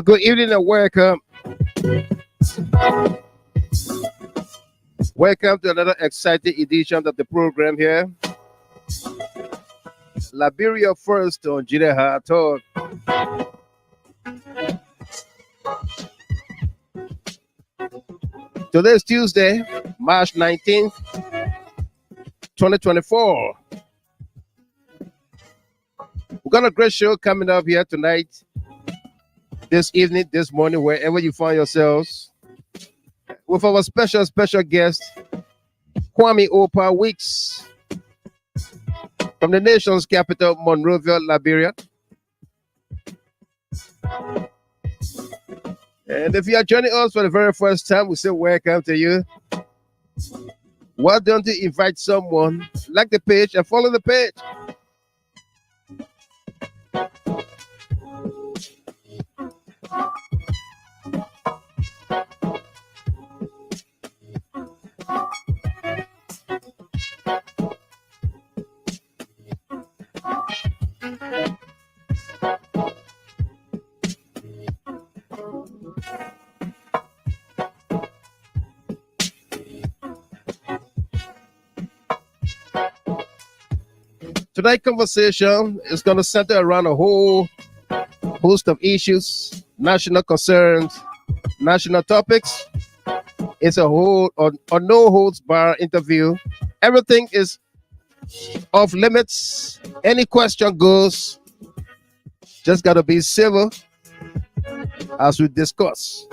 Good evening and welcome. Welcome to another exciting edition of the program here. Liberia first on Jireha Talk. Today is Tuesday, March 19th, 2024. We've got a great show coming up here tonight, this evening, this morning, wherever you find yourselves, with our special guest, Kwame Oldpa Weeks, from the nation's capital, Monrovia, Liberia. And if you are joining us for the very first time, we say welcome to you. Why don't you invite someone, like the page and follow the page? Tonight's conversation is going to center around a whole host of issues, national concerns, national topics. It's a whole or no holds bar interview. Everything is off limits. Any question goes. Just got to be civil as we discuss.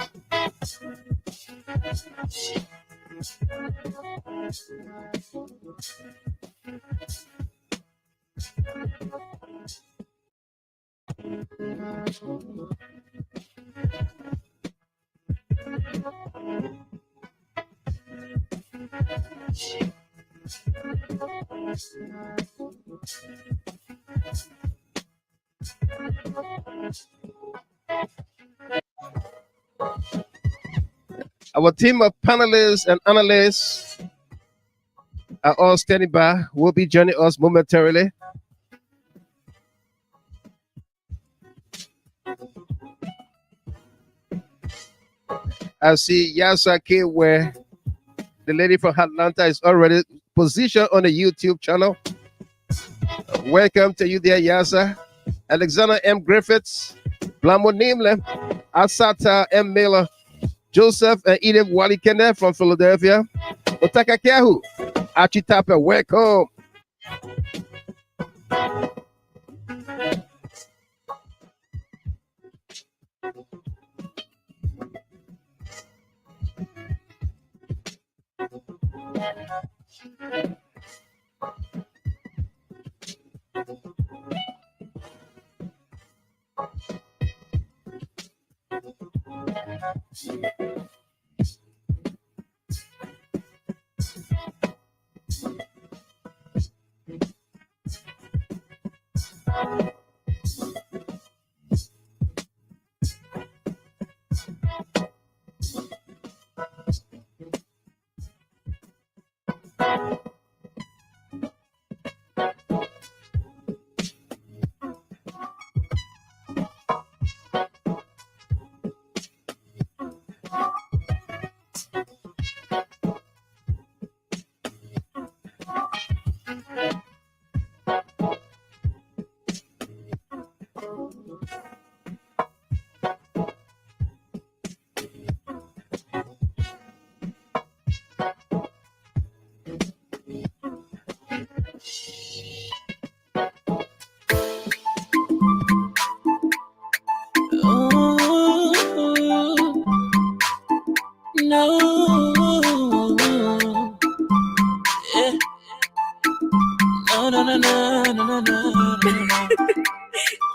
Our team of panelists and analysts are all standing by. Will be joining us momentarily. I see Yasake, where the lady from Atlanta is already positioned on the YouTube channel. Welcome to you there, Yasa. Alexander M. Griffiths, Blamo Nimle, Asata M. Miller, Joseph and Edith Walikene from Philadelphia. Otaka Kehu, Achitape, welcome.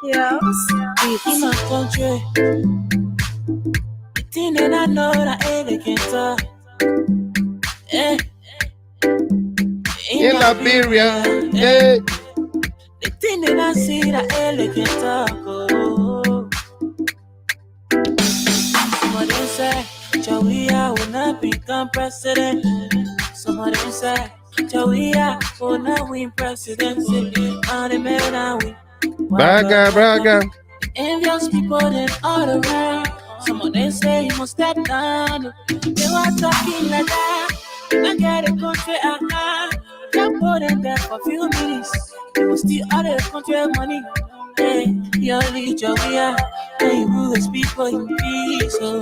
Yes. In my country, the thing that I know that they can talk. In Liberia, yeah. The thing that I see that they can talk. Oh. Some of them say Weah will not become president. Some of them say Weah will not win presidency. And the men are win. Braga. Envious people then all around. Some of them say he must step down. They were talking like that. I get a country Just put them there for a few minutes. They will steal all the country money. Hey, you lead Weah. Hey, you rule his people in peace. Oh.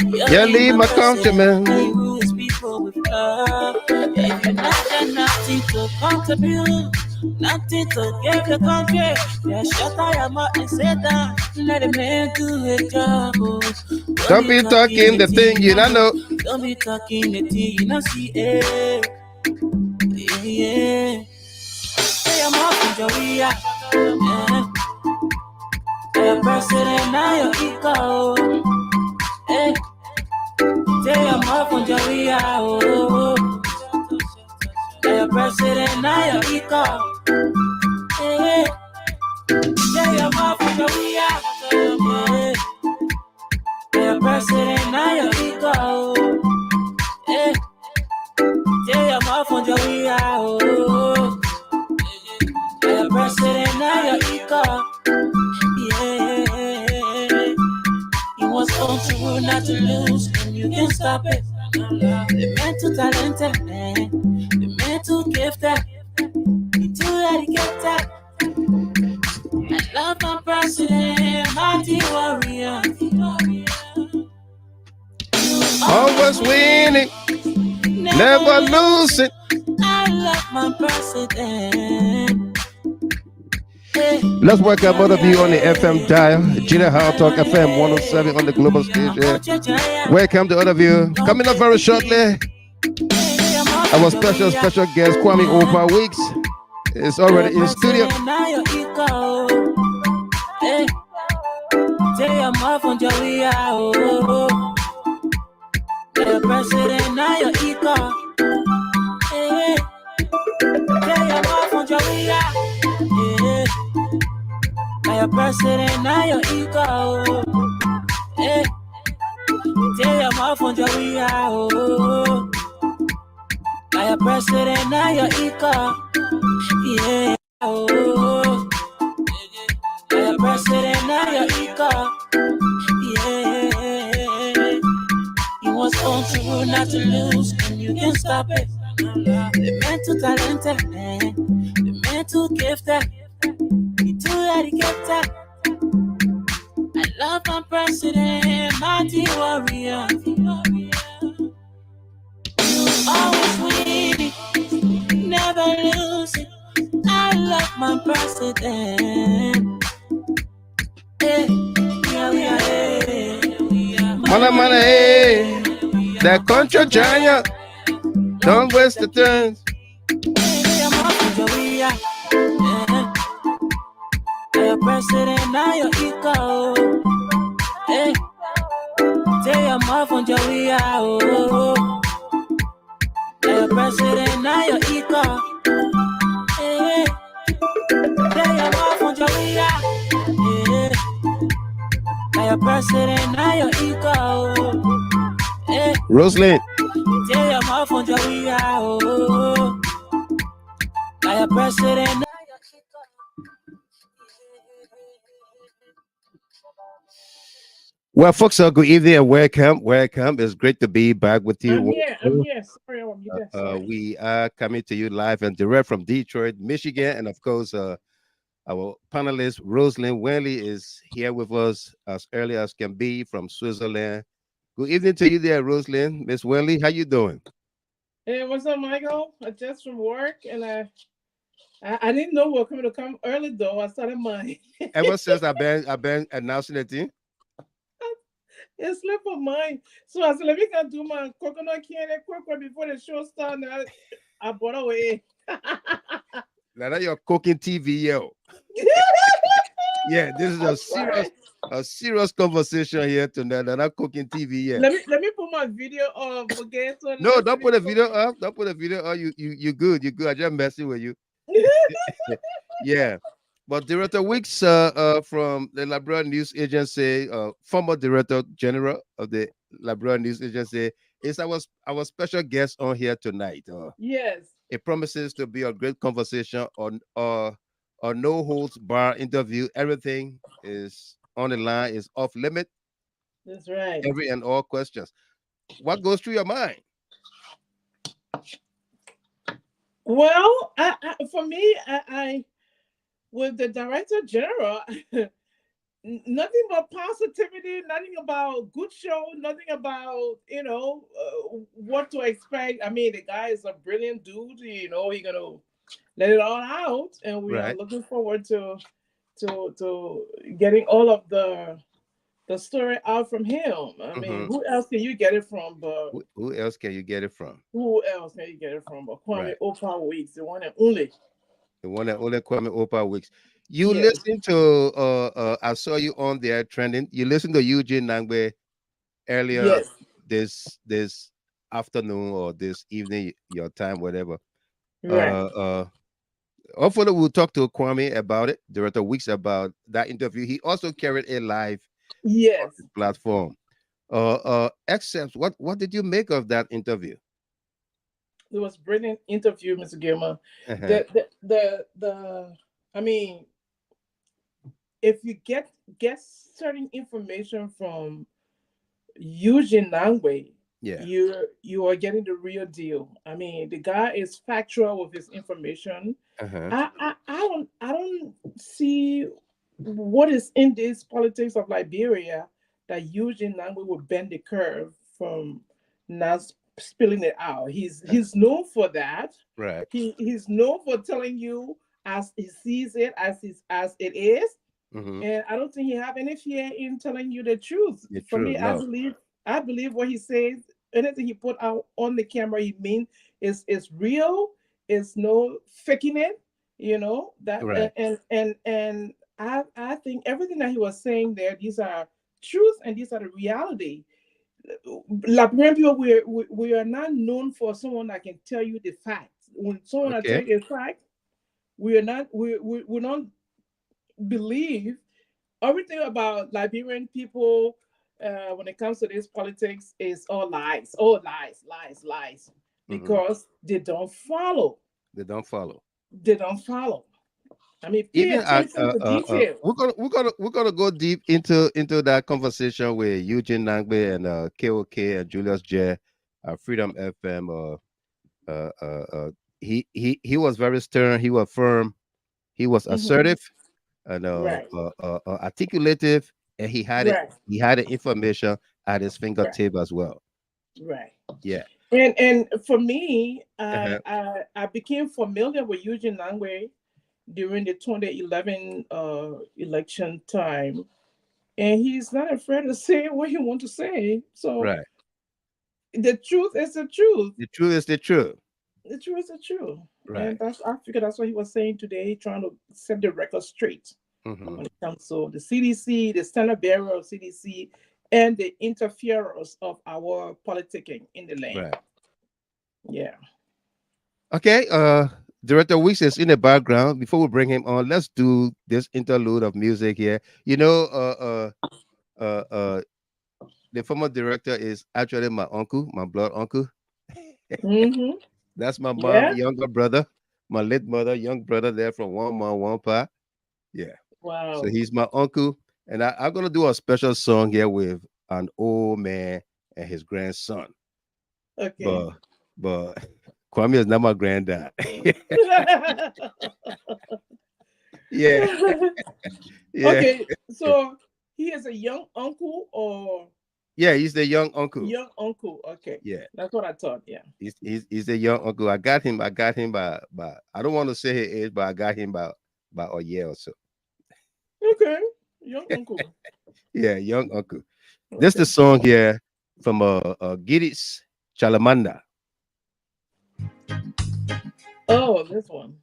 You lead my countrymen. Hey, you rule his people with love. If you're not done nothing to contribute, nothing to give the country, just shut out your mouth and sit down. Let the man do his job. Oh. Don't be talking the thing you don't know. Don't be talking the thing you don't see. Yeah. Say I'm off with Weah. Yeah. Hey, president, now you're equal. Hey. Say I'm off with Weah. Oh. Hey, president, now you're equal. Hey. Say I'm off with Weah. Hey. Hey, president, now you're equal. Hey. Say I'm off with Weah. Oh. Hey, president, now you're equal. Yeah. You was born to rule, not to lose, and you can stop it. The man too talented, man. The man too gifted. He too dedicated. I love my president, mighty warrior. Always winning, never losing. I love my president. Let's welcome all of you on the FM dial, Gina How Talk FM 107 on the global stage. Welcome to all of you. Coming up very shortly, our special guest, Kwame Oldpa Weeks, is already in studio. President, now you're equal. Your president, now you're equal. Hey, tell your mouth on Weah. Oh, your president, now you're equal. Yeah. Oh, your president, now you're equal. Yeah. You was born to rule, not to lose, and you can stop it. The man too talented, man. The man too gifted. Too dedicated. I love my president, mighty warrior. You always winning, never losing. I love my president. Hey, Money, hey. That country giant. Don't waste the time. President, now you're equal. Hey, say I'm off on Weah. Oh, hey, president, now you're equal. Hey, say I'm off on Weah. Hey, president, now you're equal. Hey, Rosalind. Say I'm off on Weah. Oh, hey, president. Well, folks, good evening and welcome. It's great to be back with you. I'm here. Sorry, I'm here. We are coming to you live and direct from Detroit, Michigan. And of course, our panelist, Rosalind Wenley, is here with us as early as can be from Switzerland. Good evening to you there, Rosalind. Miss Wenley, how you doing? Hey, what's up, Michael? I just from work, and I didn't know we were coming to come early, though. I started mine. Ever since I've been announcing it to you. It slipped my mind. So I said, let me go do my coconut candy quick before the show started. I bought away. Now you're cooking TV, yo. Yeah, this is I'm sorry. a serious conversation here tonight. They're not cooking TV yet. Let me put my video up again so No, let's don't see. put a video up. Don't put a video up. You good. You good. I just messing with you. Yeah. But Director Weeks from the Liberian News Agency, former Director General of the Liberian News Agency, is our special guest on here tonight. Yes, It promises to be a great conversation on a no holds bar interview. Everything is on the line, is off limit. that's right. Every and all questions. What goes through your mind? Well, for me, I with the Director General, nothing but positivity, nothing about good show, nothing about what to expect. I mean, the guy is a brilliant dude. He's gonna let it all out, and we are Right. looking forward to getting all of the story out from him. I mean, Hmm. who else can you get it from? But Who else can you get it from? who else can you get it from? But Kwame Right. Oldpa Weeks, the one and only. The one that only Kwame Oldpa Weeks. You Yes, listen to I saw you on there trending. You listen to Eugene Nagbe earlier yes, this afternoon or this evening, your time, whatever. right. Uh Hopefully we'll talk to Kwame about it, Director Weeks, about that interview. He also carried a live on Yes, his platform. Excerpts. What did you make of that interview? it was brilliant interview, Mr. Gilmer. Uh-huh. The I mean, if you get certain information from Eugene Nagbe, Yeah. you are getting the real deal. I mean, the guy is factual with his information. Uh-huh. I don't see what is in this politics of Liberia that Eugene Nagbe would bend the curve from not spilling it out. He's known for that. Right. He's known for telling you as he sees it, as it is, Mm-hmm. and I don't think he have any fear in telling you the truth. The For truth. me, I No. believe I believe what he says. Anything he put out on the camera, he mean is real. It's no faking it. That Right. and I think everything that he was saying there, these are truth and these are the reality. Liberian people, we are not known for someone that can tell you the facts. When someone that tell Okay. you the fact, we are not we don't believe everything about Liberian people when it comes to this politics is all lies, Mm-hmm. because they don't follow. They don't follow. They don't follow. I mean, pay Even attention to details. we're gonna go deep into that conversation with Eugene Nagbe and KOK and Julius J, Freedom FM. Uh, uh, uh, he was very stern. He was firm. He was Hmm. assertive and Right, articulative, and right, he had the information at his right, fingertip as well. right. Yeah. And for me, I Uh-huh. I became familiar with Eugene Nagbe during the 2011 election time, and he's not afraid to say what he wants to say. So Right. the truth is the truth. The truth is the truth. The truth is the truth. Right. And I figure that's what he was saying today, trying to set the record straight Hmm. when it comes to the CDC, the standard bearer of CDC, and the interferers of our politicking in the land. Right. Yeah. Okay. Director Weeks is in the background. Before we bring him on, let's do this interlude of music here. Uh, the former director is actually my uncle, my blood uncle. Mm-hmm. That's my mom, Yeah. younger brother, my late mother, young brother there from one mom, one pa. Yeah. So Wow. he's my uncle. And I'm gonna do a special song here with an old man and his grandson. Okay. But but Kwame is not my granddad. Yeah, yeah, Okay. So he is a young uncle or yeah. He's the young uncle. young uncle. Okay. Yeah, That's what I thought. Yeah. he's the young uncle. I got him by I don't want to say his age, but I got him by a year or so. Okay. Young uncle. Yeah, young uncle. This the Okay. song here from Gidis Chalamanda. Oh, this one.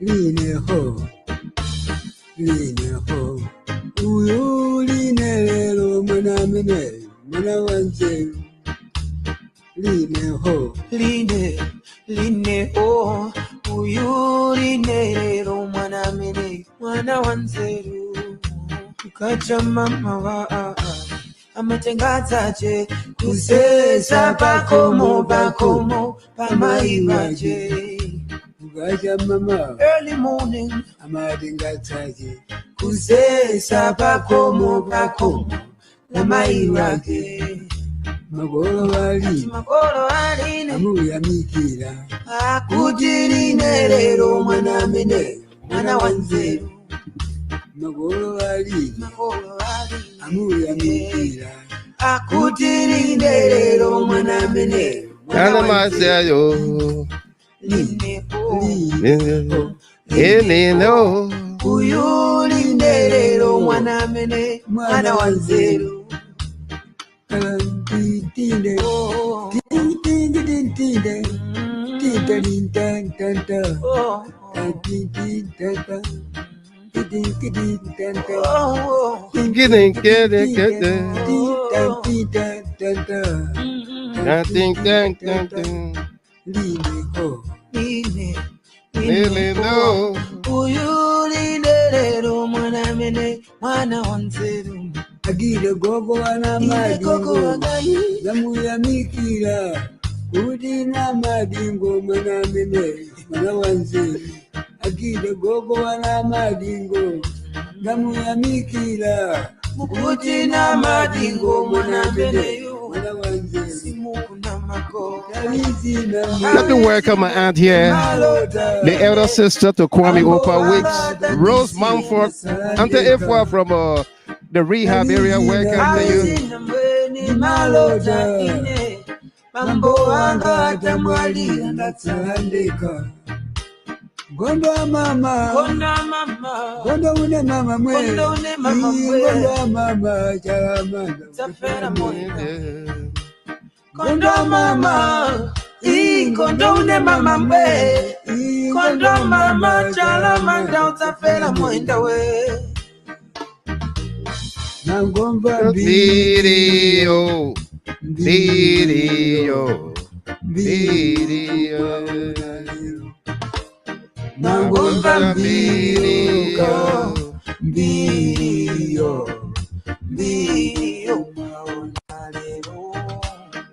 Lena ho, Lena ho. Uyu Lena lelo mwana mene, mwana wanze. Lena ho, Line ho. Uyu line lelo mwana mene, mwana wanzeru. Kacha mama wa amatengazaje kusesa bakomo pamaiwaje. Ugaja mama, Early morning amadengazaje. kusesa bakomo pamaiwaje. Magoro aline amuya mikira. akuti line lero mwana mene mwana wanzeru. Magoro amuya mikira. Akuti line lero mwana mene Kana masayo. line ho. No. Uyu line lero mwana mene mwana wanzeru. Tinde, Oh, tinde. oh, oh, Uyu line lero mwana mene mwana wanzeru. Agire gogo wana madingo Zamuya mikira Kuti na madingo mwana mene Mwana wanze Agire gogo wana madingo Zamuya mikira Kuti na madingo mwana mene Mwana wanze simuku na mako. Let me welcome my aunt here, the elder sister to Kwame Oldpa Weeks, Rose Mumford, Auntie Ifwa from the rehab area. Welcome to you. Mambo anga tamwali Ndatsandika Gondo mama Gondo une mama mwe Gondo mama chalamanda Tafera moyo Gondo mama Gondo une mama mwe Gondo mama chalamanda Tafera moyo we Nangomba Video. Nangomba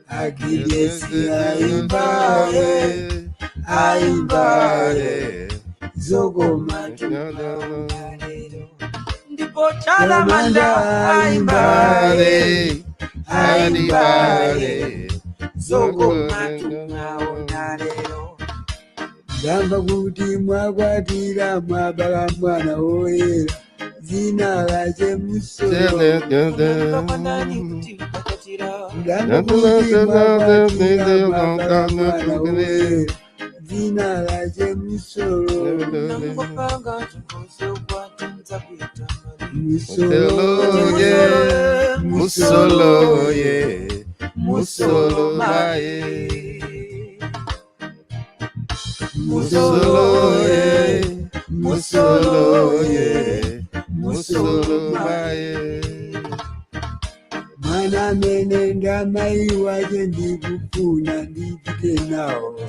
Agidesi aimbare Zogo matu Ndipo chalamanda aimbare Zogo matu naonalero. Gamba kuti mwakwatira mwabala mwana woyera Zina lache musoro Gamba kuti mwakwatira mwabala mwana woyera Zina lache musoro Musolo mae. Mana mene ndamai waje ndikufuna ndipite nawo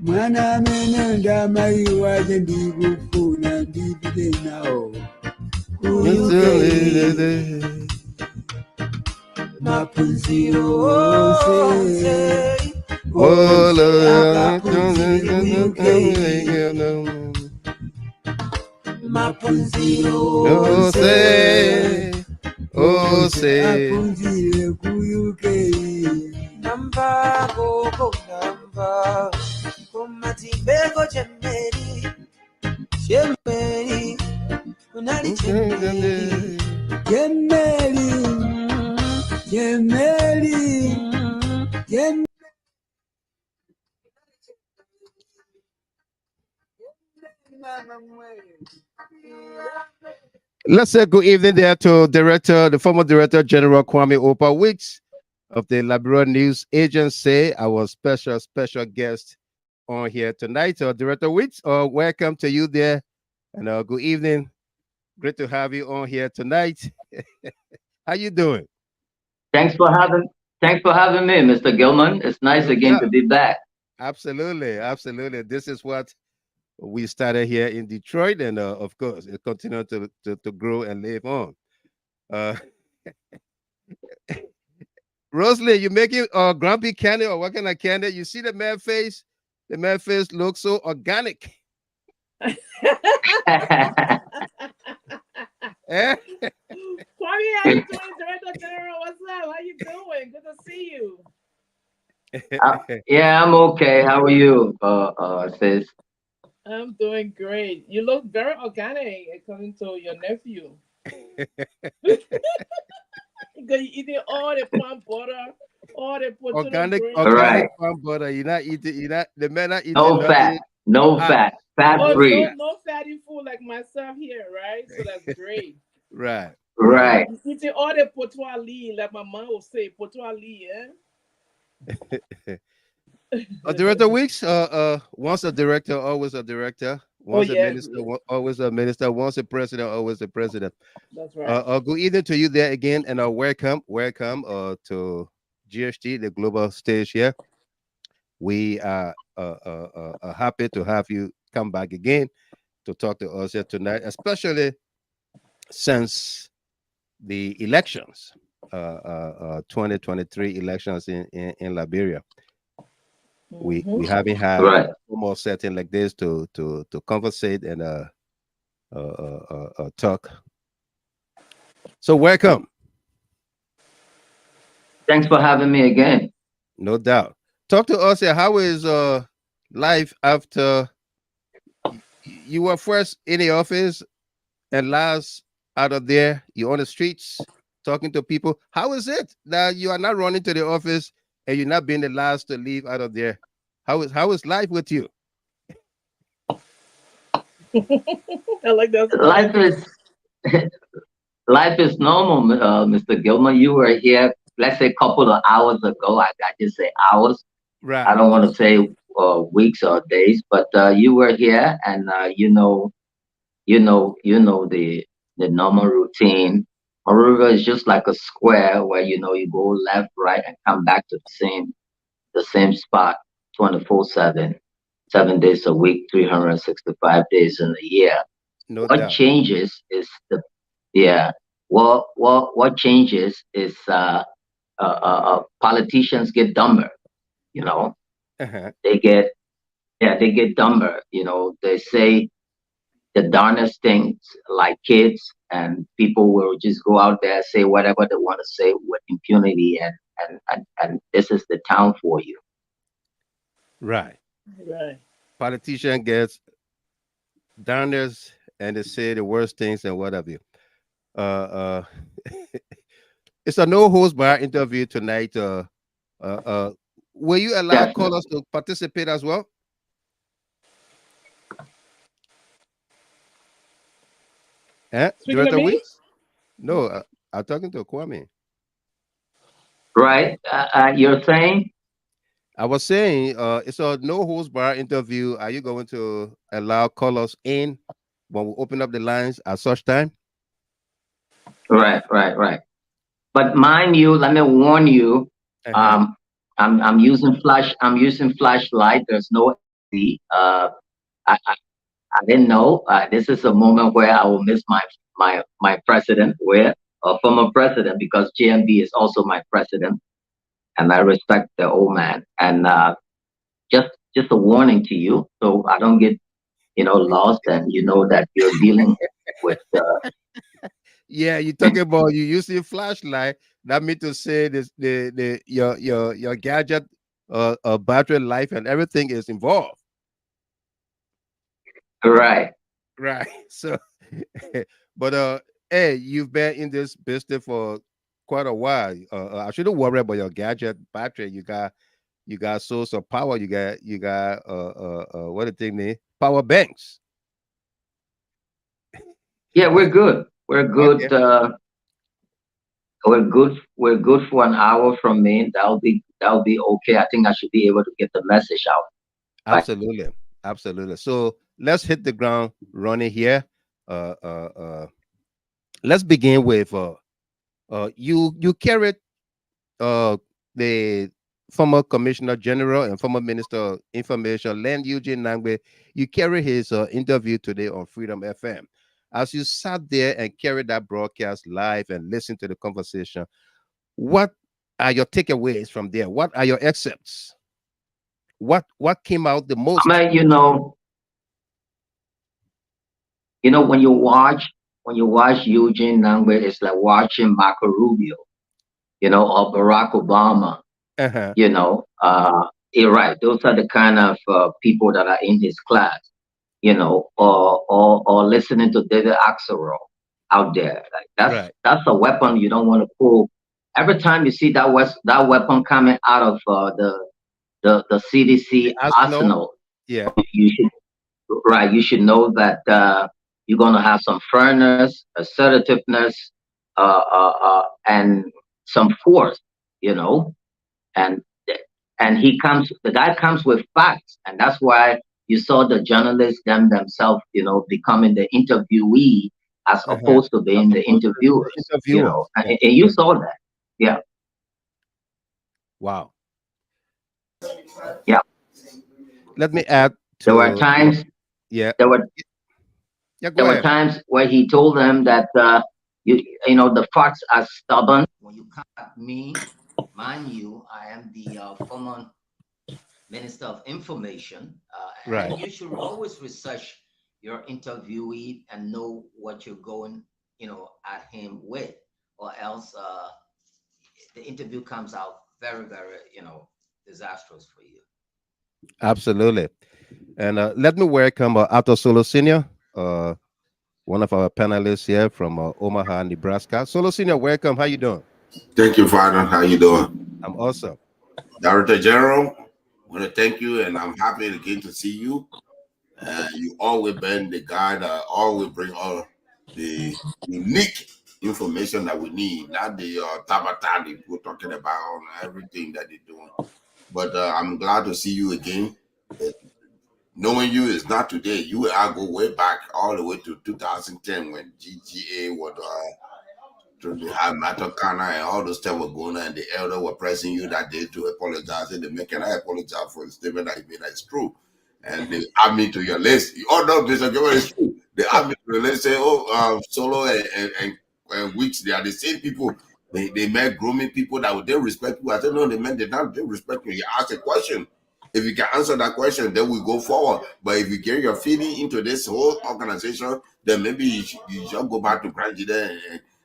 Mwana mene ndamai waje ndikufuna ndipite nawo Mapunziro ose Mapunziro ose Mapunzire kuyuke Namba gogo namba Kumatimbeko chemeri Unali chemeri Jemeli Let's say good evening there to the former Director General Kwame Oldpa Weeks, of the Liberian News Agency, our special guest on here tonight, Director Wicks. Welcome to you there, and good evening. Great to have you on here tonight. How you doing? Thanks for having me, Mr. Gilman. It's nice again to be back. Absolutely, absolutely. This is what we started here in Detroit, and of course, it continues to grow and live on. Uh, Rosalie, you making grumpy candy or what kind of candy? You see the man face? The man face looks so organic. Kwame, how you doing, Director General? What's up? How you doing? Good to see you. Yeah, I'm okay. How are you, sis? I'm doing great. You look very organic, according to your nephew. Because you're eating all the palm butter, all the organic Right. palm butter. You're not the man not eating No nothing. fat, no fat, fat free. no fatty food like myself here, right? So that's great. Right. Right. You're eating all the potoali, like my mom would say, potoali, Director Weeks, once a director, always a director. Once a minister, always a minister. Once a president, always a president. That's right. Good evening to you there again, and welcome to GST, the global stage here. We are happy to have you come back again to talk to us here tonight, especially since the elections, 2023 elections in Liberia. We haven't had more setting like this to conversate and talk. So welcome. Thanks for having me again. No doubt. Talk to us here. How is life after you were first in the office and last out of there? You're on the streets talking to people. How is it that you are not running to the office and you're not being the last to leave out of there? How is life with you? I like that. Life is normal, Mr. Gilman. You were here, let's say, a couple of hours ago. I just say hours. Right. I don't want to say weeks or days, but you were here, and you know the normal routine. Monrovia is just like a square where you go left, right, and come back to the same spot 24/7, 7 days a week, 365 days in a year. No what doubt. changes is what changes is politicians get dumber. They get dumber. They say the darnest things like kids, and people will just go out there, say whatever they want to say with impunity, and this is the town for you. Right. Right. Politician gets downers and they say the worst things and what have you. It's a no host bar interview tonight. Will you allow callers to participate as well? Director Weeks? No, I'm talking to Kwame. Right. You're saying? I was saying it's a no host bar interview. Are you going to allow callers in when we open up the lines at such time? Right. But mind you, let me warn you. I'm using flashlight. There's no LED. I didn't know. This is a moment where I will miss my president, Weah, former president, because JNB is also my president, and I respect the old man. And just a warning to you, so I don't get lost, and that you're dealing with. Yeah, you talking about you using flashlight. That means to say this your gadget, battery life and everything is involved. Right. So, but hey, you've been in this business for quite a while. I shouldn't worry about your gadget battery. You got source of power. You got what the thing name? Power banks. Yeah, we're good. We're good. Okay. We're good. We're good for an hour from me. That'll be okay. I think I should be able to get the message out. Absolutely, absolutely. So let's hit the ground running here. Uh, uh, uh, let's begin with you carried the former Commissioner General and former Minister of Information, Lenn Eugene Nagbe. You carry his interview today on Freedom FM. As you sat there and carried that broadcast live and listened to the conversation, what are your takeaways from there? What are your excerpts? What came out the most? I mean, when you watch Eugene Nagbe, it's like watching Marco Rubio, or Barack Obama. Uh-huh. You're right. Those are the kind of people that are in his class, or listening to David Axelrod out there. Like that's a weapon you don't want to pull. Every time you see that weapon coming out of the CDC arsenal, yeah, you should know that you're going to have some firmness, assertiveness, and some force, and the guy comes with facts, and that's why you saw the journalists themselves, becoming the interviewee as opposed to being the interviewers, and you saw that. Yeah. Wow. Yeah. Let me add there were times there were times where he told them that the facts are stubborn. When you come at me, mind you, I am the former Minister of Information, and you should always research your interviewee and know what you're going, at him with, or else the interview comes out very, very, disastrous for you. Absolutely. And let me welcome Arthur Solo Senior, one of our panelists here from Omaha, Nebraska. Solo Senior, welcome. How you doing? Thank you, Father. How you doing? I'm awesome. Director General, I want to thank you, and I'm happy again to see you. You always been the guy that always bring all the unique information that we need, not the tabata people talking about everything that they're doing. But I'm glad to see you again. Knowing you is not today. You and I go way back, all the way to 2010 when GGA was to the Matokana and all those stuff were going on, and the elder were pressing you that day to apologize. And they make I apologize for the statement that he made that is true. And they add me to your list. You all know Mr. Government is true. They add me to the list, say, Solo and Weeks, they are the same people. They met grooming people that they respect you. I said, no, they respect you. You ask a question. If you can answer that question, then we go forward. But if you get your feeling into this whole organization, then maybe you should go back to Granjide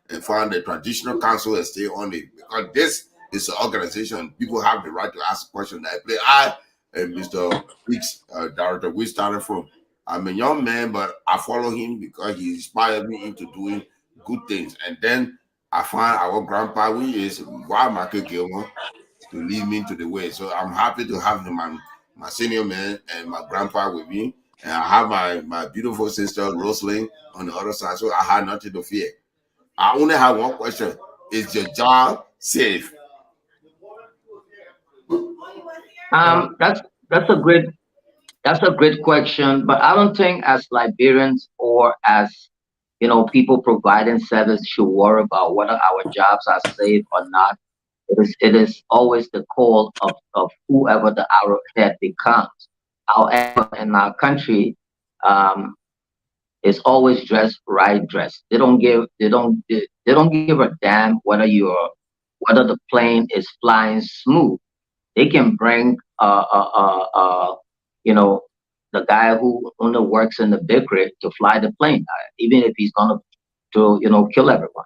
and find a traditional council and stay on it. Because this is an organization. People have the right to ask questions. I and Mr. Weeks, Director, we started from. I'm a young man, but I follow him because he inspired me into doing good things. And then I find our grandpa, we is why Michael Gilmore, to lead me into the way. So I'm happy to have him, my senior man and my grandpa with me. And I have my beautiful sister, Rosalind, on the other side. So I had nothing to fear. I only have one question. Is your job safe? That's a great question, but I don't think as Liberians or as people providing service should worry about whether our jobs are safe or not. It is always the call of whoever the arrowhead becomes. However, in our country, it's always dressed. They don't give a damn whether the plane is flying smooth. They can bring the guy who only works in the bakery to fly the plane, even if he's gonna kill everyone.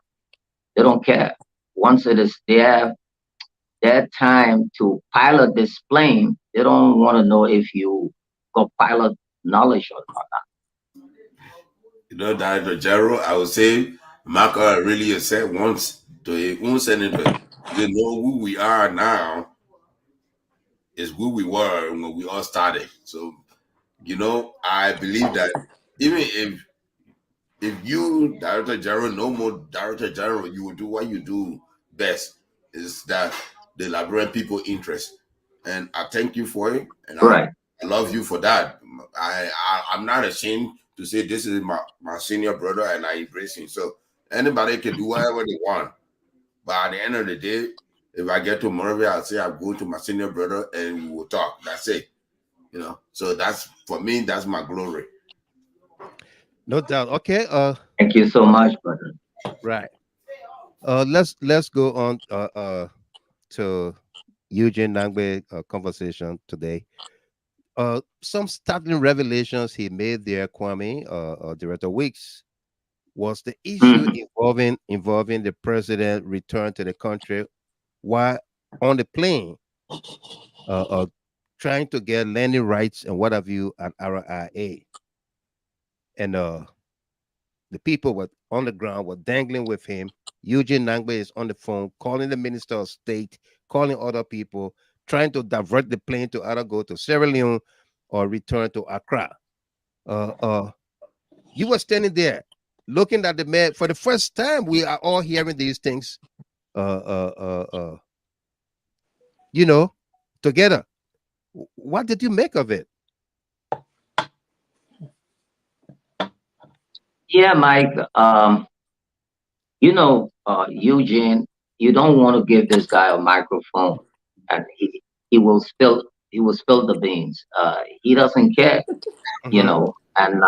They don't care. Once it is their time to pilot this plane, they don't want to know if you got pilot knowledge or not. Director General, I would say Marco really said once to a own senator, they know who we are now is who we were when we all started. So, I believe that even if you, Director General, no more Director General, you will do what you do best is that the Liberian people interest. And I thank you for it. And Right. I love you for that. I'm not ashamed to say this is my senior brother and I embrace him. So anybody can do whatever they want. But at the end of the day, if I get to Monrovia, I'll say I'll go to my senior brother and we will talk. That's it. You know, so that's for me, that's my glory. No doubt. Okay. Thank you so much, brother. Right. Let's go on to Eugene Nagbe conversation today. Some startling revelations he made there, Kwame, Director Weeks, was the issue involving the president return to the country while on the plane, trying to get landing rights and what have you at RIA. And the people were on the ground, were dangling with him. Eugene Nagbe is on the phone, calling the Minister of State, calling other people, trying to divert the plane to either go to Sierra Leone or return to Accra. You were standing there looking at the man for the first time. We are all hearing these things, together. What did you make of it? Yeah, Mike. Eugene, you don't want to give this guy a microphone, and he will spill the beans. He doesn't care, And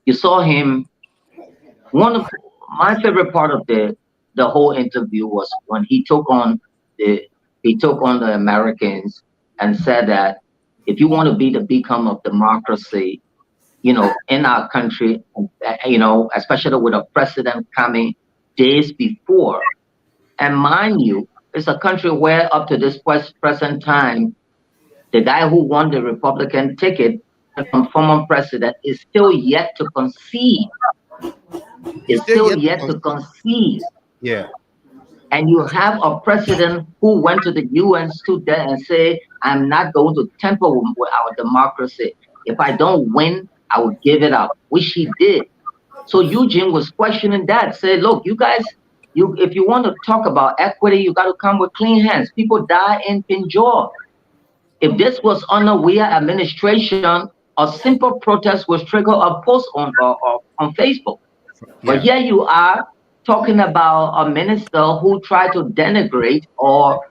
you saw him. One of my favorite part of the whole interview was when he took on the Americans and said that if you want to be the beacon of democracy, in our country, especially with a president coming days before. And mind you, it's a country where up to this present time, the guy who won the Republican ticket from former president is still yet to concede. Yeah. And you have a president who went to the UN, stood there and say, I'm not going to tamper with our democracy. If I don't win, I will give it up, which he did. So Eugene was questioning that, say, look, you guys, if you want to talk about equity, you got to come with clean hands. People die in Pinjor. If this was under Weah administration, a simple protest was trigger a post on Facebook. Yeah. But here you are talking about a minister who tried to denigrate or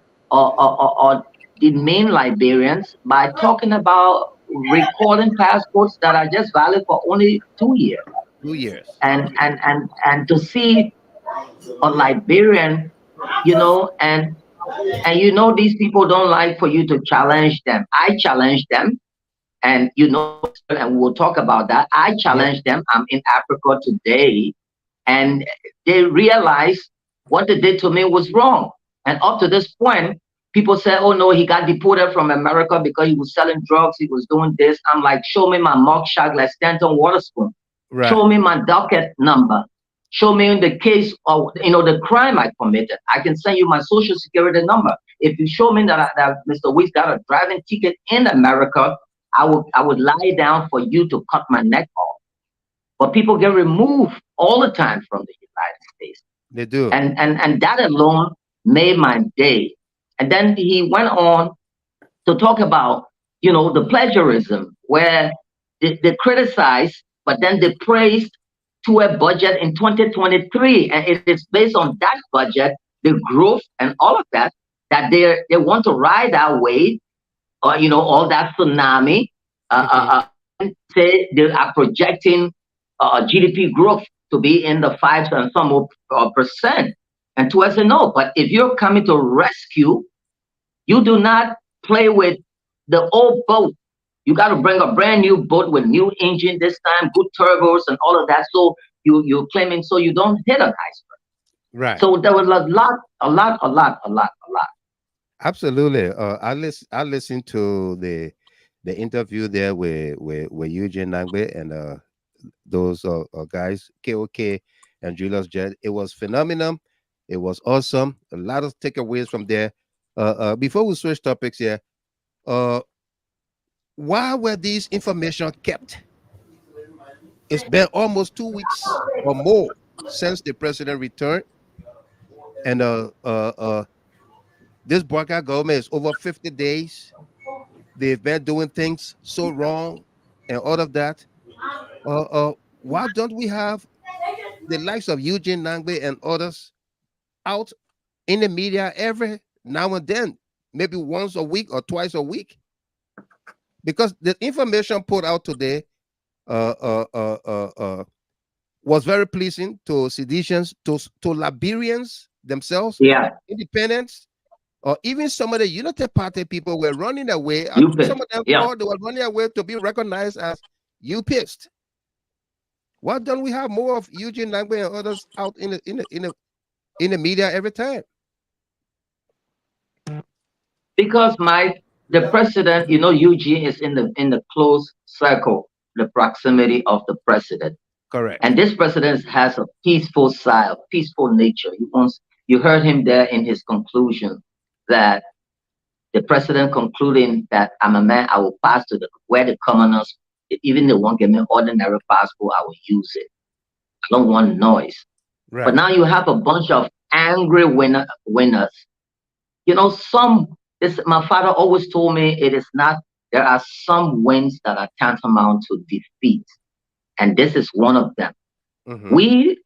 demean Liberians by talking about recalling passports that are just valid for only 2 years. 2 years. And to see a Liberian, and these people don't like for you to challenge them. I challenge them, and and we'll talk about that. I challenge them. I'm in Africa today, and they realize what they did to me was wrong. And up to this point, people say, oh no, he got deported from America because he was selling drugs, he was doing this. I'm like, show me my mugshot like Stanton Waterspoon. Right. Show me my docket number. Show me the case of the crime I committed. I can send you my social security number. If you show me that Mr. Weeks got a driving ticket in America, I would lie down for you to cut my neck off. But people get removed all the time from the United States. They do. And that alone made my day. And then he went on to talk about, the plagiarism, where they criticized, but then they praised to a budget in 2023. And it is based on that budget, the growth and all of that they want to ride that wave, all that tsunami, and say they are projecting GDP growth to be in the 5 and some more percent. And to us, no. But if you're coming to rescue, you do not play with the old boat. You got to bring a brand new boat with new engine this time, good turbos and all of that. So you're claiming so you don't hit an iceberg. Right. So there was a lot. Absolutely. I listened to the interview there with Eugene Nagbe and those guys, KOK and Julius Jed. It was phenomenal. It was awesome. A lot of takeaways from there. Before we switch topics here, why were these information kept? It's been almost 2 weeks or more since the president returned. And this Barca government is over 50 days. They've been doing things so wrong and all of that. Why don't we have the likes of Eugene Nagbe and others out in the media every now and then, maybe once a week or twice a week? Because the information put out today uh, uh, uh, uh, uh, was very pleasing to seditions, to Liberians themselves, Yeah, independents, or even some of the Unity Party people were running away. you Some pick. of them Yeah, thought they were running away to be recognized as you pissed. Why don't we have more of Eugene Nagbe and others out in the media every time? because the president, Eugene is in the close circle, the proximity of the president. Correct. And this president has a peaceful side, peaceful nature. You heard him there in his conclusion that the president concluding that I'm a man, I will pass to where the commoners, even they won't give me ordinary passport, I will use it. I don't want noise. Right. But now you have a bunch of angry winners. My father always told me it is not, there are some wins that are tantamount to defeat. And this is one of them. Mm-hmm.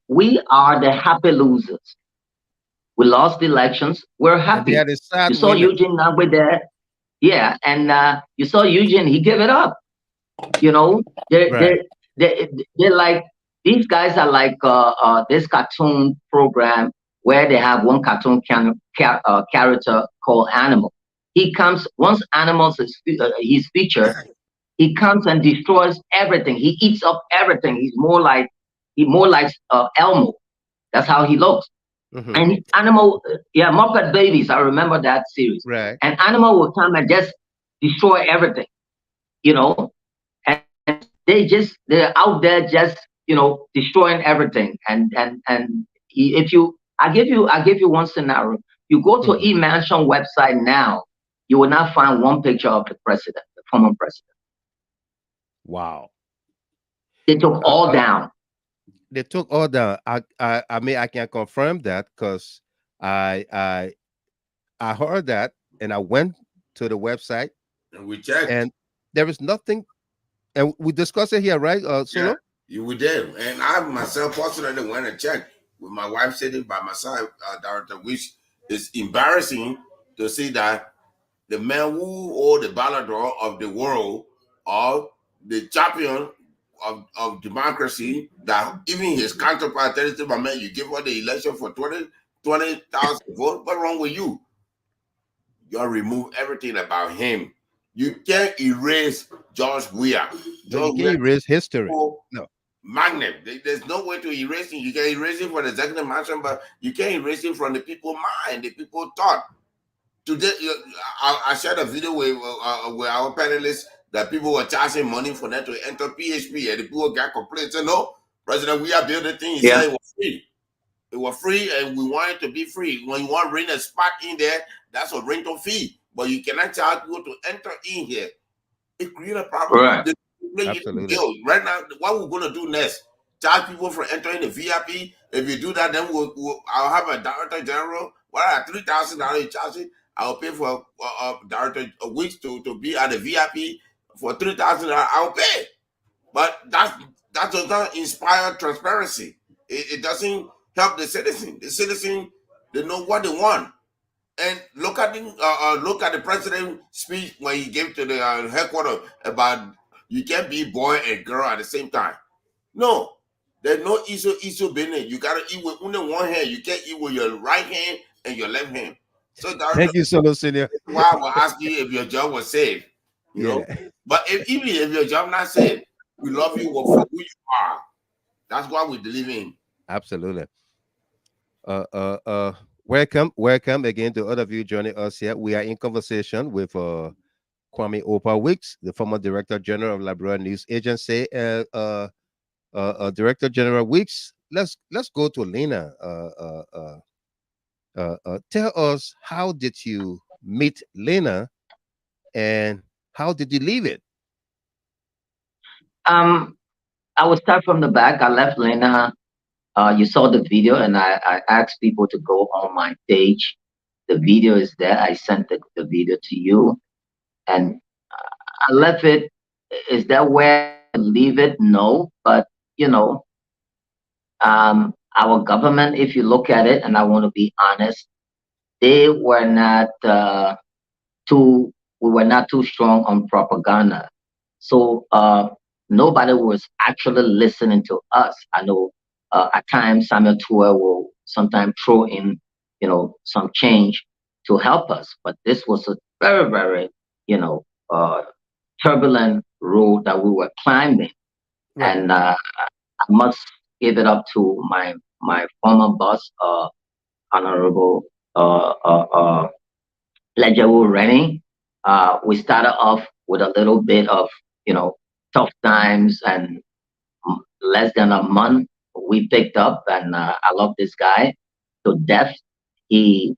We are the happy losers. We lost the elections. We're happy. You saw Eugene Nagbe there. Yeah. And you saw Eugene, he gave it up. They're like, these guys are like this cartoon program where they have one cartoon character called Animal. He comes, once Animals is featured, he comes and destroys everything. He eats up everything. He's more like Elmo. That's how he looks. Mm-hmm. And Animal, Muppet Babies. I remember that series. Right. And Animal will come and just destroy everything, and they're out there just destroying everything. And I give you one scenario. You go to E-Mansion website now, you will not find one picture of the president, the former president. Wow. They took all down. They took all down. I mean, I can confirm that because I heard that and I went to the website and we checked, and there is nothing. And we discussed it here, right, Solo? Yeah, we did. And I myself personally went and checked with my wife sitting by my side, director, which is embarrassing to see that the man who hold the ballot draw of the world, or the champion of democracy, that even his counterpart tells him, man, you give her the election for 20,000 votes. What's wrong with you? You remove everything about him. You can't erase George Weah. You can't erase history. No. Magnet. There's no way to erase him. You can erase him from the executive mansion, but you can't erase him from the people's mind, the people thought. Today, I shared a video with our panelists that people were charging money for them to enter PHP, and the people got complaints. Said, no, President, we are building thing. He said it was free. It was free, and we want it to be free. When you want to rent a spot in there, that's a rental fee. But you cannot charge people to enter in here. It creates a problem. Right. Absolutely. Right now, what we're going to do next, charge people for entering the VIP. If you do that, then I'll have a director general. What are $3,000 you charge it? I'll pay for a director a week to be at the VIP for $3,000. I'll pay. But that does not inspire transparency. It doesn't help the citizen. The citizen, they know what they want. And look at the president's speech when he gave to the headquarters about you can't be boy and girl at the same time. No, there's no issue business. You gotta eat with only one hand. You can't eat with your right hand and your left hand. So thank you, Solo Senior. Why I will ask you if your job was saved. You know, but even if your job not saved, we love you for who you are. That's what we believe in. Absolutely. Welcome again to all of you joining us here. We are in conversation with Kwame Oldpa Weeks, the former Director General of Liberian News Agency. Director General Weeks, let's go to Lena. Tell us, how did you meet Lena, and how did you leave it? I will start from the back. I left Lena You saw the video, and I asked people to go on my page. The video is there. I sent the video to you, and I left it. Is that where I leave it? No, but you know, our government, if you look at it, and I want to be honest, they were not too. We were not too strong on propaganda, so nobody was actually listening to us. I know at times Samuel Tour will sometimes throw in, some change to help us, but this was a very, very, you know, turbulent road that we were climbing, Right. and I must give it up to my former boss, Honorable Lejewu Rennie. We started off with a little bit of, tough times, and less than a month, we picked up, and I love this guy to death. He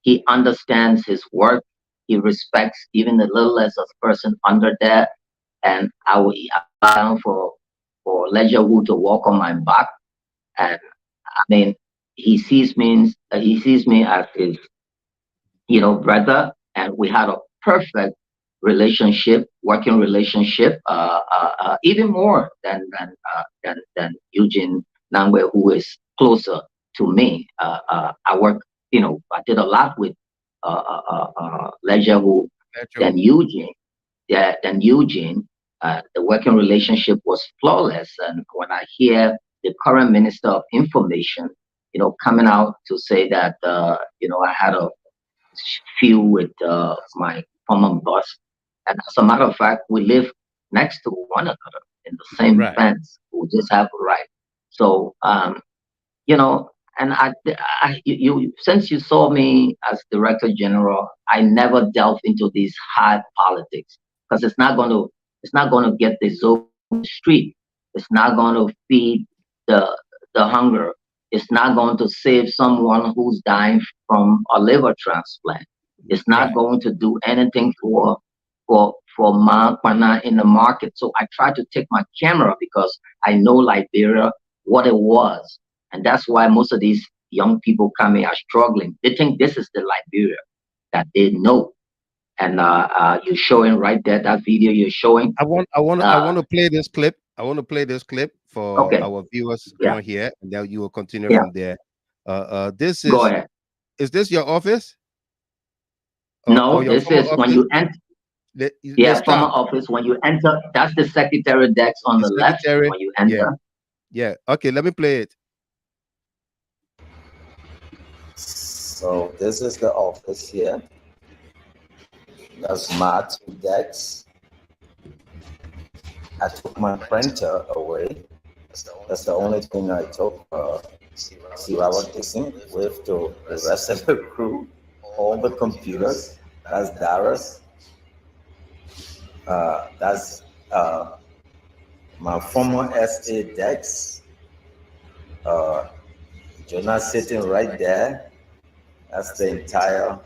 he understands his work. He respects even the littlest of person under there, and I will allow down for Lejewu to walk on my back, and I mean, he sees me as his brother, and we had a perfect relationship, working relationship, even more than Eugene Nagbe, who is closer to me. I work, I did a lot with Lejewu than Eugene. Yeah, than Eugene. The working relationship was flawless, and when I hear the current Minister of Information, coming out to say that, I had a feud with my former boss. And as a matter of fact, we live next to one another in the same fence. We just have a right. So, and since you saw me as Director General, I never delved into these hard politics because it's not going to get the zone on the street. It's not going to feed the hunger. It's not going to save someone who's dying from a liver transplant. It's not going to do anything for marijuana in the market. So I try to take my camera because I know Liberia, what it was. And that's why most of these young people coming are struggling. They think this is the Liberia that they know. And you're showing right there, that video you're showing. I want to play this clip. I want to play this clip for our viewers on here, and then you will continue from there. This is. Go ahead. Is this your office? No, this is when you enter. Former stop. office. When you enter, that's the secretary desk on the left. When you enter. Yeah. Okay, let me play it. So this is the office here. That's my two desks. I took my printer away. That's the only thing I took. See what I was fixing with the rest of the crew. All the computers. That's Dara's. That's my former SA decks. Jonah sitting right there. That's the entire.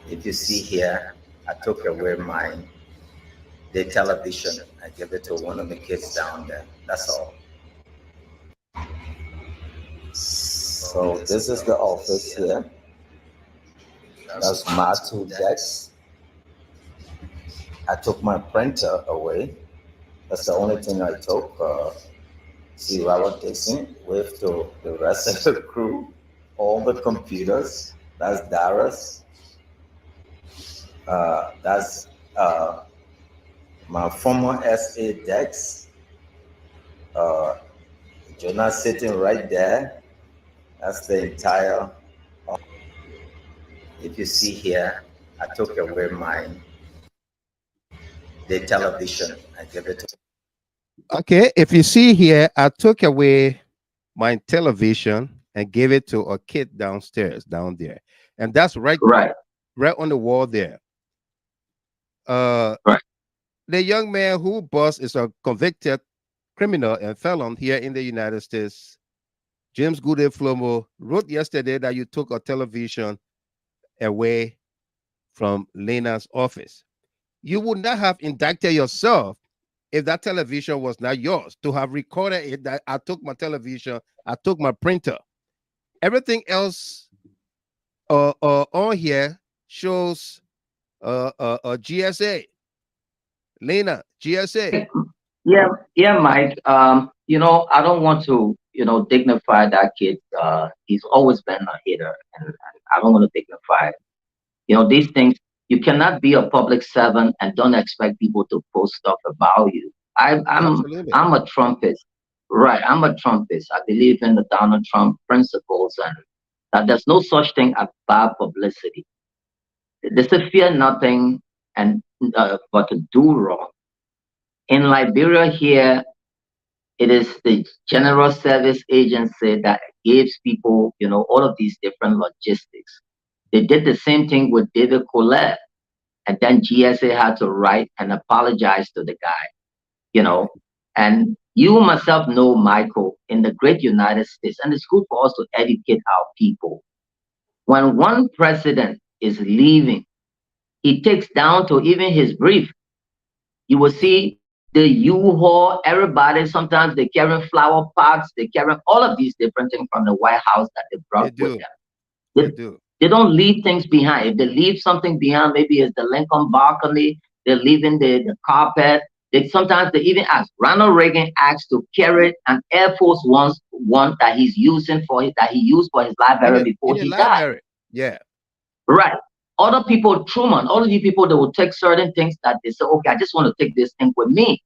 If you see here, I took away the television. I gave it to one of the kids down there. That's all. So this is the office here. That's my two desks. I took my printer away. That's the only thing I took. See what I was fixing with the rest of the crew. All the computers. That's Dara's. That's my former SA decks. Jonah sitting right there. That's the entire. If you see here, I took away the television. I gave it to. Okay, if you see here, I took away my television and gave it to a kid downstairs, down there, and that's right on the wall there. The young man who boss is a convicted criminal and felon here in the United States. James Goodey Flomo wrote yesterday that you took a television away from Lena's office. You would not have indicted yourself if that television was not yours, to have recorded it, that I took my television, I took my printer. Everything else on here shows GSA. Lena, GSA. Yeah, Mike. You know, I don't want to, dignify that kid. He's always been a hater, and I don't want to dignify. These things, you cannot be a public servant and don't expect people to post stuff about you. Absolutely. I'm a Trumpist, right? I'm a Trumpist. I believe in the Donald Trump principles, and that there's no such thing as bad publicity. There's to fear nothing and but to do wrong. In Liberia here, it is the General Service Agency that gives people, all of these different logistics. They did the same thing with David Colette, and then GSA had to write and apologize to the guy, And you myself know, Michael, in the great United States, and it's good for us to educate our people. When one president is leaving, he takes down to even his brief. You will see the U-Haul, everybody, sometimes they carry flower pots, they carry all of these different things from the White House that they brought with them. They don't leave things behind. If they leave something behind, maybe it's the Lincoln balcony, they're leaving the carpet. Sometimes they even ask. Ronald Reagan asked to carry an Air Force One that he's using that he used for his library before he died. Yeah. Right. Other people, Truman, all of these people, they will take certain things that they say, okay, I just want to take this thing with me.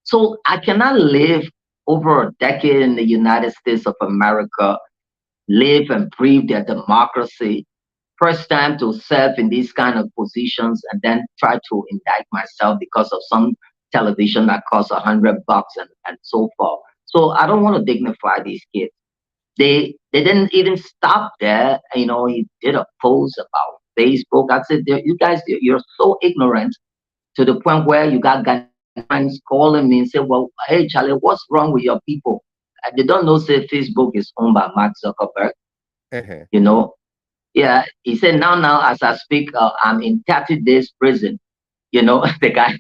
So I cannot live over a decade in the United States of America, live and breathe their democracy, first time to serve in these kind of positions, and then try to indict myself because of some television that costs $100 and so forth. So I don't want to dignify these kids. They didn't even stop there. He did a post about Facebook. I said, you guys, you're so ignorant to the point where you got guys calling me and say, well, hey, Charlie, what's wrong with your people? They don't know, say, Facebook is owned by Mark Zuckerberg. Yeah, he said, now, as I speak, I'm in 30 days prison. The guy,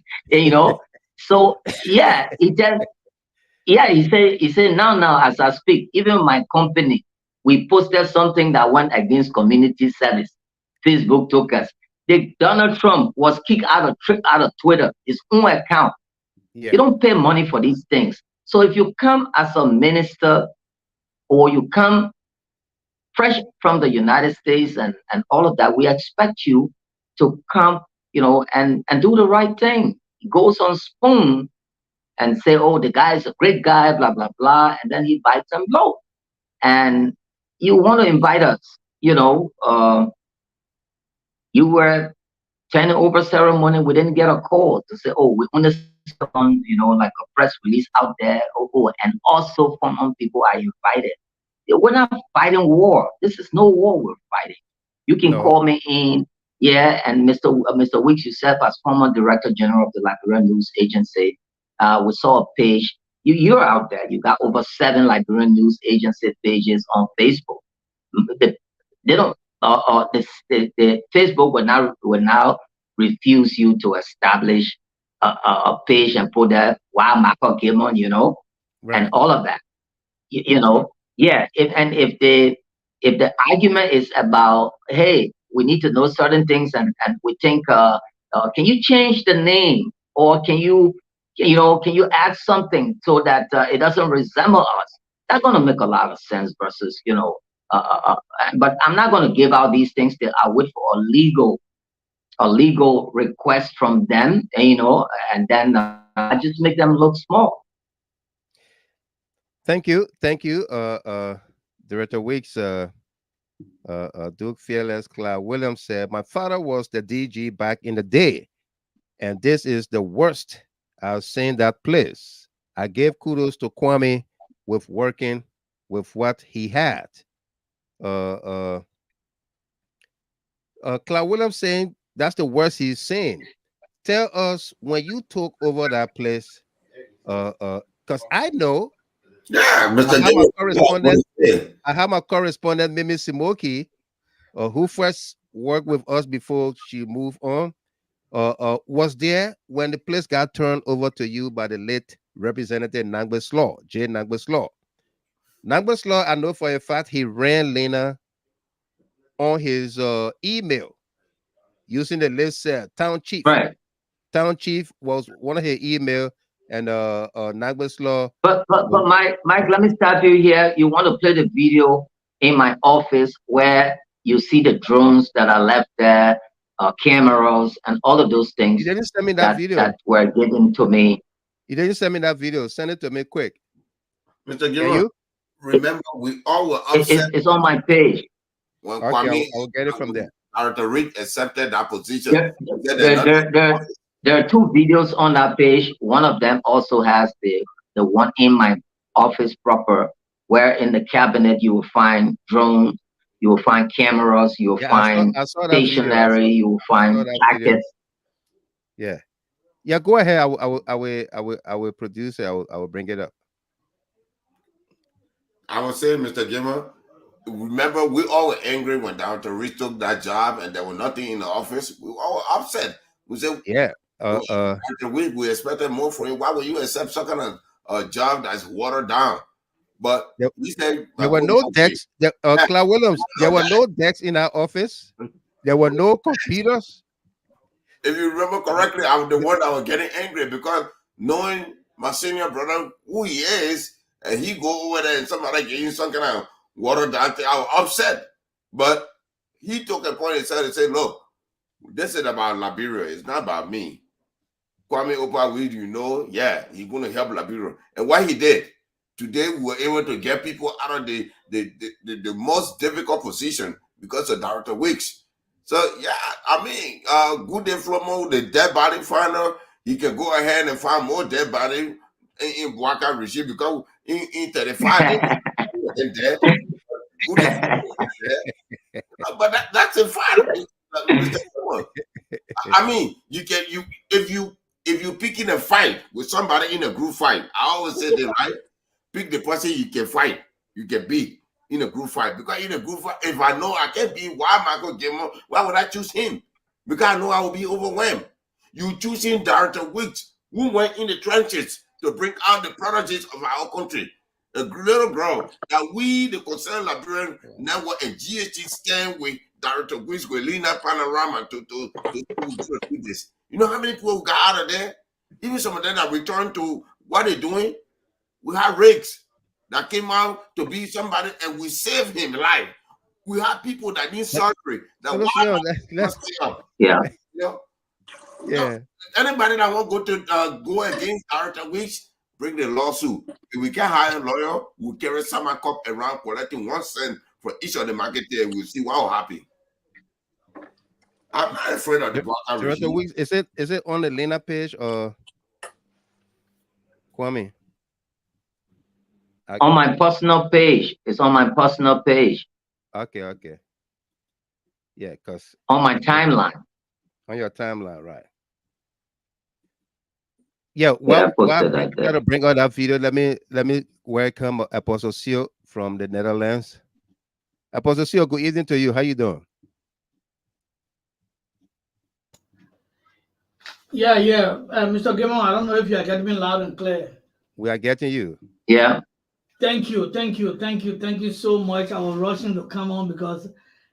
So, yeah, he said, now, as I speak, even my company, we posted something that went against community service. Facebook took us. Donald Trump was kicked out of Twitter, his own account. Yeah. You don't pay money for these things. So if you come as a minister, or you come fresh from the United States and all of that, we expect you to come, and do the right thing. He goes on Spoon and say, oh, the guy is a great guy, blah, blah, blah. And then he bites them low. And you want to invite us, you were turning over ceremony. We didn't get a call to say, oh, we want to on, like a press release out there. And also from people are invited. We're not fighting war. This is no war we're fighting. You can call me in. Yeah, and Mr. Weeks, yourself as former Director General of the Liberian News Agency, we saw a page. You're out there. You got over 7 Liberian News Agency pages on Facebook. They don't. The Facebook will now refuse you to establish a page and put that Michael Gilman, right. And all of that. Yeah. If the argument is about, hey, we need to know certain things, and we think, can you change the name, or can you add something so that it doesn't resemble us? That's going to make a lot of sense versus, but I'm not going to give out these things till I wait for a legal request from them, and then I just make them look small. Thank you, Director Weeks. Duke Fearless Cloud Williams said, my father was the DG back in the day, and this is the worst I've seen that place. I gave kudos to Kwame with working with what he had. Cloud Williams saying that's the worst he's seen. Tell us when you took over that place, because I know. Yeah, Mr. I have my correspondent, Mimi Simoki, who first worked with us before she moved on. was there when the place got turned over to you by the late Representative Nagbe Slaw, J. Nagbe Slaw. Nagbe Slaw, I know for a fact he ran Lena on his email using the list town chief. Right. Town chief was one of his email, and Nagbe Slaw. But Mike, let me stop you here. You want to play the video in my office where you see the drones that are left there, cameras, and all of those things. You didn't send me that video. That were given to me. You didn't send me that video. Send it to me quick. Mr. Giro, remember we all were upset. It's on my page. When Okay, Kwame, I'll get it from there. Arthur Rick accepted that position. There are two videos on that page. One of them also has the one in my office proper, where in the cabinet you will find drones, you will find cameras, you will find stationery, you will find jackets. Yeah, yeah. Go ahead. I will produce it. I will bring it up. I was saying, Mr. Gimmer, remember we all were angry when Dr. Rich took that job and there was nothing in the office. We were all upset. We said, yeah. We expected more from you. Why would you accept some kind of a job that's watered down? But we said there were no desks. Clark Williams, there were no desks in our office. There were no computers. If you remember correctly, I was the one that was getting angry because knowing my senior brother who he is, and he go over there and somebody gave him some kind of watered down thing, I was upset. But he took a point and said, look, this is about Liberia. It's not about me. Kwame Oldpa, you know, yeah, he's going to help Liberia. And what he did, today we were able to get people out of the most difficult position because of Director Weeks. So, yeah, I mean, good day, Flomo, the dead body finder, he can go ahead and find more dead body in Bwaka regime because in 35, in there. But that's a fact. I mean, if you pick in a fight with somebody in a group fight, I always say that, right? Pick the person you can fight, you can beat in a group fight. Because in a group fight, if I know I can't beat Michael Gamer, why would I choose him? Because I know I will be overwhelmed. You choosing Director Wicks, who went in the trenches to bring out the prodigies of our country. A little girl that we, the concerned Liberian network and GHT stand with Director Wicks, with Lena, Panorama to do this. You know how many people got out of there? Even some of them that returned to what they're doing. We have Riggs that came out to be somebody and we saved him life. We have people that need surgery. Yeah. Anybody that want to go against Director Wicks, bring the lawsuit. If we can't hire a lawyer, we'll carry summer cup around collecting 1 cent for each of the marketeers. We'll see what will happen. I'm not afraid of the Bwaka regime. Weeks, is it on the Lena page or Kwame? On my personal page. It's on my personal page. Okay. Yeah, because on my timeline. On your timeline, right? Yeah, well, I gotta bring out that video. Let me welcome Apostle Sio from the Netherlands. Apostle Sio, good evening to you. How you doing? Yeah. Mr. Gimon, I don't know if you are getting me loud and clear. We are getting you. Yeah. Thank you so much. I was rushing to come on because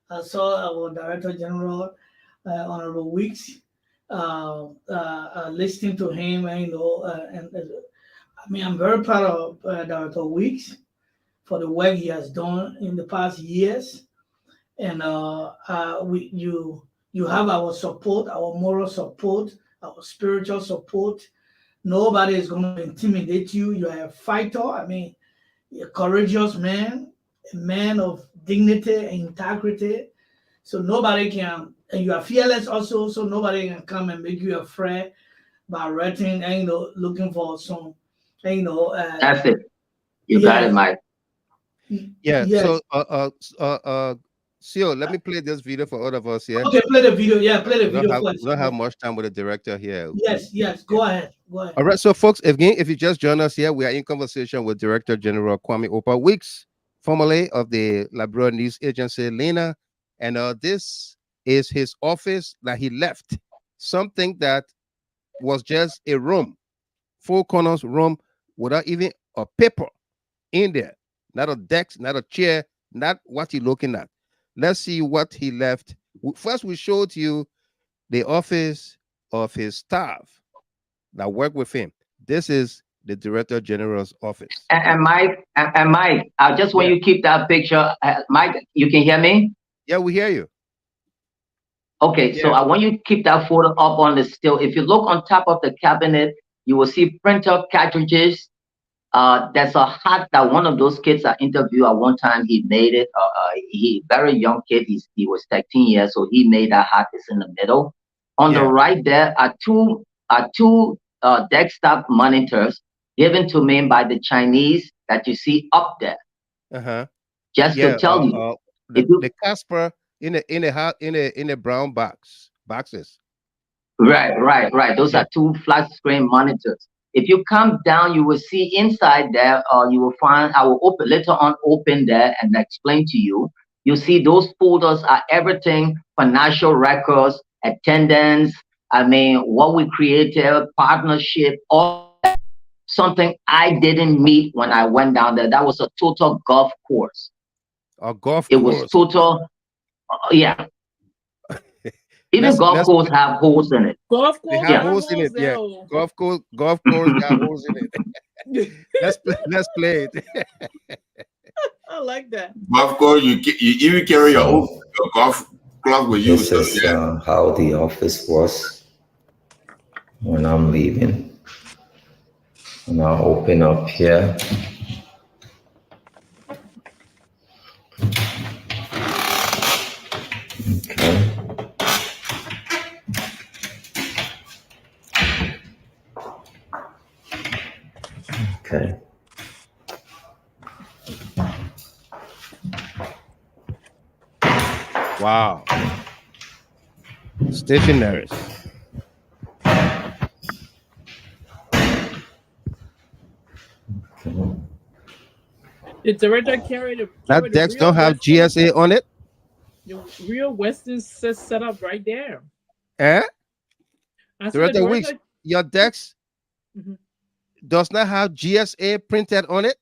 I saw our Director General, Honorable Weeks, listening to him, and I mean, I'm very proud of Director Weeks for the work he has done in the past years, and you have our support, our moral support, our spiritual support. Nobody is going to intimidate you. You are a fighter. I mean, a courageous man, a man of dignity and integrity. So nobody can, and you are fearless also, so nobody can come and make you afraid by writing and looking for some, that's it. You got it, Mike. Yeah. Yes. So Sio, let me play this video for all of us here. Okay, play the video. Yeah, play the video. We don't have much time with the director here. Yes. Go ahead. All right, so folks, if you just joined us here, we are in conversation with Director General Kwame Oldpa Weeks, formerly of the Liberian News Agency, Lena, and this is his office that he left something that was just a room, four corners room, without even a paper in there, not a desk, not a chair, not what you're looking at. Let's see what he left. First, we showed you the office of his staff that work with him. This is the Director General's office. And Mike, I just want you to keep that picture. Mike, you can hear me? Yeah, we hear you. Okay, so I want you to keep that photo up on the still. If you look on top of the cabinet, you will see printer cartridges. There's a hat that one of those kids I interviewed at one time. He made it. He very young kid. He was 13 years, so he made that hat. It's in the middle. On the right there are two desktop monitors given to me by the Chinese that you see up there. Just to tell you, the Casper in a brown boxes. Right. Those are two flat screen monitors. If you come down, you will see inside there, you will find, I will later on open there and explain to you. You see those folders are everything, financial records, attendance, I mean, what we created, partnership, all something I didn't meet when I went down there. That was a total golf course. A golf course. It was total, yeah. Even golf course have holes in it. Golf course have holes in it. Yeah, golf course got holes in it. let's play it. I like that. Golf course, you even carry your golf club with you. This is how the office was when I'm leaving. And I'll open up here. Okay. Okay. Wow. Stationaries. The director carried that desk don't have GSA on it. The real Western set up right there. Director Weeks, your desk does not have GSA printed on it.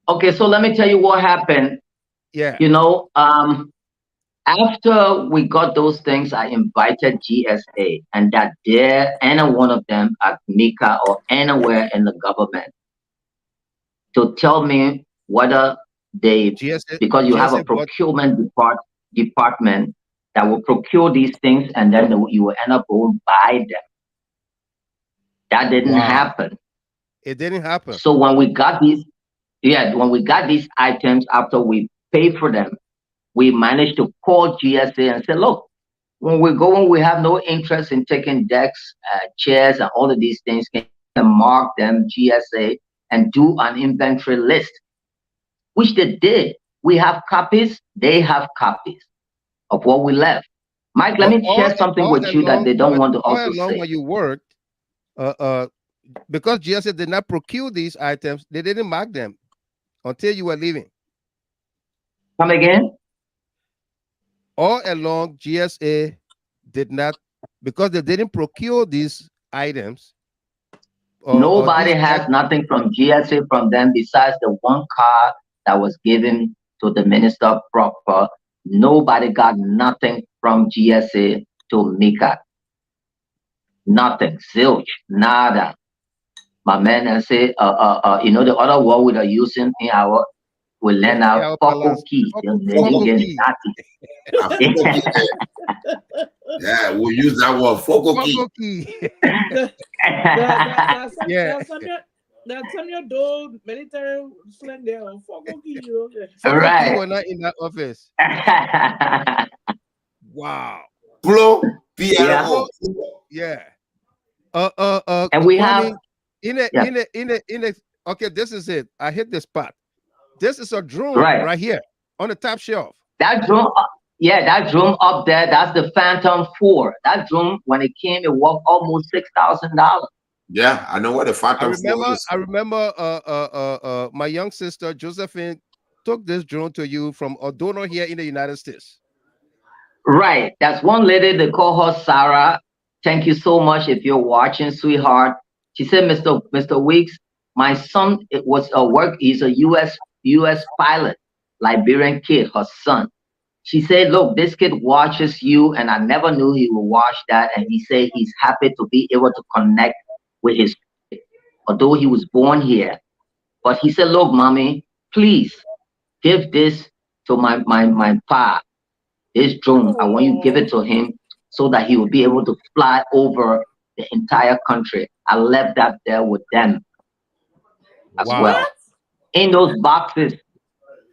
Okay, so let me tell you what happened. Yeah. You know, after we got those things, I invited GSA, and that there any one of them at MICA or anywhere in the government to tell me whether they, because you have a procurement department that will procure these things, and then you will end up going buy them. That didn't happen. It didn't happen. So when we got these, when we got these items after we paid for them, we managed to call GSA and say, look, when we're going, we have no interest in taking desks, chairs, and all of these things. Can mark them, GSA, and do an inventory list, which they did. We have copies, they have copies of what we left. Mike, let me share something with you that they don't want to also say. When you worked, because GSA did not procure these items, they didn't mark them until you were leaving. Come again? All along, GSA did not, because they didn't procure these items. Nobody has nothing from GSA from them besides the one car that was given to the minister proper. Nobody got nothing from GSA to MICA. Nothing, zilch, nada. My man, I say, you know, the other word we are using in our, we learn our fucking key. Yeah, we'll use that word, focal key. That's some your dog military slang there. Focal key, right? We're not in that office. Wow. Pro PRO. Yeah. And we have in a okay, this is it. I hit the spot. This is a drone right here on the top shelf. That drone, that drone up there, that's the Phantom 4. That drone, when it came, it worth almost $6,000. Yeah, I know what the Phantom 4 is. I remember my young sister Josephine took this drone to you from a donor here in the United States. Right. That's one lady, they call her Sarah. Thank you so much if you're watching, sweetheart. She said, Mr. Weeks, my son, it was a work, he's a US pilot, Liberian kid, her son. She said, look, this kid watches you, and I never knew he would watch that. And he said he's happy to be able to connect with his kid, although he was born here. But he said, look, mommy, please give this to my pa. This drone, I want you to give it to him so that he will be able to fly over the entire country. I left that there with them as well. In those boxes.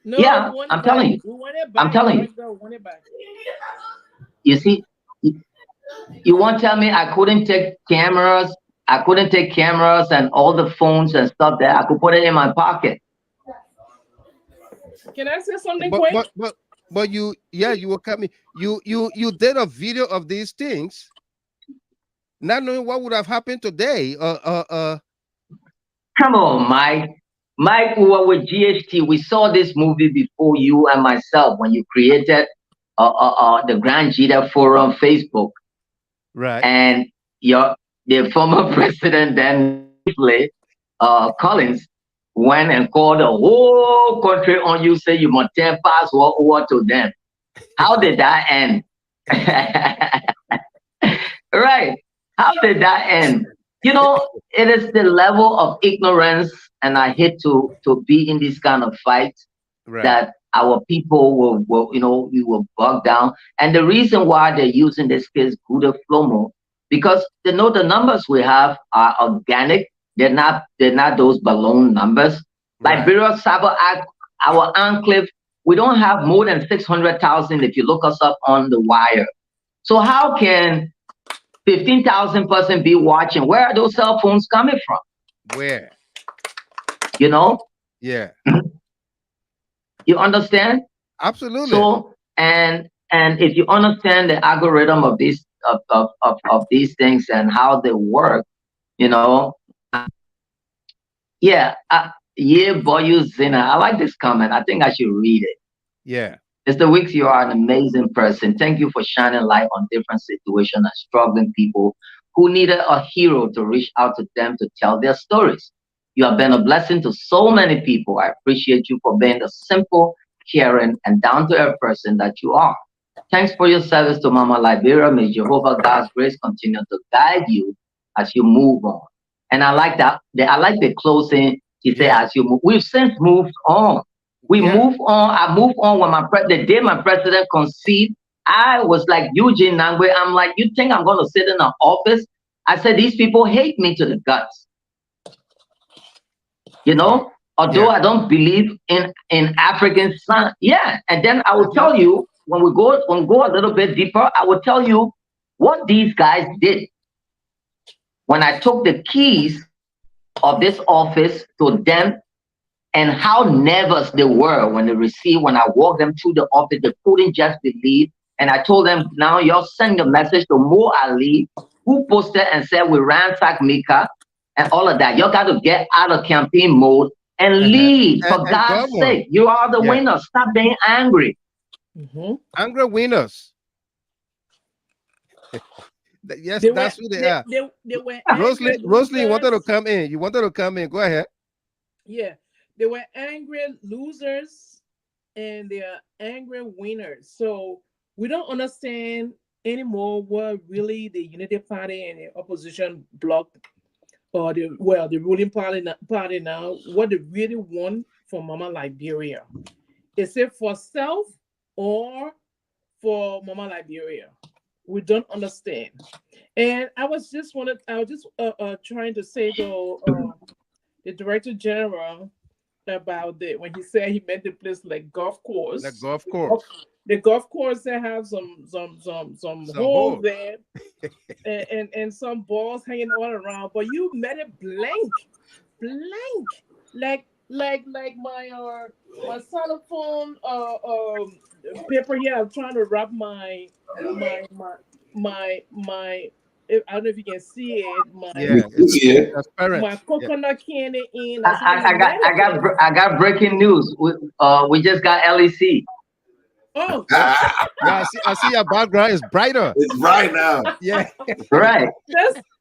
No, Yeah, I'm telling you. I'm telling you. You see, you won't tell me I couldn't take cameras. I couldn't take cameras and all the phones and stuff there. I could put it in my pocket. Can I say something quick? But you were coming. You did a video of these things, not knowing what would have happened today. Come on, Mike. Mike, we were with GHT. We saw this movie before you and myself when you created the Grand Jita Forum Facebook. Right. And the former president then, Collins, went and called the whole country on you, say you must turn password over to them. How did that end? Right. How did that end? You know, it is the level of ignorance, and I hate to be in this kind of fight, that our people will we will bog down. And the reason why they're using this case Guda Flomo, because they know the numbers we have are organic. They're not those balloon numbers. Liberia, Sabo, our enclave, we don't have more than 600,000 if you look us up on the wire. So how can 15,000 person be watching? Where are those cell phones coming from? Where? You know? Yeah. You understand? Absolutely. So and if you understand the algorithm of these of these things and how they work, you know. Yeah, Boyu Zina. I like this comment. I think I should read it. Yeah. Mr. Weeks, you are an amazing person. Thank you for shining light on different situations and struggling people who needed a hero to reach out to them to tell their stories. You have been a blessing to so many people. I appreciate you for being the simple, caring, and down-to-earth person that you are. Thanks for your service to Mama Liberia. May Jehovah God's grace continue to guide you as you move on. And I like that. I like the closing. He said, as you move. We've since moved on. We move on. I moved on when the day my president conceived. I was like Eugene Nagbe. I'm like, you think I'm going to sit in an office? I said, these people hate me to the guts. You know, although I don't believe in African son. Yeah. And then I will tell you, when we go a little bit deeper, I will tell you what these guys did. When I took the keys of this office to them, and how nervous they were when I walked them through the office, they couldn't just believe. And I told them, now you're sending a message to Mo Ali, who posted and said we ransacked Mika and all of that. You got to get out of campaign mode and leave. For God's sake, you are the winners. Stop being angry. Angry winners. Yes, that's who they are. They were Rosalie, you wanted to come in. You wanted to come in. Go ahead. Yeah, they were angry losers and they are angry winners. So we don't understand anymore what really the Unity Party and the opposition bloc, or the ruling party now, what they really want from Mama Liberia. Is it for self or for Mama Liberia? We don't understand. And I was just trying to say to the Director General about when he said he meant the place like golf course. The golf course. The golf course that have some holes there and some balls hanging all around, but you made it blank, like my cell phone paper here. I'm trying to wrap my I don't know if you can see it. My coconut candy in. I got breaking news. We just got LEC. Oh, Yeah, I see your background is brighter. It's right now. Yeah. Right.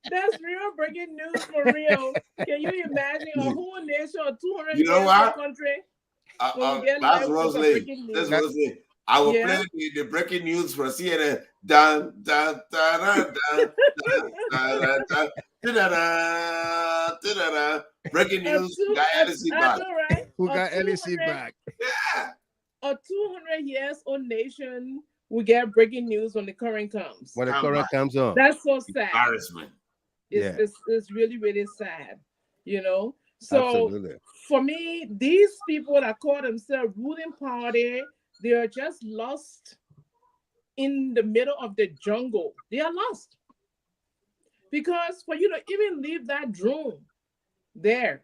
that's real breaking news for real. Can you imagine a whole nation or 200 You know years what? of country? When we get That's live with the Rosalie. breaking That's news. Rosalie. I will Yeah. play the breaking news for CNN. Dun, dun, dun, dun, dun, dun, dun, dun, dun, dun, dun, dun. Breaking news. Got LC I back. know, right? Who A got LEC 200 back? Yeah. A 200 years old nation will get breaking news when the current comes. When the Come current back. comes on. That's so sad. Embarrassment. It's really, really sad, you know. So Absolutely. for me, these people that call themselves ruling party, they are just lost in the middle of the jungle. They are lost. Because for you to even leave that drone there,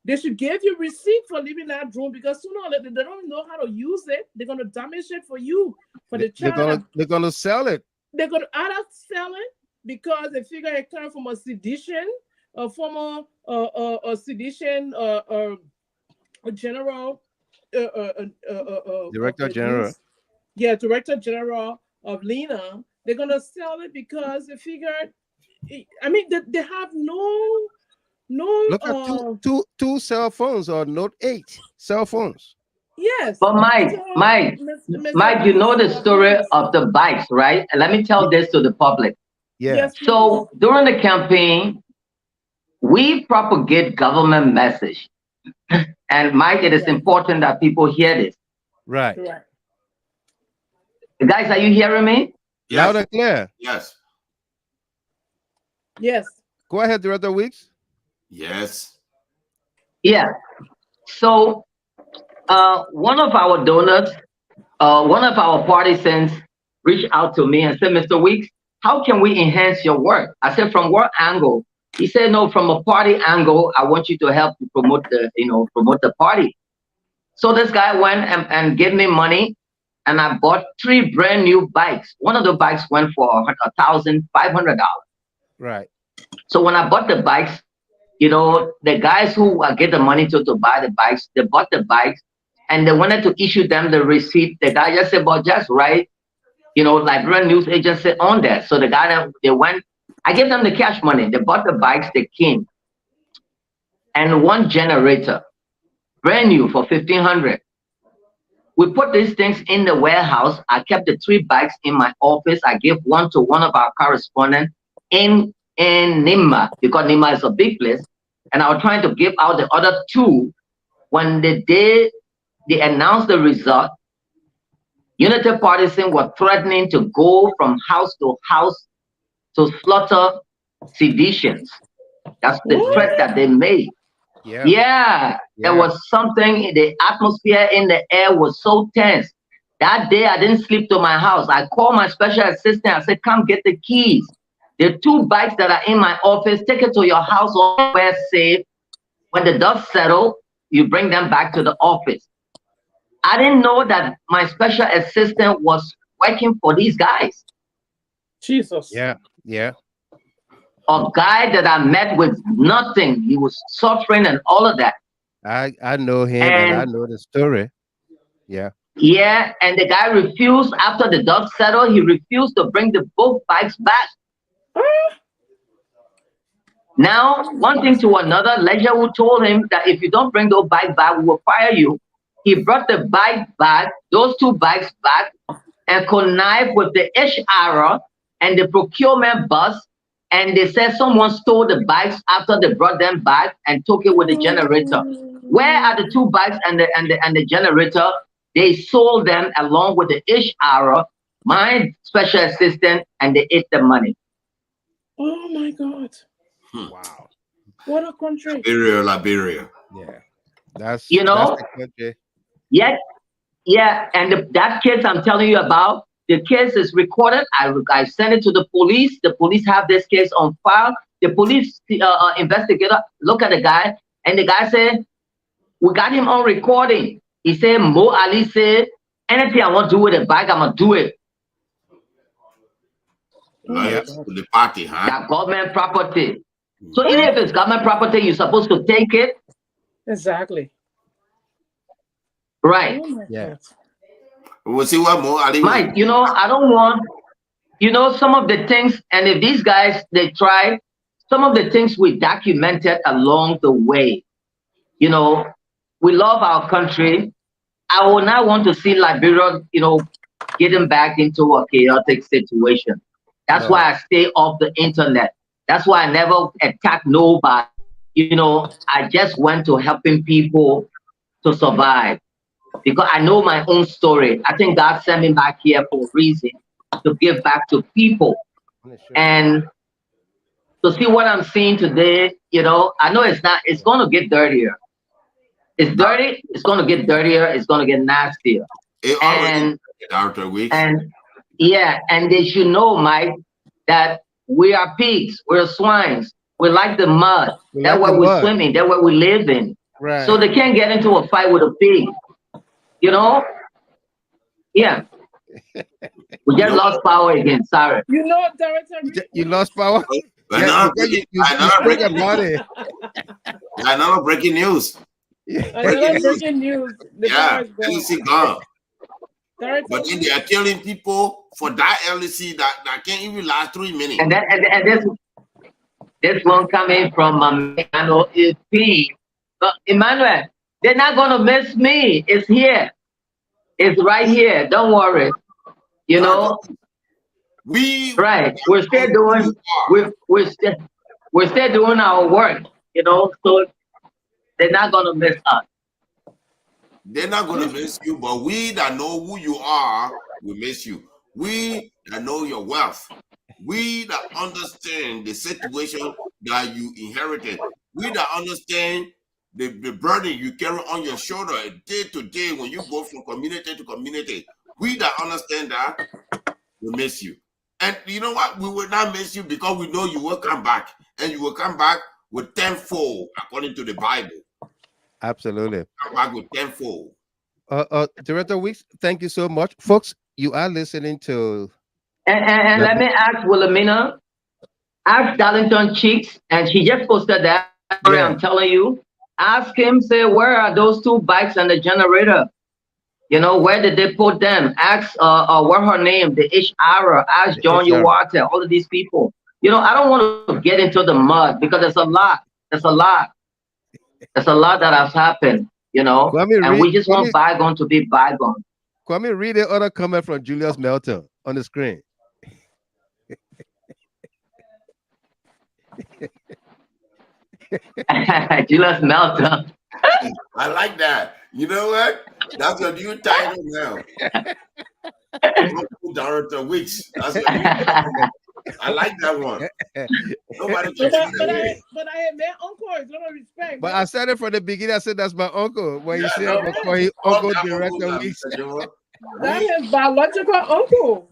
they should give you receipt for leaving that drone, because sooner or later they don't know how to use it. They're gonna damage it for you. For the child, They're gonna sell it. they're gonna either sell it because they figure it comes from a sedition, a former a sedition, a general, Director of the General. news. Yeah, Director General of Lena. They're gonna sell it because they figured. I mean, they have no. Look at two cell phones or Note 8 cell phones. Yes. But Mike, you know the story of the bikes, right? And let me tell this to the public. Yeah. Yes, So during the campaign, we propagate government message. And Mike, it is important that people hear this. Right. Right. Guys, are you hearing me? Loud and clear. Yes. Yes. Go ahead, Director Weeks. Yes. Yeah. So one of our donors, one of our partisans reached out to me and said, Mr. Weeks, how can we enhance your work? I said, from what angle? He said, no, from a party angle, I want you to help to promote the party. So this guy went and gave me money, and I bought 3 brand new bikes. One of the bikes went for $1,500. Right. So when I bought the bikes, the guys who get the money to buy the bikes, they bought the bikes and they wanted to issue them the receipt. The guy just said, well, just write, Liberian News Agency on there. So the guy, they went, I gave them the cash money. They bought the bikes, they came. And 1 generator, brand new for $1,500. We put these things in the warehouse. I kept the 3 bikes in my office. I gave 1 to one of our correspondents in Nima, because Nima is a big place. And I was trying to give out the other 2. When the day they announced the result, Unity Partisans were threatening to go from house to house to slaughter seditions. That's the threat that they made. Yeah. There was something, the atmosphere in the air was so tense. That day, I didn't sleep to my house. I called my special assistant. I said, come get the keys. The 2 bikes that are in my office, take it to your house or where safe. When the dust settle, you bring them back to the office. I didn't know that my special assistant was working for these guys. Jesus. Yeah. Yeah. A guy that I met with nothing. He was suffering and all of that. I know him and I know the story. Yeah. Yeah, and the guy refused, after the dust settled, he refused to bring both bikes back. Now, one thing to another, Ledger who told him that if you don't bring those bikes back, we will fire you. He brought the bike back, those 2 bikes back, and connived with the HR and the procurement bus. And they said someone stole the bikes after they brought them back and took it with the generator. Where are the 2 bikes and the generator? They sold them along with the HR, my special assistant, and they ate the money. Oh my God. Wow. What a country. Liberia. Yeah. That's You know? that's the country. Yeah. And that case I'm telling you about, the case is recorded. I sent it to the police. The police have this case on file. The police investigator look at the guy, and the guy said, we got him on recording. He said, Mo Ali said, anything I want to do with a bike, I'm going to do it. The party, huh? That government property. So even if it's government property, you're supposed to take it. Exactly. Right. Oh my Yeah. God. We'll see what more. Mike, you know, I don't want, you know, some of the things, and if these guys, they try, some of the things we documented along the way, you know, we love our country. I would not want to see Liberia, you know, getting back into a chaotic situation. That's why I stay off the internet. That's why I never attack nobody. You know, I just went to helping people to survive because I know my own story. I think God sent me back here for a reason, to give back to people. And to see what I'm seeing today, you know, I know it's going to get dirtier. It's dirty, it's going to get dirtier, it's going to get nastier. And yeah, and they should know, Mike, that we are pigs, we're swines. We like the mud. That's where we're swimming, that's where we live in. Right. So they can't get into a fight with a pig. You know? Yeah. We just lost power again. Sorry. You know, Director. You lost power? Another breaking news. Another breaking news. Yeah, LEC gone. But then they are killing people for that LEC that can't even last 3 minutes. And this one coming from Emmanuel is P. But Emmanuel, they're not gonna miss me. It's here. It's right here. Don't worry. You know. We're still doing we're still doing our work. You know, so they're not gonna miss us. They're not gonna miss you, but we that know who you are will miss you. We that know your wealth. We that understand the situation that you inherited. We that understand the burden you carry on your shoulder day to day when you go from community to community. We that understand that will miss you. And you know what? We will not miss you because we know you will come back. And you will come back with tenfold, according to the Bible. Absolutely. Come back with tenfold. Director Weeks, thank you so much. Folks, you are listening to... And let me ask Wilhelmina, ask Darlington Cheeks, and she just posted that. Yeah. I'm telling you. Ask him, say, where are those 2 bikes and the generator? You know, where did they put them? Ask what her name, the HR, ask John Uwarte, all of these people. You know, I don't want to get into the mud because there's a lot. There's a lot that has happened, you know, we just want bygone to be bygone. Kwame, read the other comment from Julius Melton on the screen. Julius Melton. I like that. You know what? That's a new title now. Director Weeks. That's a new title. I like that one. Nobody can but I am their uncle. It's not respect. But I said it from the beginning. I said that's my uncle. When you say I'm gonna call him Uncle Director Weeks. That is biological uncle.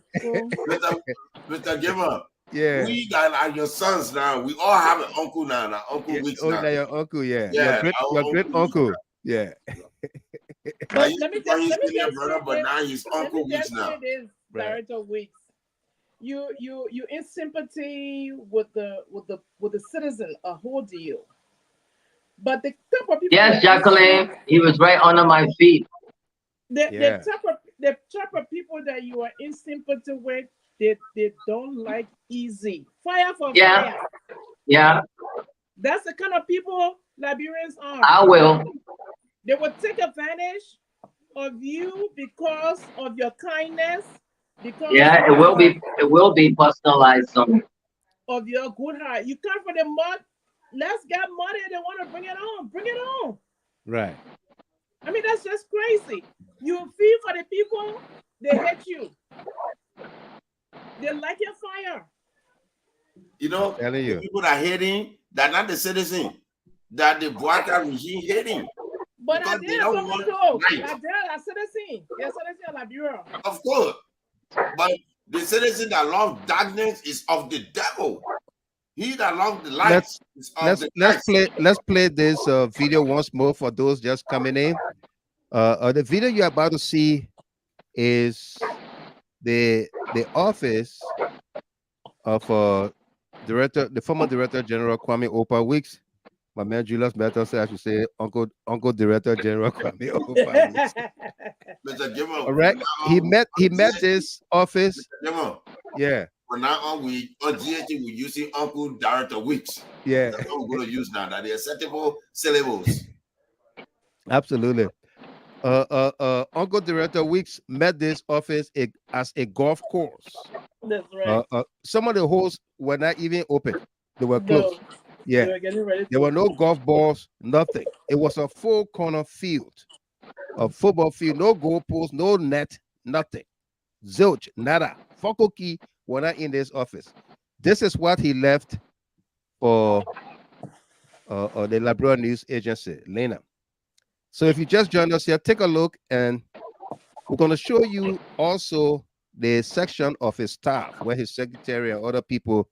Mr. Giver. Yeah. We that are your sons now. We all have an uncle now. Now Uncle Weeks. Oh, now your uncle, yeah. Your great uncle. Yeah. But let me tell you, brother, but now he's Uncle Weeks now. Director Weeks. You in sympathy with the citizen, a whole deal. But the type of people. Yes, Jacqueline, he was right under my feet. The type of people that you are in sympathy with, they don't like easy. Fire for fire. Yeah. That's the kind of people Liberians are. I will. They will take advantage of you because of your kindness. Because it will be personalized of your good heart. You come from the mud. Let's get money. They want to bring it on. Bring it on. Right. I mean, that's just crazy. You feel for the people. They hate you. They like your fire. You know, the people that hating, they're not the citizen. That the Boaka regime hating. But I did a citizen. Yes, citizen Liberia. Of course. But the citizen that loves darkness is of the devil. He that loves the light is of the light. Let's play this video once more for those just coming in. The video you're about to see is the office of the former Director General Kwame Oldpa Weeks. My man Julius Melton said I should say Uncle Director General Kwame Oldpa Weeks. Mr. Jimmo. Correct. He met this office. Mr. Jimmo. Yeah. From now on, on GHT, we're using Uncle Director Weeks. Yeah. That's what we're going to use now. That the acceptable syllables. Absolutely. Uncle Director Weeks met this office as a golf course. That's right. Some of the holes were not even open; they were closed. Yeah, they were getting ready. There were no golf balls, nothing. It was a full corner field, a football field, no goalpost, no net, nothing. Zilch, nada. Fokoki were not in this office. This is what he left for the Liberian News Agency, Lena. So if you just joined us here, take a look, and we're going to show you also the section of his staff where his secretary and other people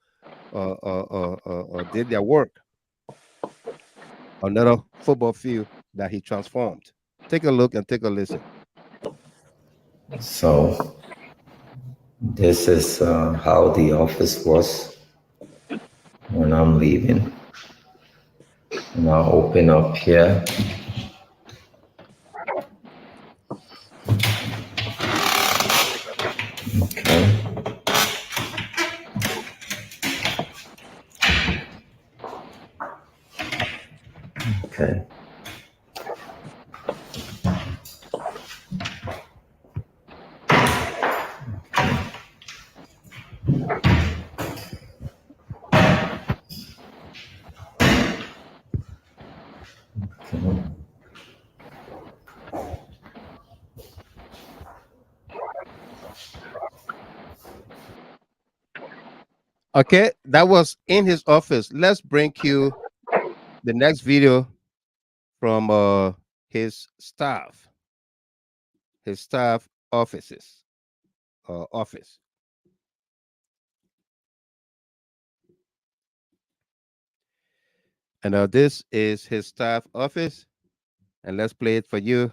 did their work. Another football field that he transformed. Take a look and take a listen. So this is how the office was when I'm leaving. And I'll open up here. Okay. Okay. Okay, that was in his office. Let's bring you the next video from his staff office. And this is his staff office, and let's play it for you.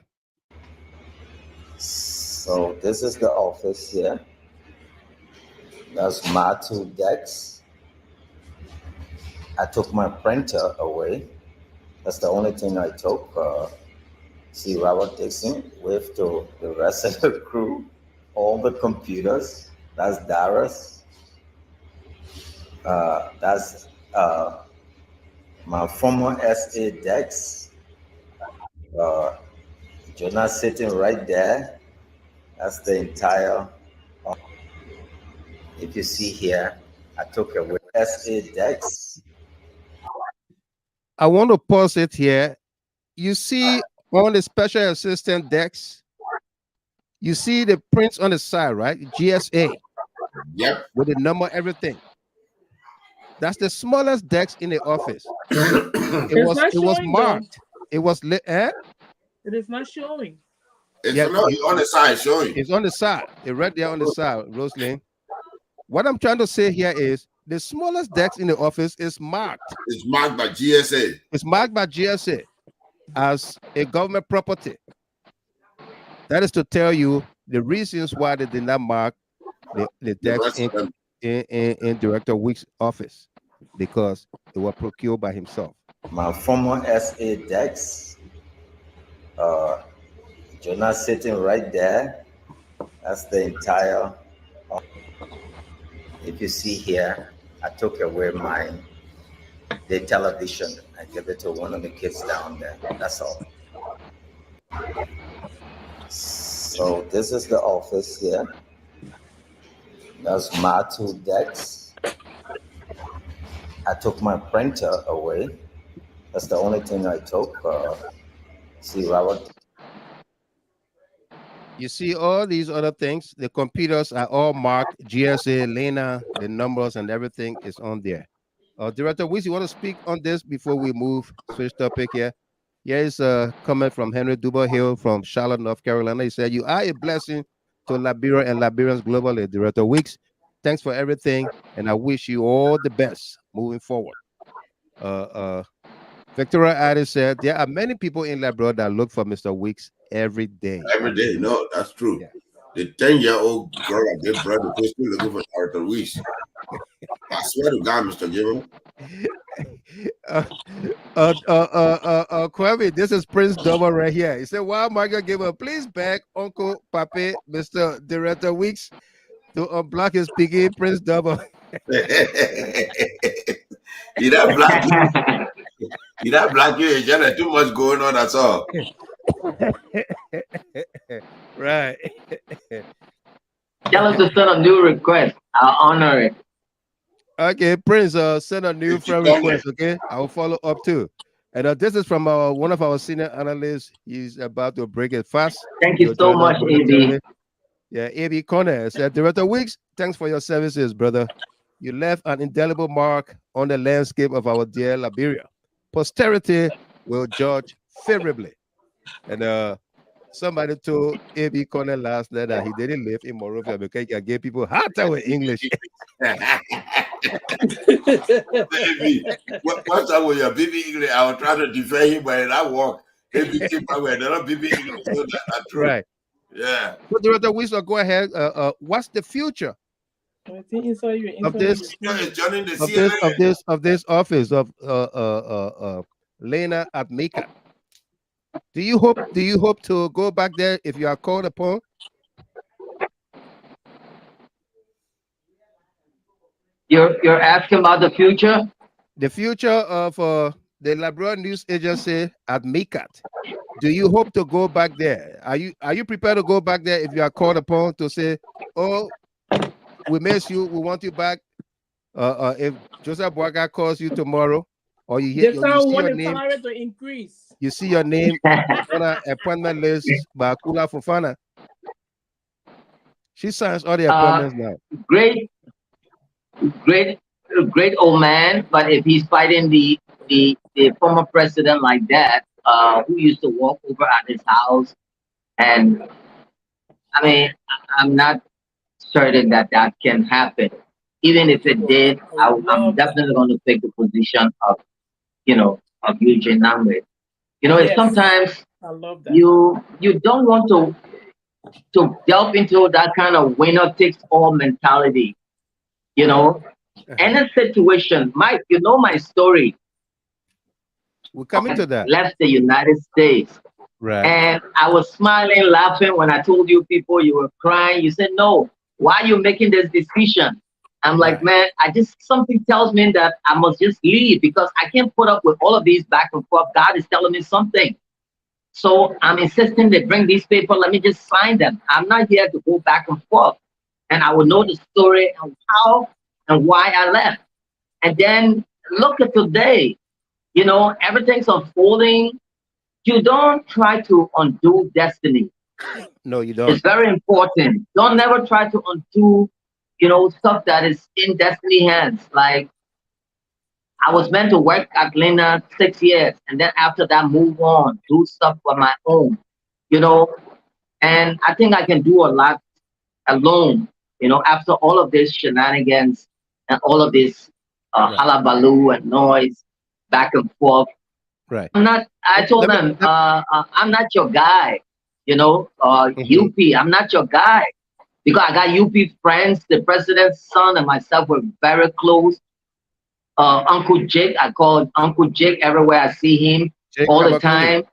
So this is the office here. That's my two desks. I took my printer away. That's the only thing I took. See Robert Dixon with the rest of the crew, all the computers. That's Darius. That's my former SA Dex. Jonah sitting right there. That's the entire. If you see here, I took away SA Dex. I want to pause it here. You see on the special assistant decks, you see the prints on the side, right? GSA. Yep. With the number, everything. That's the smallest decks in the office. It was marked. It was lit. It is not showing. It's on the side showing. It's on the side. It's right there on the side, Roslyn. What I'm trying to say here is the smallest decks in the office is marked. It's marked by GSA. It's marked by GSA as a government property. That is to tell you the reasons why they did not mark the decks in Director Weeks' office, because they were procured by himself. My former SA decks, Jonah sitting right there. That's the entire. If you see here, I took away the television. I gave it to one of the kids down there. That's all. So this is the office here. That's my two decks. I took my printer away. That's the only thing I took. See, Robert. You see all these other things. The computers are all marked GSA, Lena, the numbers and everything is on there. Director Wiz, you want to speak on this before we switch topic here? Here is a comment from Henry Duba Hill from Charlotte, North Carolina. He said, "You are a blessing to Liberia and Liberians globally, Director Weeks. Thanks for everything, and I wish you all the best moving forward." Victoria Addis said, "There are many people in Liberia that look for Mr. Weeks every day." Every day, no, that's true. Yeah. The 10-year-old girl I gave brother is still looking for Director Weeks. I swear to God, Mr. Jimmy. Kwame, this is Prince Double right here. He said, "While Margaret gave a please back Uncle Pape, Mr. Director Weeks, to unblock his piggy, Prince Double." He not black you. He not black you. It's just too much going on. That's all. Right. Tell us to send a new request. I'll honor it. Okay, Prince, send a new friend request. Okay, I will follow up too. And this is from one of our senior analysts. He's about to break it fast. Thank you so much, AB. Yeah, AB Connor said, Director Weeks, thanks for your services, brother. You left an indelible mark on the landscape of our dear Liberia. Posterity will judge favorably. And somebody told AB Connor last night that he didn't live in Monrovia because he gave people hard time with English. Baby, what's up with your BB English? I was trying to defend him, but I walk. AB came back with another BB English. So that's true. Right. Yeah. So Director Weeks, go ahead. What's the future of this office of Lena at Mika? Do you hope to go back there if you are called upon? You're asking about the future? The future of the Liberian News Agency at MICAT. Do you hope to go back there? Are you prepared to go back there if you are called upon to say, "Oh, we miss you, we want you back"? If Joseph Boaga calls you tomorrow, or you see your name, to increase. You see your name on an appointment list by Kula Fofana. She signs all the appointments now. Great old man. But if he's fighting the former president like that, who used to walk over at his house, and I mean, I'm not certain that can happen. Even if it did, I'm definitely going to take the position of Eugene Nagbe. Yes. Sometimes I love that. you don't want to delve into that kind of winner takes all mentality. Any situation, Mike, you know my story. We're coming to that. Left the United States. Right. And I was smiling, laughing when I told you people you were crying. You said, "No, why are you making this decision?" I'm like, man, something tells me that I must just leave because I can't put up with all of these back and forth. God is telling me something. So I'm insisting they bring these papers. Let me just sign them. I'm not here to go back and forth. And I will know the story and how and why I left. And then look at today. Everything's unfolding. You don't try to undo destiny. No, you don't. It's very important. Don't never try to undo stuff that is in destiny hands. Like, I was meant to work at Lena 6 years, and then after that, move on, do stuff on my own, and I think I can do a lot alone, after all of this shenanigans and all of this hullabaloo and noise back and forth. Right. I told them, I'm not your guy, UP, I'm not your guy. Because I got UP friends, the president's son and myself were very close. Uncle Jake, I call Uncle Jake everywhere I see him, Jake all the time.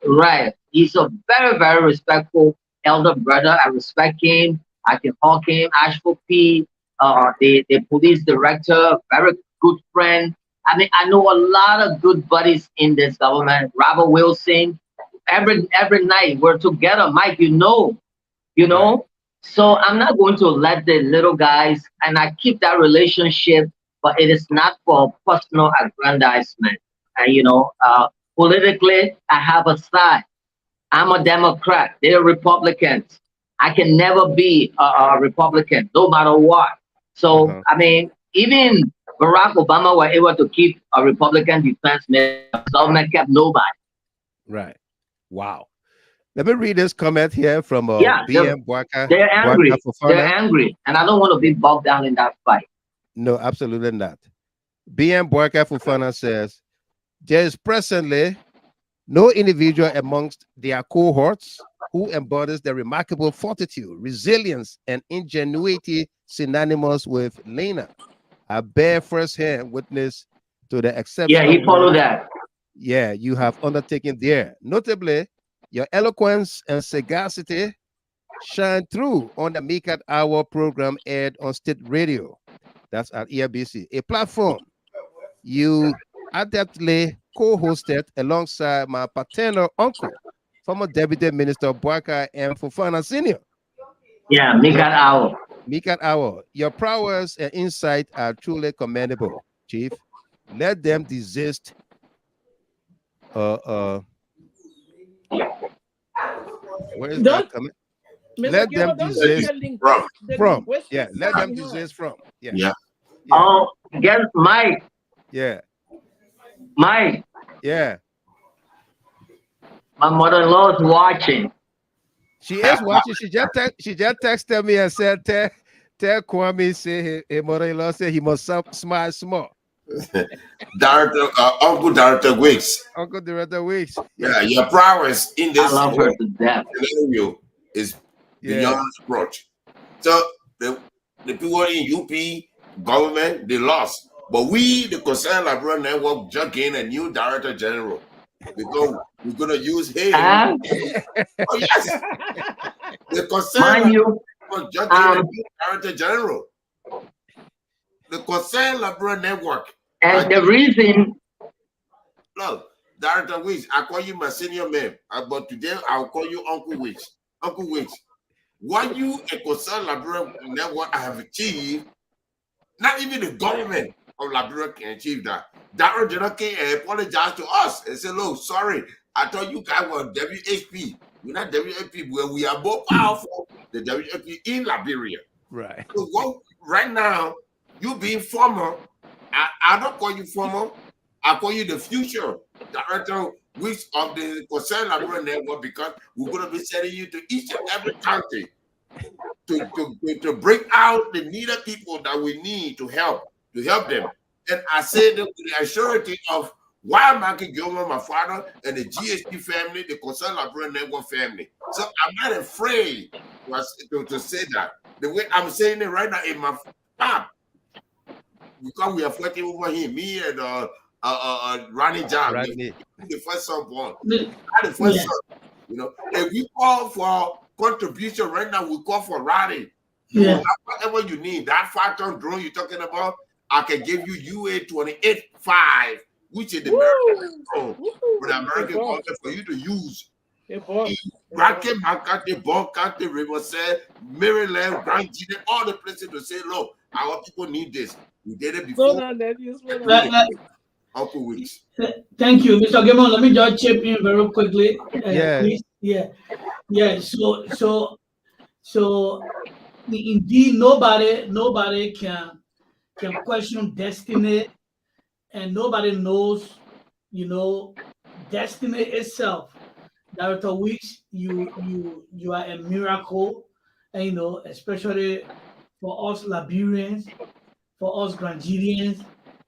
Right. He's a very, very respectful elder brother. I respect him. I can hug him. Ashford P, the police director, very good friend. I mean, I know a lot of good buddies in this government. Robert Wilson, every night we're together. Mike, you know. So I'm not going to let the little guys, and I keep that relationship, but it is not for personal aggrandizement. Politically, I have a side. I'm a Democrat. They're Republicans. I can never be a Republican, no matter what. So, I mean, even Barack Obama were able to keep a Republican defense minister. The government kept nobody. Right. Wow. Let me read this comment here from BM Boaga. They're angry. They're angry. And I don't want to be bogged down in that fight. No, absolutely not. BM Boaga Fofana says, there is presently no individual amongst their cohorts who embodies the remarkable fortitude, resilience, and ingenuity synonymous with Lena. I bear firsthand witness to the Yeah, exceptional he followed work, that. yeah, you have undertaken there. Notably, your eloquence and sagacity shine through on the Make It Hour program aired on state radio. That's at ERBC, a platform you adeptly co-hosted alongside my paternal uncle, former Deputy Minister Boaka and Fofana Senior. Yeah, make that hour. Make It Hour. Your prowess and insight are truly commendable, Chief. Let them desist. Where is that Don't, coming? Mr. Let Gilbert, them don't desist the link, From. the from. linguistic Yeah, let them sounding hard. desist from. Yeah. Yeah. Yeah. Oh, guess Mike. Yeah. Mike, Yeah. my mother-in-law is watching. She is watching. She just texted me and said, tell Kwame, say his mother-in-law said he must smile small. Director, Uncle Director Wicks. Uncle Director Weeks. Yeah, your prowess in I this love her to death. scenario is beyond reproach. So the people in UP government, they lost. But we, the Concerned Liberian Network, just gained a new Director General. Because we're going to use him. Oh, yes. The Concerned Mind you, Liberian Network just gained a new Director General. The Concerned Liberian Network. and the reason, Look, Director Wicks, I call you my senior man, but today I'll call you Uncle Wicks. Uncle Wicks, what you, a Concerned Liberian Network, have achieved, not even the government of Liberia can achieve that. Director General can apologize to us and say, look, sorry, I thought you guys were WHP. We're not WHP, but we are more powerful than WHP in Liberia. Right. So what, right now, you being former, I don't call you former, I call you the future Director Wicks of the Concerned Liberian Network, because we're going to be sending you to each and every county to bring out the needed people that we need to help them. And I say that with the assurity of why Michael Gilman, my father, and the GSP family, the Concerned Liberian Network family. So I'm not afraid to say that. The way I'm saying it right now in my pop, because we are fighting over him, me and Ronnie John, the first son born. The first son, you know. And we call for contribution right now. We call for Ronnie. Yeah. Whatever you need, that 5-ton drone you're talking about, I can give you UA-28-5, which is the American drone for the American government for you to use. Bracket, Makati, Bokati, Riverside, Maryland, Grand Gina, all the places to say, look, our people need this. We did it before. Uncle Wicks. Thank you, Mr. Gilman. Let me just chip in very quickly, please. Yeah. So indeed, nobody can question destiny, and nobody knows, destiny itself. Director Wicks, you are a miracle, and especially for us Liberians, for us Grandidians,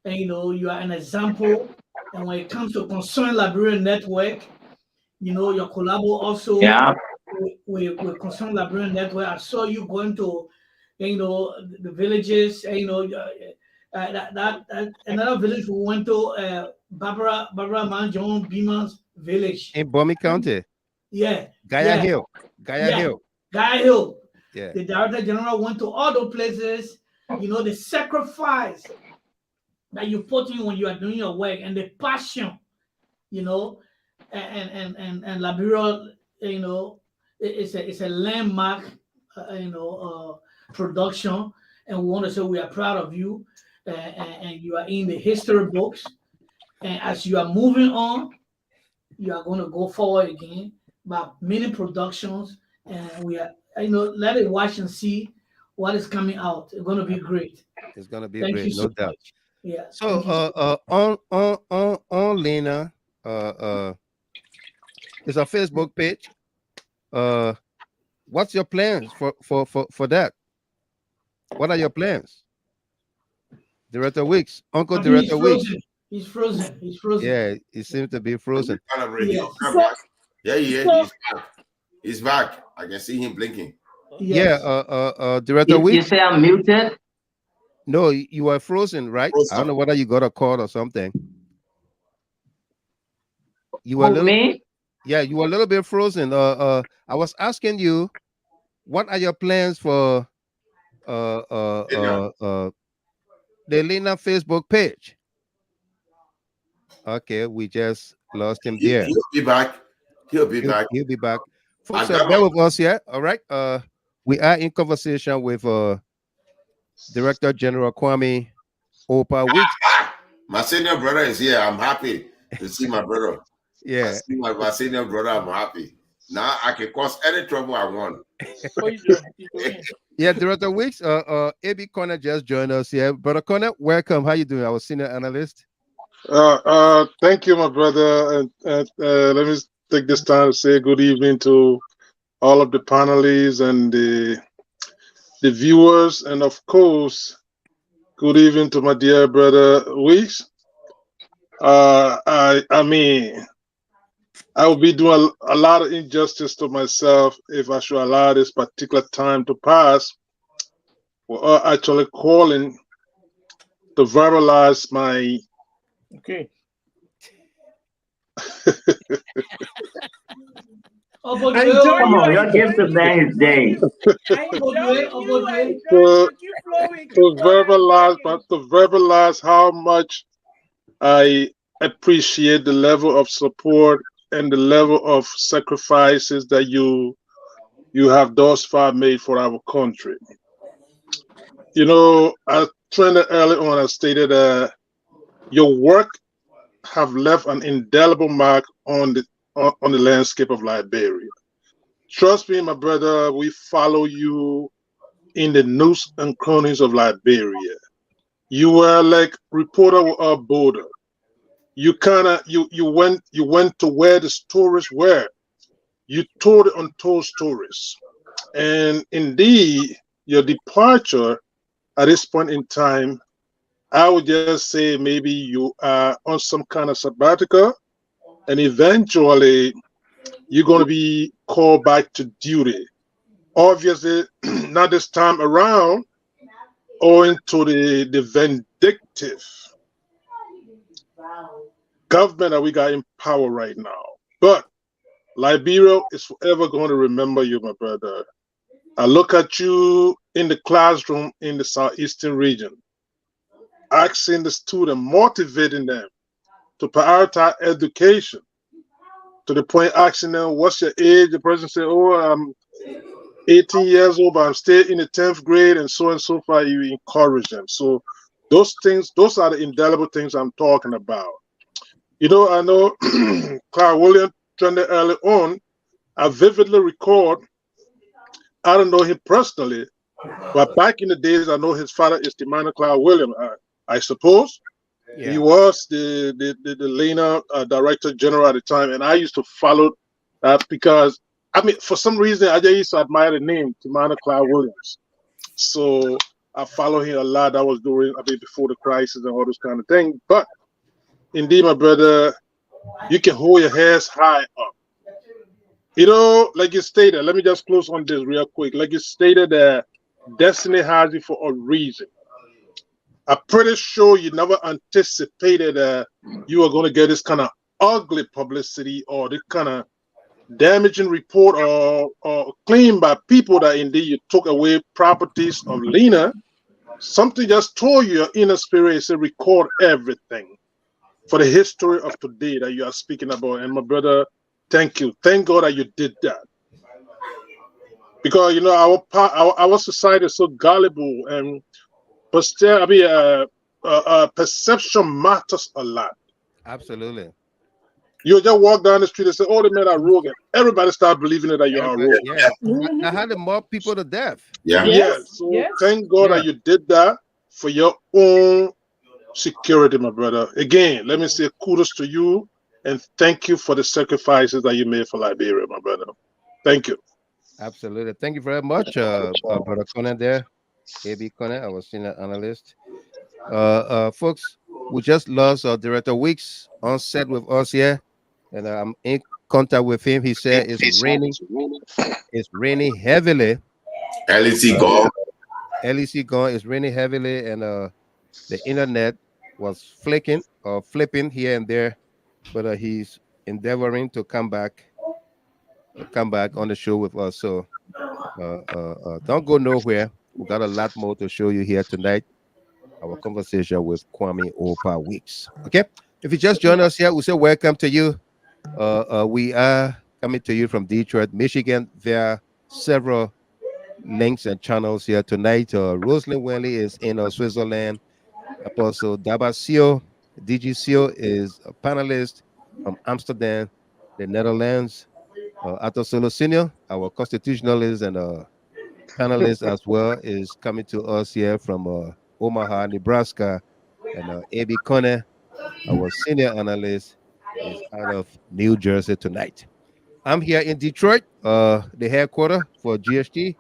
and you are an example. And when it comes to Concerned Liberian Network, your collabo also with Concerned Liberian Network. I saw you going to, the villages, that another village we went to, Barbara Manjon Beeman's village in Bomi County. Yeah. Gaia Hill. Yeah. The Director General went to all those places. The sacrifice that you put in when you are doing your work, and the passion, and Liberia, it's a landmark, production, and we want to say we are proud of you, and you are in the history books. And as you are moving on, you are going to go forward again by many productions, and we are, let it watch and see what is coming out. It's going to be great. It's going to be Thank great, you so no doubt. much. Yeah. So on Lena, it's a Facebook page. What's your plans for that? What are your plans? Director Wicks, Uncle Director Wicks. He's frozen. Yeah, he seems to be frozen. He's back. I can see him blinking. Yes. Director Wicks. You say I'm muted? No, you were frozen, right? I don't know whether you got a call or something. You were a little, Me? yeah, you were a little bit frozen. I was asking you, what are your plans for the Lena Facebook page? Okay, we just lost him there. He'll be back. He'll be back. He'll be back. Folks, I got bear my- with us here. All right. We are in conversation with Director General Kwame Oldpa Weeks. My senior brother is here. I'm happy to see my brother. Yeah. I see my senior brother. I'm happy. Now I can cause any trouble I want. Yeah, Director Weeks. AB Connor just joined us here. Brother Connor, welcome. How you doing? Our senior analyst. Thank you, my brother. And let me take this time to say good evening to all of the panelists and the viewers, and of course, good evening to my dear brother Weeks. I mean, I would be doing a lot of injustice to myself if I should allow this particular time to pass without actually calling to verbalize my. Okay. Come on, y'all give the man his day. To verbalize how much I appreciate the level of support and the level of sacrifices that you have thus far made for our country. You know, I trended early on. I stated your work have left an indelible mark on the landscape of Liberia. Trust me, my brother, we follow you in the nooks and crannies of Liberia. You were like reporter without border. You went to where the stories were. You told the untold stories. And indeed, your departure at this point in time, I would just say maybe you are on some kind of sabbatical, and eventually you're going to be called back to duty. Obviously, not this time around, owing to the vindictive government that we got in power right now. But Liberia is forever going to remember you, my brother. I look at you in the classroom in the southeastern region, asking the student, motivating them to prioritize education, to the point asking them, what's your age? The person said, oh, I'm 18 years old, but I'm still in the 10th grade, and so far. You encourage them. So those are the indelible things I'm talking about. You know, I know Clark Williams trended early on. I vividly recall, I don't know him personally, but back in the days, I know his father is the minor Clark Williams, I suppose. Yeah. He was the Lena Director General at the time, and I used to follow that because, I mean, for some reason, I just used to admire the name, Timana Clark Williams. So I follow him a lot. That was during, I mean, before the crisis and all those kind of things. But indeed, my brother, you can hold your heads high up. You know, like you stated, let me just close on this real quick. Like you stated that destiny has you for a reason. I'm pretty sure you never anticipated that you were going to get this kind of ugly publicity or this kind of damaging report or claim by people that indeed you took away properties of Lena. Something just told you, your inner spirit said, record everything for the history of today that you are speaking about. And my brother, thank you. Thank God that you did that. Because, you know, our society is so gullible, and but still, I mean, perception matters a lot. Absolutely. You just walk down the street and say, oh, the men are rogue. And everybody start believing that you are rogue. Yeah. That had to mob people to death. Yeah. Yes. So thank God that you did that for your own security, my brother. Again, let me say kudos to you and thank you for the sacrifices that you made for Liberia, my brother. Thank you. Absolutely. Thank you very much, Brother Conan there. AB Conan, our senior analyst. Folks, we just lost our Director Weeks on set with us here, and I'm in contact with him. He said it's raining. It's raining heavily. LEC gone. LEC gone is raining heavily, and the internet was flipping here and there, but he's endeavoring to come back on the show with us. So don't go nowhere. We got a lot more to show you here tonight. Our conversation with Kwame Oldpa Weeks. Okay, if you just joined us here, we say welcome to you. We are coming to you from Detroit, Michigan, via several links and channels here tonight. Rosalind Wenley is in Switzerland. Apostle Dabasio DGCO is a panelist from Amsterdam, the Netherlands. Ato Solo Senior, our constitutionalist and panelist as well, is coming to us here from Omaha, Nebraska. And A.B. Conner, our senior analyst, is out of New Jersey tonight. I'm here in Detroit, the headquarters for GST,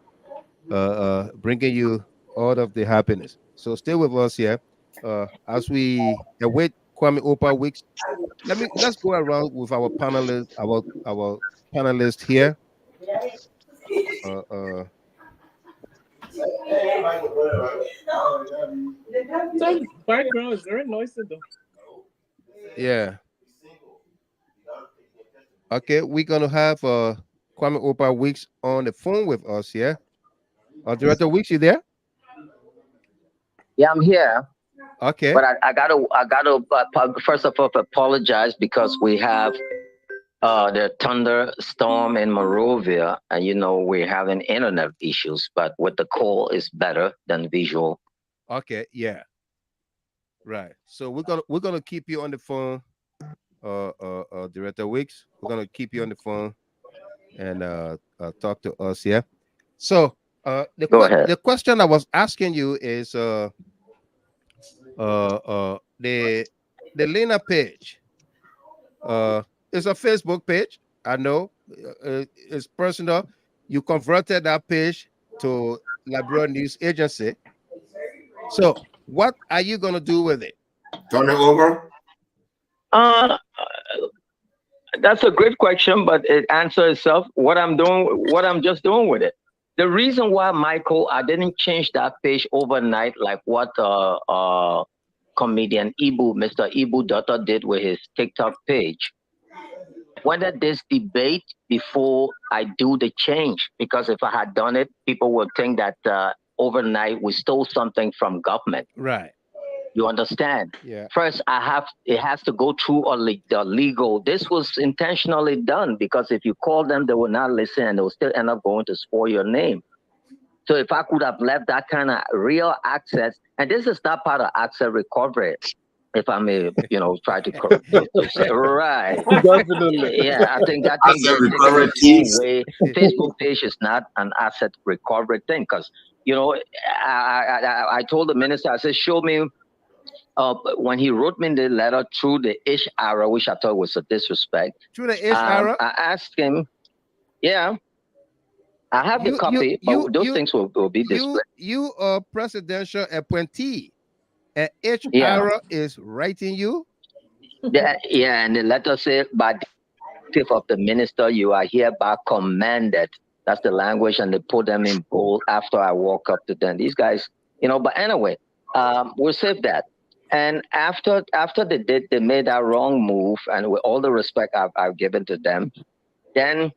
bringing you all of the happiness. So stay with us here as we await Kwame Oldpa Weeks. Let's go around with our panelists, our panelists here. Some background is very noisy though. Yeah. Okay, we're gonna have Kwame Oldpa Weeks on the phone with us here. Director Weeks, you there? Yeah, I'm here. Okay. But I gotta first of all apologize because we have the thunderstorm in Monrovia, and we're having internet issues. But with the call is better than visual. Okay, yeah. Right. So we're gonna keep you on the phone, Director Weeks. We're gonna keep you on the phone and talk to us. Yeah. So the question I was asking you is the Lena page. It's a Facebook page. I know it's personal. You converted that page to Liberian News Agency. So what are you gonna do with it? Turn it over. That's a great question, but it answers itself. What I'm just doing with it. The reason why, Michael, I didn't change that page overnight, like what comedian Mr. Ibu Dutta did with his TikTok page. Wanted this debate before I do the change, because if I had done it, people would think that overnight we stole something from government. Right. You understand? Yeah. First, it has to go through the legal. This was intentionally done because if you call them, they will not listen and they will still end up going to spoil your name. So if I could have left that kind of real access, and this is not part of access recovery, if I may, try to say, right. Definitely. Yeah, I think that Asset recovery teams. Facebook page is not an asset recovery thing because, I told the minister, I said, show me. When he wrote me the letter through the ish arrow, which I thought was a disrespect. Through the ish arrow? I asked him, yeah, I have the copy, but those things will be displayed. You are presidential appointee, and ish arrow is writing you? Yeah, and the letter said, by the directive of the minister, you are hereby commanded. That's the language, and they put them in bold after I walk up to them. These guys, but anyway, we'll save that. And after they made that wrong move, and with all the respect I've given to them, then,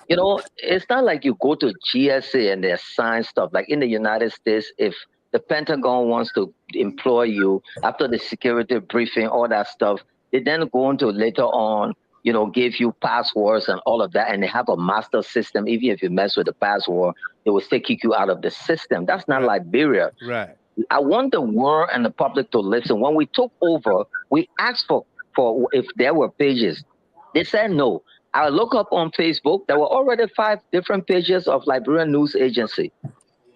it's not like you go to GSA and they assign stuff. Like in the United States, if the Pentagon wants to employ you after the security briefing, all that stuff, they then go on to later on, give you passwords and all of that. And they have a master system. Even if you mess with the password, they will still kick you out of the system. That's not Liberia. Right. I want the world and the public to listen. When we took over, we asked for if there were pages. They said no. I look up on Facebook. There were already 5 different pages of Liberian News Agency.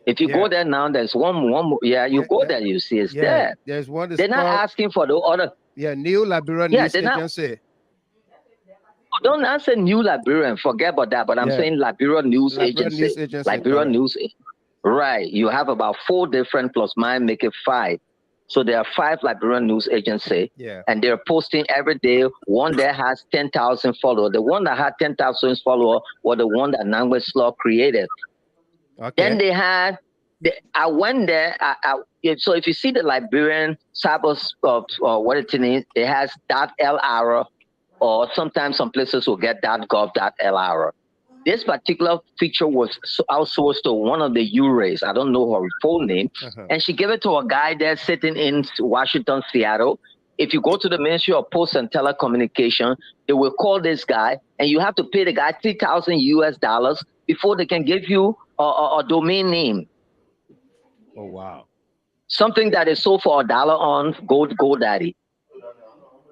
If you go there now, there's one more. Yeah, you go there, you see it's there. There's one. They're not asking for the other. Yeah, New Liberian News Agency. Don't answer New Liberian. Forget about that. But I'm saying Liberian News Agency. Liberian News. Right. You have about 4 different plus mine, make it 5. So there are 5 Liberian News Agency. Yeah. And they're posting every day. One that has 10,000 followers. The one that had 10,000 followers was the one that Nagbe Slaw created. Okay. Then they had I went there. So if you see the Liberian cyber what it is, it has .lr, or sometimes some places will get .gov.lr. This particular feature was outsourced to one of the URAs. I don't know her full name. And she gave it to a guy there sitting in Washington, Seattle. If you go to the Ministry of Post and Telecommunication, they will call this guy, and you have to pay the guy $3,000 before they can give you a domain name. Oh, wow. Something that is sold for $1 on GoDaddy.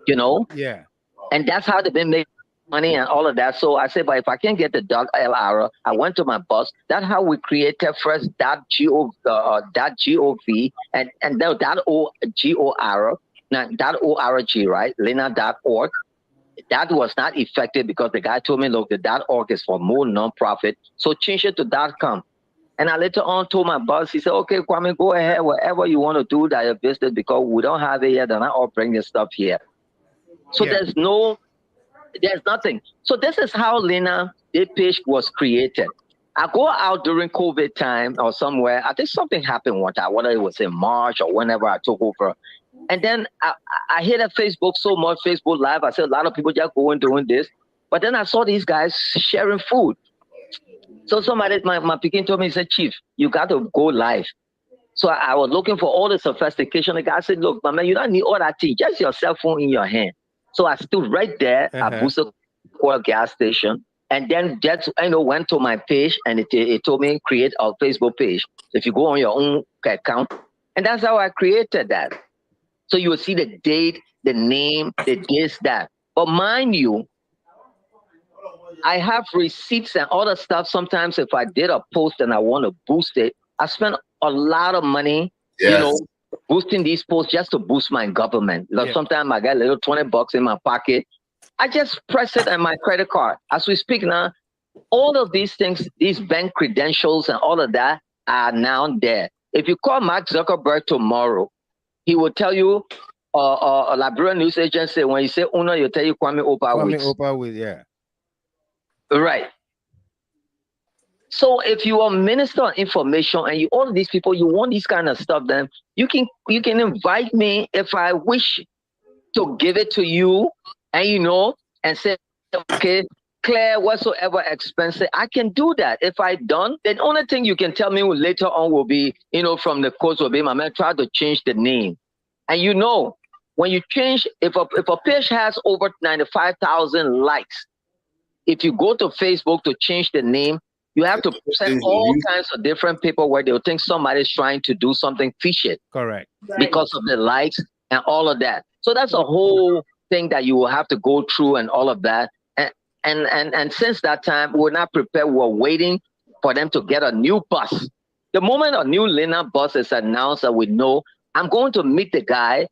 You know? Yeah. And that's how they've been making money and all of that. So I said, but if I can't get the .lr, I went to my boss. That's how we created first .gov and then .gor, not .org, right? Lena.org. That was not effective because the guy told me, look, the .org is for more nonprofit, so change it to .com. And I later on told my boss, he said, okay, Kwame, go ahead, whatever you want to do that your business, because we don't have it yet, and I all bring this stuff here. So there's nothing. So this is how Lena, the page was created. I go out during COVID time or somewhere. I think something happened one time, whether it was in March or whenever I took over. And then I hit at Facebook so much, Facebook Live. I said a lot of people just going doing this. But then I saw these guys sharing food. So somebody, my Peking told me, he said, Chief, you got to go live. So I was looking for all the sophistication. The guy said, look, my man, you don't need all that thing. Just your cell phone in your hand. So I stood right there at Booster gas station, and then just went to my page, and it told me create a Facebook page. If you go on your own account, and that's how I created that. So you will see the date, the name, the this, that. But mind you, I have receipts and all the stuff. Sometimes if I did a post and I want to boost it, I spend a lot of money, boosting these posts just to boost my government. Sometimes I get a little $20 in my pocket. I just press it on my credit card. As we speak now, all of these things, these bank credentials and all of that are now there. If you call Mark Zuckerberg tomorrow, he will tell you, a Liberian news agency, when you say Uno, he'll tell you Kwame Oldpa with. Yeah. Right. So if you are minister of information and all of these people, you want this kind of stuff, then you can invite me if I wish to give it to you, and and say, okay, Claire, whatsoever expensive, I can do that. If I don't, then the only thing you can tell me later on will be, from the course will be, my man, try to change the name. And when you change, if a page has over 95,000 likes, if you go to Facebook to change the name, you have to send all kinds of different people where they'll think somebody's trying to do something fishy. Correct. Because of the likes and all of that. So that's a whole thing that you will have to go through and all of that. And since that time, we're not prepared. We're waiting for them to get a new bus. The moment a new Lena bus is announced that we know, I'm going to meet the guy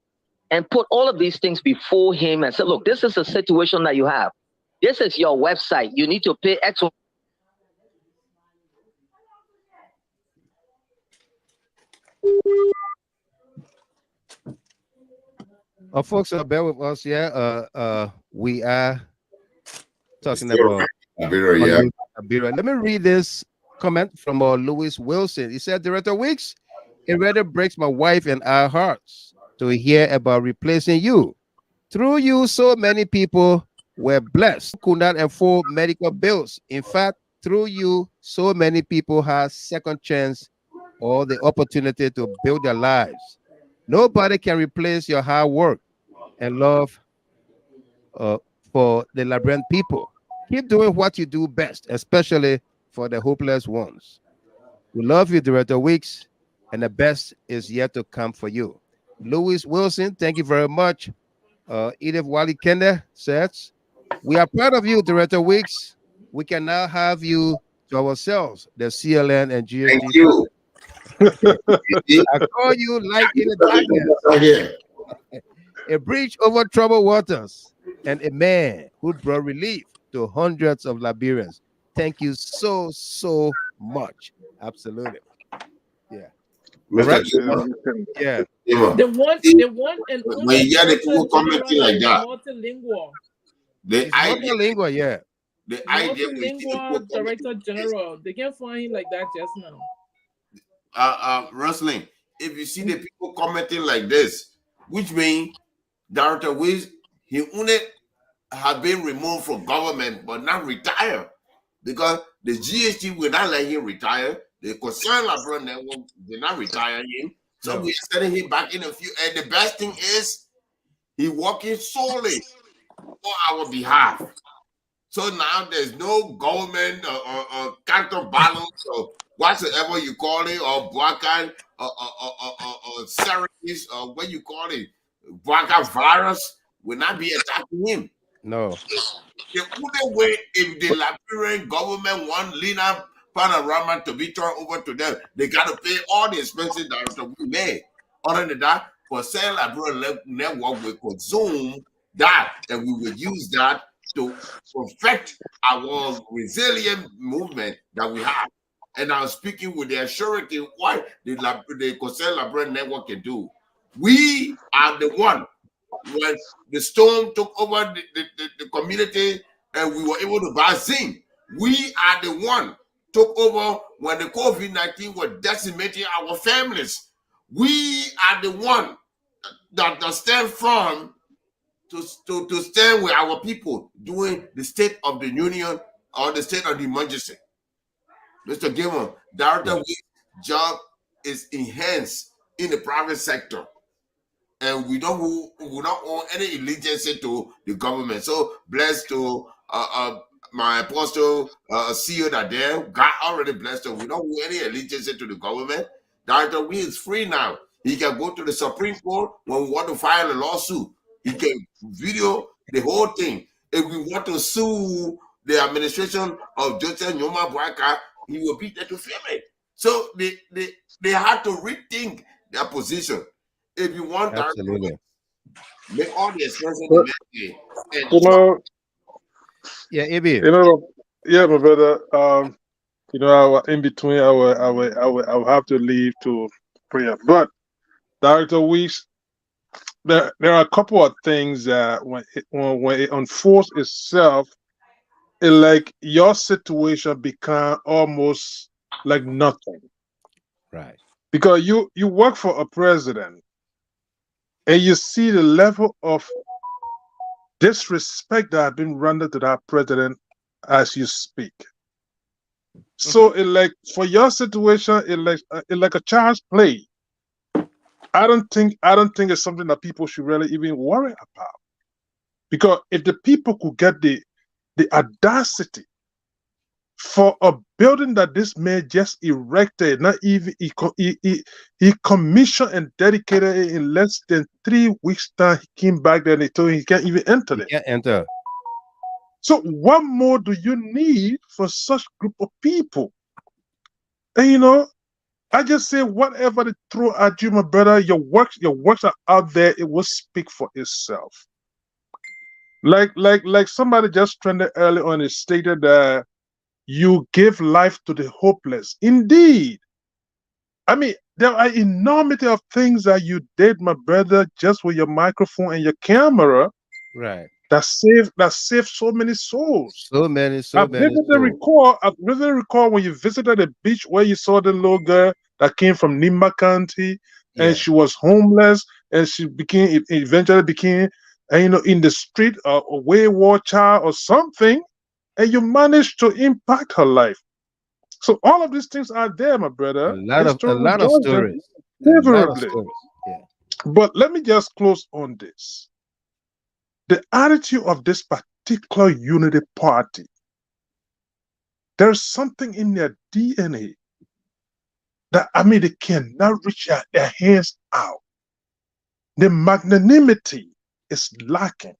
and put all of these things before him and say, look, this is a situation that you have. This is your website. You need to pay X. Folks, bear with us. We are talking about Liberia. Let me read this comment from Louis Wilson. He said, Director Weeks, it rather breaks my wife and our hearts to hear about replacing you. Through you, so many people were blessed, could not afford medical bills. In fact, through you, so many people had second chance or the opportunity to build their lives. Nobody can replace your hard work and love for the Liberian people. Keep doing what you do best, especially for the hopeless ones. We love you, Director Weeks, and the best is yet to come for you. Louis Wilson, thank you very much. Edith Wally Kende says, we are proud of you, Director Weeks. We can now have you to ourselves, the CLN and GSD. Thank you. I call you light in the darkness, a bridge over troubled waters, and a man who brought relief to hundreds of Liberians. Thank you so much. Absolutely. Yeah. Mr. Yeah. The one and when you get the people commenting like that, multilingual. the idea, Multilingual, yeah. The idea Multilingual Director General. They can't find him like that just now. Rustling, if you see the people commenting like this, which means Director Wiz, he only have been removed from government but not retired, because the GHT will not let him retire. The concerned Liberian network did not retire him, so we're sending him back in a few. And the best thing is, he working solely for our behalf. So now there's no government or counterbalance or whatsoever you call it, or Bwakan or series or what you call it, Bwakan virus will not be attacking him. No. The only way, if the Liberian government want Lena Panorama to be turned over to them, they got to pay all the expenses that we made. Other than that, for saying Liberian network will consume that, and we will use that to perfect our resilient movement that we have. And I'm speaking with the assurance what the concerned Liberian network can do. We are the one. When the storm took over the community and we were able to buy zinc, we are the one took over when the COVID-19 was decimating our families. We are the one that stand firm to stand with our people during the state of the union or the state of the emergency. Mr. Gilman, Director job is enhanced in the private sector. And we don't owe any allegiance to the government. So blessed to my apostle CEO that there. God already blessed us. We don't owe any allegiance to the government. Director Wee is free now. He can go to the Supreme Court when we want to file a lawsuit. He can video the whole thing. If we want to sue the administration of Joseph Nyoma Bwaka, he will be there to film it. So they had to rethink their position. If you want that, make all the expenses yeah, Ibi. Yeah, my brother. In between, I will have to leave to prayer. But Director Weeks, there are a couple of things that when it unfolds itself, it like your situation become almost like nothing, right? Because you work for a president. And you see the level of disrespect that has been rendered to that president as you speak. So it like for your situation, it like a child's play. I don't think it's something that people should really even worry about. Because if the people could get the audacity for a building that this man just erected, not even he commissioned and dedicated it in less than 3 weeks' time. He came back there and they told him he can't even enter it. He can't enter. So what more do you need for such group of people? And I just say whatever they throw at you, my brother, your works are out there. It will speak for itself. Like somebody just trended early on, it stated that you give life to the hopeless. Indeed. I mean, there are enormity of things that you did, my brother, just with your microphone and your camera. Right. That saved so many souls. So many I vividly recall when you visited the beach where you saw the little girl that came from Nimba County, and she was homeless, and she eventually became in the street a wayward child or something. And you managed to impact her life. So all of these things are there, my brother. A lot of stories. Favorably. Yeah. But let me just close on this. The attitude of this particular Unity Party, there's something in their DNA that, they cannot reach their hands out. The magnanimity is lacking.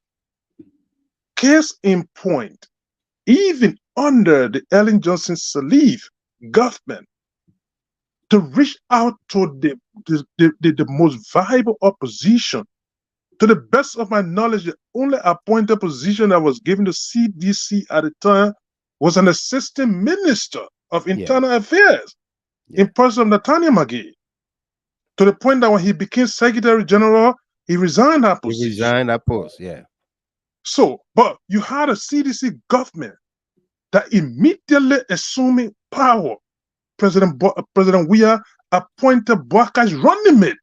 Case in point, even under the Ellen Johnson Sirleaf government, to reach out to the most viable opposition. To the best of my knowledge, the only appointed position that was given to CDC at the time was an assistant minister of internal affairs in person of Nathaniel McGee. To the point that when he became Secretary General, he resigned that position. He resigned that post, yeah. So, but you had a CDC government that immediately assuming power, President Weah appointed Bwaka as running mate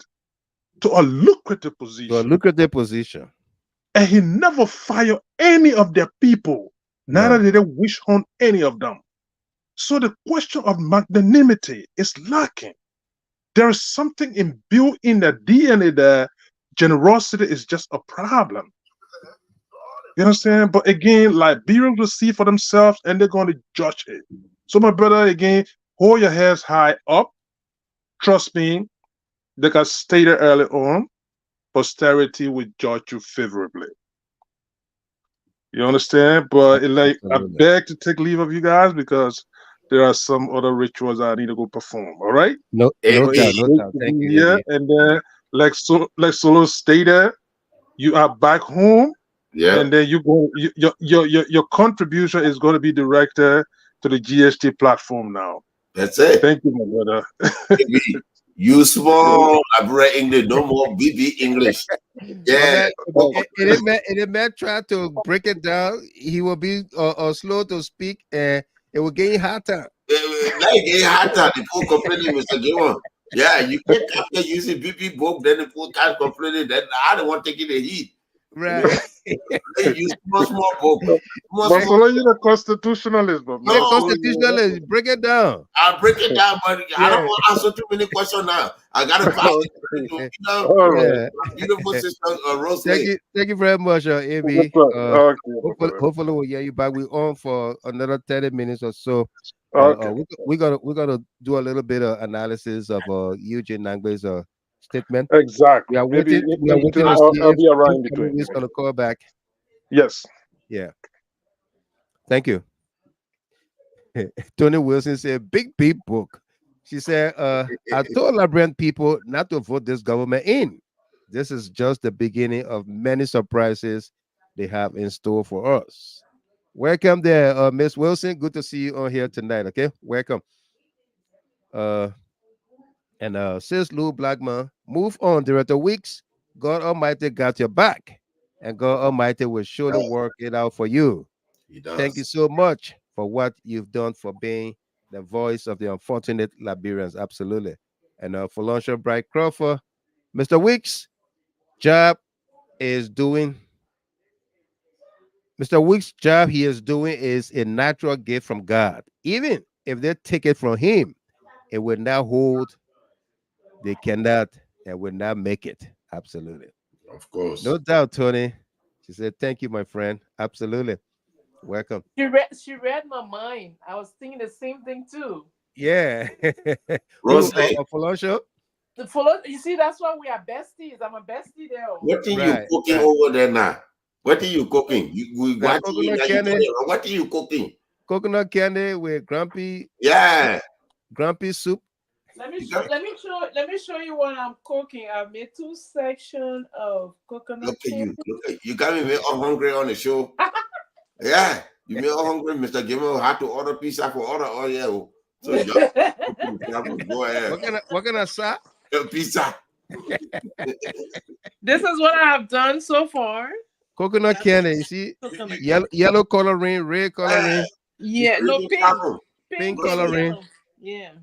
to a lucrative position. To a lucrative position. And he never fired any of their people. Neither did they wish on any of them. So the question of magnanimity is lacking. There is something imbued in the DNA that generosity is just a problem. You understand? But again, Liberians will see for themselves and they're going to judge it. So my brother, again, hold your heads high up. Trust me, like I stated early on, posterity will judge you favorably. You understand? But I beg to take leave of you guys because there are some other rituals I need to go perform. All right? No doubt. Thank you. Yeah, and then like Solo stated, you are back home. Yeah. And then your contribution is going to be directed to the GST platform now. That's it. Thank you, my brother. You small Liberian English, no more BB English. Yeah. It may try to break it down. He will be slow to speak and it will get hotter. Like get hotter. The poor complaining, Mr. Jimon. Yeah, you can't after using BB book, then the poor can't complaining. Then I don't want to take the heat. Right. You small book. But follow you the constitutionalist, but no, constitutionalist. Break it down. I'll break it down, but I don't want to answer too many questions now. I gotta pass it to beautiful sister Rose. Thank you very much, AB. Hopefully we'll hear you back. We're on for another 30 minutes or so. We're gonna do a little bit of analysis of Eugene Nagbe's statement. Exactly. We are waiting. I'll be around between. He's gonna call back. Yes. Yeah. Thank you. Tony Wilson said, "Big book." She said, "I told Liberian people not to vote this government in. This is just the beginning of many surprises they have in store for us." Welcome there, Miss Wilson. Good to see you on here tonight. Okay, welcome. And says Lou Blackman, move on, Director Weeks. God Almighty got your back, and God Almighty will surely work it out for you. He does. Thank you so much for what you've done for being the voice of the unfortunate Liberians. Absolutely. And for Launcher Bright Crawford, Mr. Weeks, job is doing. Mr. Weeks' job he is doing is a natural gift from God. Even if they take it from him, it will not hold. They cannot and will not make it. Absolutely. Of course. No doubt, Tony. She said, thank you, my friend. Absolutely. Welcome. She read my mind. I was thinking the same thing too. Yeah. Rose, you see, that's why we are besties. I'm a bestie there. What are you cooking over there now? What are you cooking? What are you cooking? Coconut candy with grumpy. Yeah. Grumpy soup. Let me show you what I'm cooking. I've made 2 sections of coconut. Look at you. You got me all hungry on the show. Yeah. You made all hungry. Mr. Gimel had to order pizza for order. Oh yeah. So go ahead. What can I say? Pizza. This is what I have done so far. Coconut candy. You see, yellow coloring, red coloring. Yeah, no pink coloring. Yeah.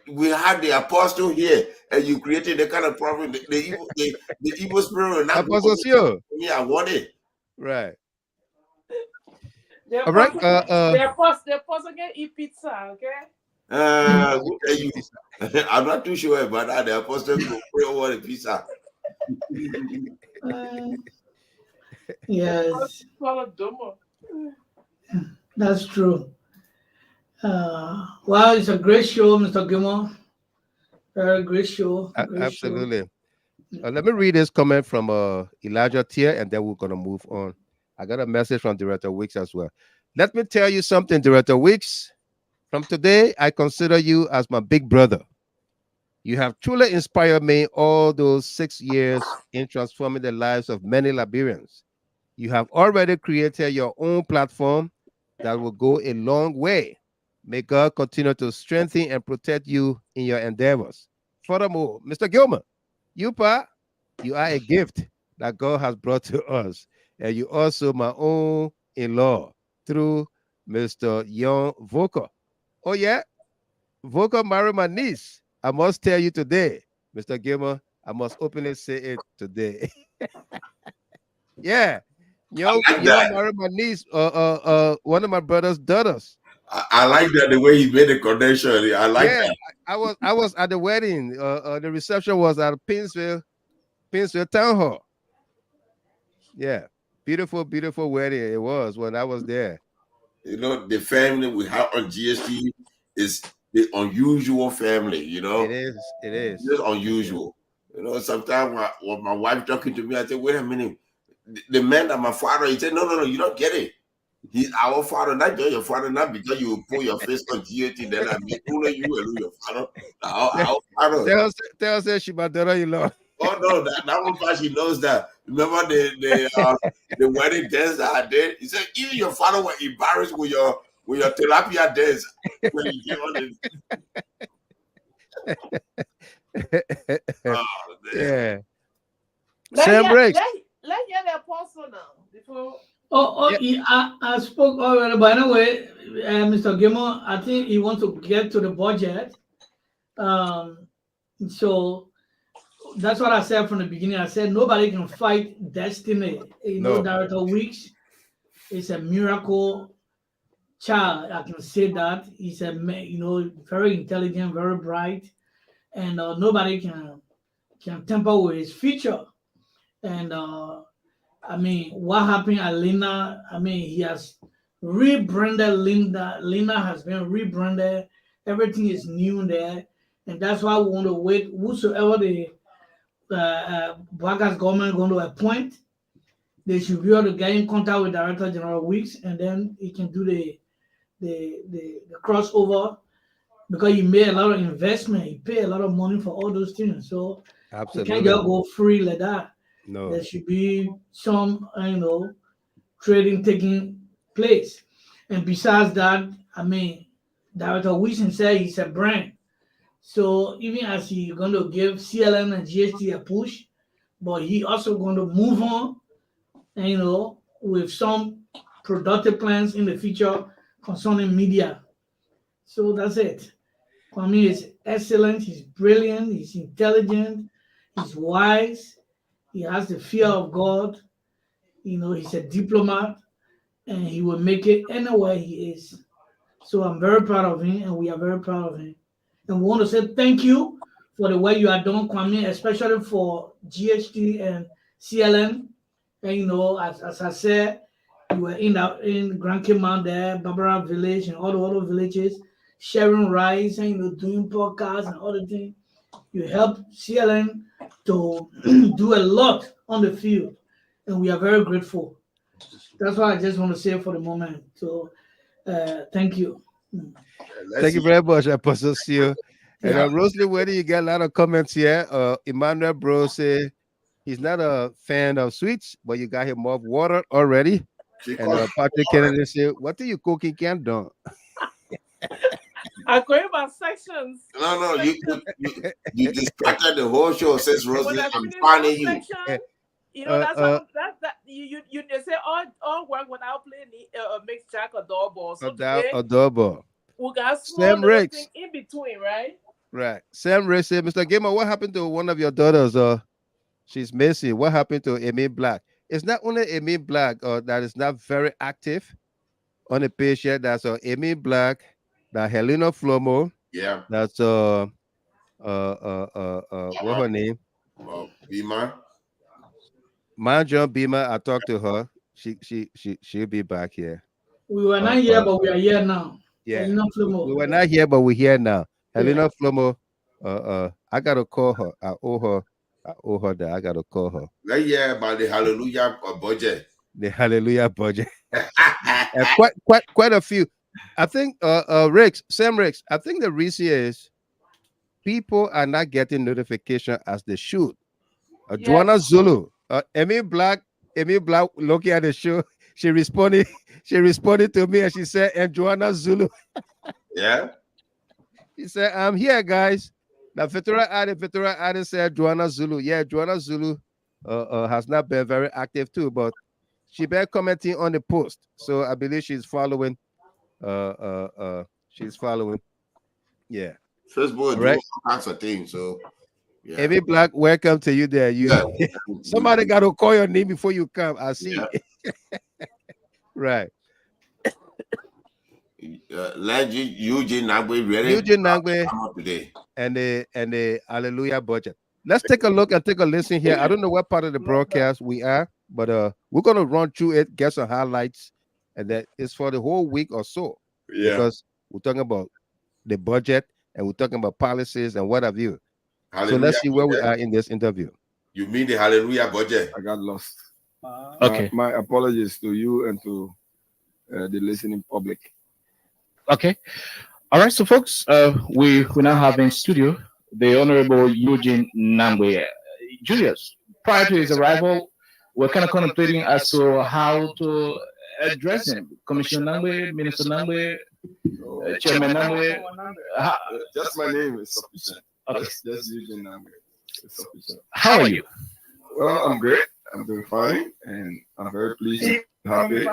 We had the apostle here, and you created the kind of problem. The evil spirit will not apostle here. Me, I want it. Right. All right. The apostle can eat pizza, okay? You. I'm not too sure about that. The apostle will pray over the pizza. Yes. That's true. Well, it's a great show, Mr. Gilmore. Very great show. Absolutely. Let me read this comment from Elijah Tier, and then we're going to move on. I got a message from Director Weeks as well. Let me tell you something, Director Weeks. From today, I consider you as my big brother. You have truly inspired me all those 6 years in transforming the lives of many Liberians. You have already created your own platform that will go a long way. May God continue to strengthen and protect you in your endeavors. Furthermore, Mr. Gilmer, you are a gift that God has brought to us. And you also my own in-law through Mr. Young Voka. Oh, yeah? Voka married my niece. I must tell you today, Mr. Gilmer, I must openly say it today. Yeah. like Yo, that. married my niece, one of my brother's daughters. I like that the way he made the connection. I like Yeah, that. I was at the wedding. The reception was at Pinsville Town Hall. Yeah, beautiful, beautiful wedding it was when I was there. You know, the family we have on GST is the unusual family. You It know, is. It is. it's unusual. You know, sometimes when my wife talking to me, I say, "Wait a minute, the man that my father." He said, "No, you don't get it. He's our father, not just your father. Not because you put your face on GST, then I mean, only you and your father. Our father." Tell us she my daughter-in-law. Oh no, that one part she knows that. Remember the wedding dance that I did? He said even your father was embarrassed with your tilapia dance when you came on it. Oh, Yeah. Let Sam Rex. hear the apostle now before. I spoke already. By the way, Mr. Gilmore, I think he wants to get to the budget. So that's what I said from the beginning. I said nobody can fight destiny. No. Director Weeks is a miracle child. I can say that he's a very intelligent, very bright, and nobody can tamper with his future. And I mean, what happened at Lena? I mean, he has rebranded Linda. Lena has been rebranded. Everything is new there, and that's why we want to wait. Whosoever the Baga's government going to appoint, they should be able to get in contact with Director General Weeks, and then he can do the crossover because he made a lot of investment. He paid a lot of money for all those things, so Absolutely. you can't just go free like that. No. There should be some, trading taking place. And besides that, I mean, Director Wilson said he's a brand. So even as he's going to give CLN and GST a push, but he also going to move on, with some productive plans in the future concerning media. So that's it. Kwame is excellent. He's brilliant. He's intelligent. He's wise. He has the fear of God. He's a diplomat, and he will make it anywhere he is. So I'm very proud of him, and we are very proud of him. And we want to say thank you for the way you are doing, Kwame, especially for GHT and CLN. And as I said, you were in Grand Cayman there, Barbara Village, and all the other villages, sharing rice and doing podcasts and other things. You helped CLN to do a lot on the field, and we are very grateful. That's what I just want to say for the moment. So, thank you. Thank you very much, Apostle Seal. And Rosalie, where do you get a lot of comments here? Emmanuel Bro say he's not a fan of sweets, but you got him more water already. And Patrick Kennedy say, "What are you cooking, Can't do?" I'm going about sections. No, you distracted the whole show. Says Rosalie, I'm finding you. That's you say all work without playing mixed jack or doorball. So double. We got small little thing in between, right? Right. Sam Ray said, Mr. Gamer, what happened to one of your daughters? She's missing. What happened to Amy Black? It's not only Amy Black that is not very active on the page yet. That's Amy Black, that Helena Flomo. Yeah. That's what her name? Bima. Manjon Bima. I talked to her. She'll be back here. We were not here, but we are here now. Yeah. Helena Flomo. We were not here, but we're here now. Helena Flomo. I gotta call her. I owe her that. I gotta call her. Yeah, about the Hallelujah budget. The Hallelujah budget. quite a few. I think Sam Rex, I think the reason is people are not getting notification as they should. Joanna Zulu, Amy Black looking at the show, she responded to me and she said, and Joanna Zulu. Yeah. He said, I'm here, guys. Now Veteran added said Joanna Zulu. Yeah, Joanna Zulu has not been very active too, but she been commenting on the post. So I believe she's following. She's following. Yeah. Facebook right? doing all kinds of things. So yeah. Amy Black, welcome to you there. You somebody got to call your name before you come. I see. Yeah. Right. Lenn, Eugene Nagbe ready? Eugene Nagbe come up today. and the Hallelujah budget. Let's take a look and take a listen here. I don't know what part of the broadcast we are, but we're gonna run through it, get some highlights, and that is for the whole week or so. Yeah. Because we're talking about the budget and we're talking about policies and what have you. Hallelujah So let's see where we budget. are in this interview. You mean the Hallelujah budget? I got lost. Okay. My apologies to you and to the listening public. Okay. All right. So, folks, we now have in studio the Honorable Eugene Nagbe. Julius, prior to his arrival, we're kind of contemplating as to how to address him. Commissioner Nagbe, Minister Nagbe, Chairman Nagbe. Just my name is sufficient. Okay. Just Eugene Nagbe is sufficient. How are you? Well, I'm great. I'm doing fine, and I'm very pleased and happy.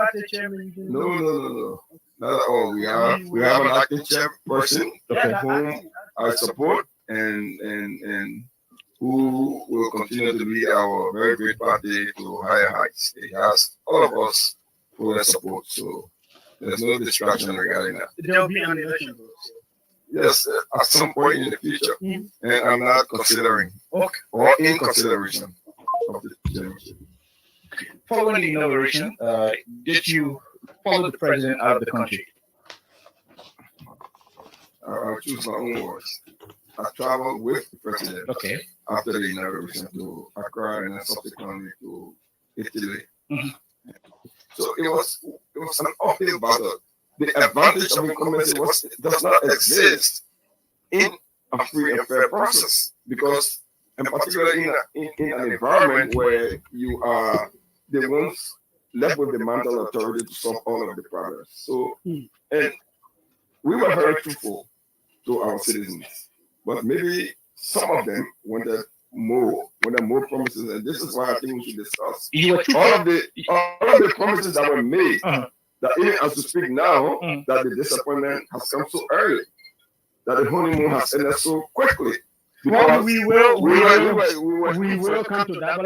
No. Not at all. We have an acting chairperson whom I support and who will continue to lead our very great party to higher heights. It has all of us full support, so there's no distraction regarding that. There will be an election. Yes, at some point in the future, and I'm not considering or in consideration of the chairmanship. Following the inauguration, did you follow the president out of the country? I'll choose my own words. I traveled with the president after the inauguration to Accra and subsequently to Italy. So it was an uphill battle. The advantage of incumbency does not exist in a free and fair process because, and particularly in an environment where you are the ones left with the mantle authority to solve all of the problems. So, and we were very truthful to our citizens, but maybe some of them wanted more promises, and this is why I think we should discuss all of the promises that were made. That even as we speak now, that the disappointment has come so early, that the honeymoon has ended so quickly. Well, we will come to that. But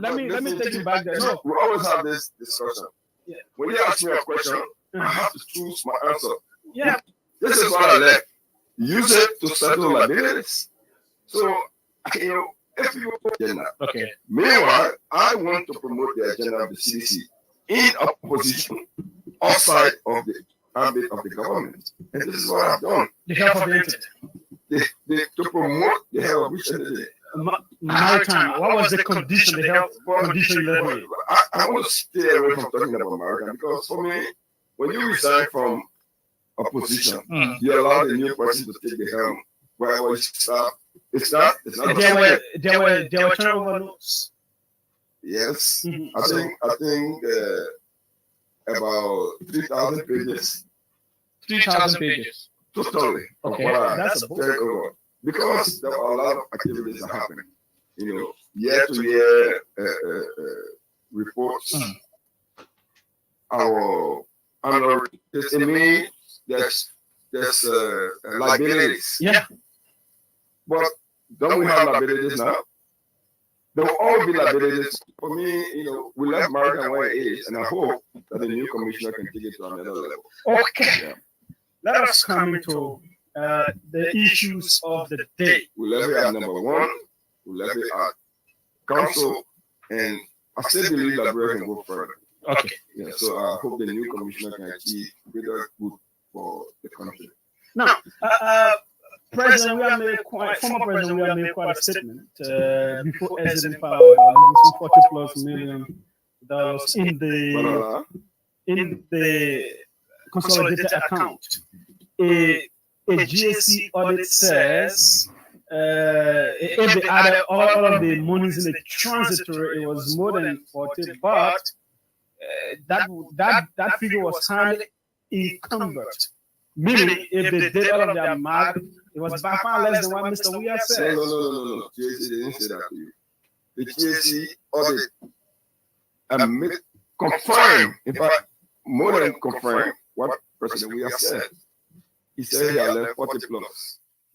let me take you back there. No. We always have this discussion. Yeah. When you ask me a question, I have to choose my answer. Yeah. This is what I left. Use it to settle liabilities. So, if you agenda. Meanwhile, I want to promote the agenda of the CDC in opposition outside of the ambit of the government. And this is what I've done. The health of the entity. To promote the health of which entity? Maritime. What was the condition, the health condition you left? I want to stay away from talking about maritime because for me, when you resign from opposition, you allow the new person to take the helm. Wherever it's not. There were turnover notes. Yes, I think about 3,000 pages. 3,000 pages. Totally. That's a book. Because there are a lot of activities that happen. Year to year reports. Our annual estimate. There's liabilities. Yeah. But don't we have liabilities now? There will always be liabilities. For me, we left maritime where it is, and I hope that the new commissioner can take it to another level. Okay. Yeah. Let us come into the issues of the day. We left it at number one. We left it at council, and I still believe Liberia can go further. Okay. Yeah. So I hope the new commissioner can achieve greater good for the country. Now, former President Weah made quite a statement before exiting power, $40+ million in the consolidated account. A GSC audit says if they added all of the monies in the transitory, it was more than 40, but that figure was highly encumbered. Meaning, if they did all of their math, it was by far less than what Mr. Weah said. No. GSC didn't say that to you. The GSC audit confirmed, in fact, more than confirmed what President Weah said. He said he had left 40+.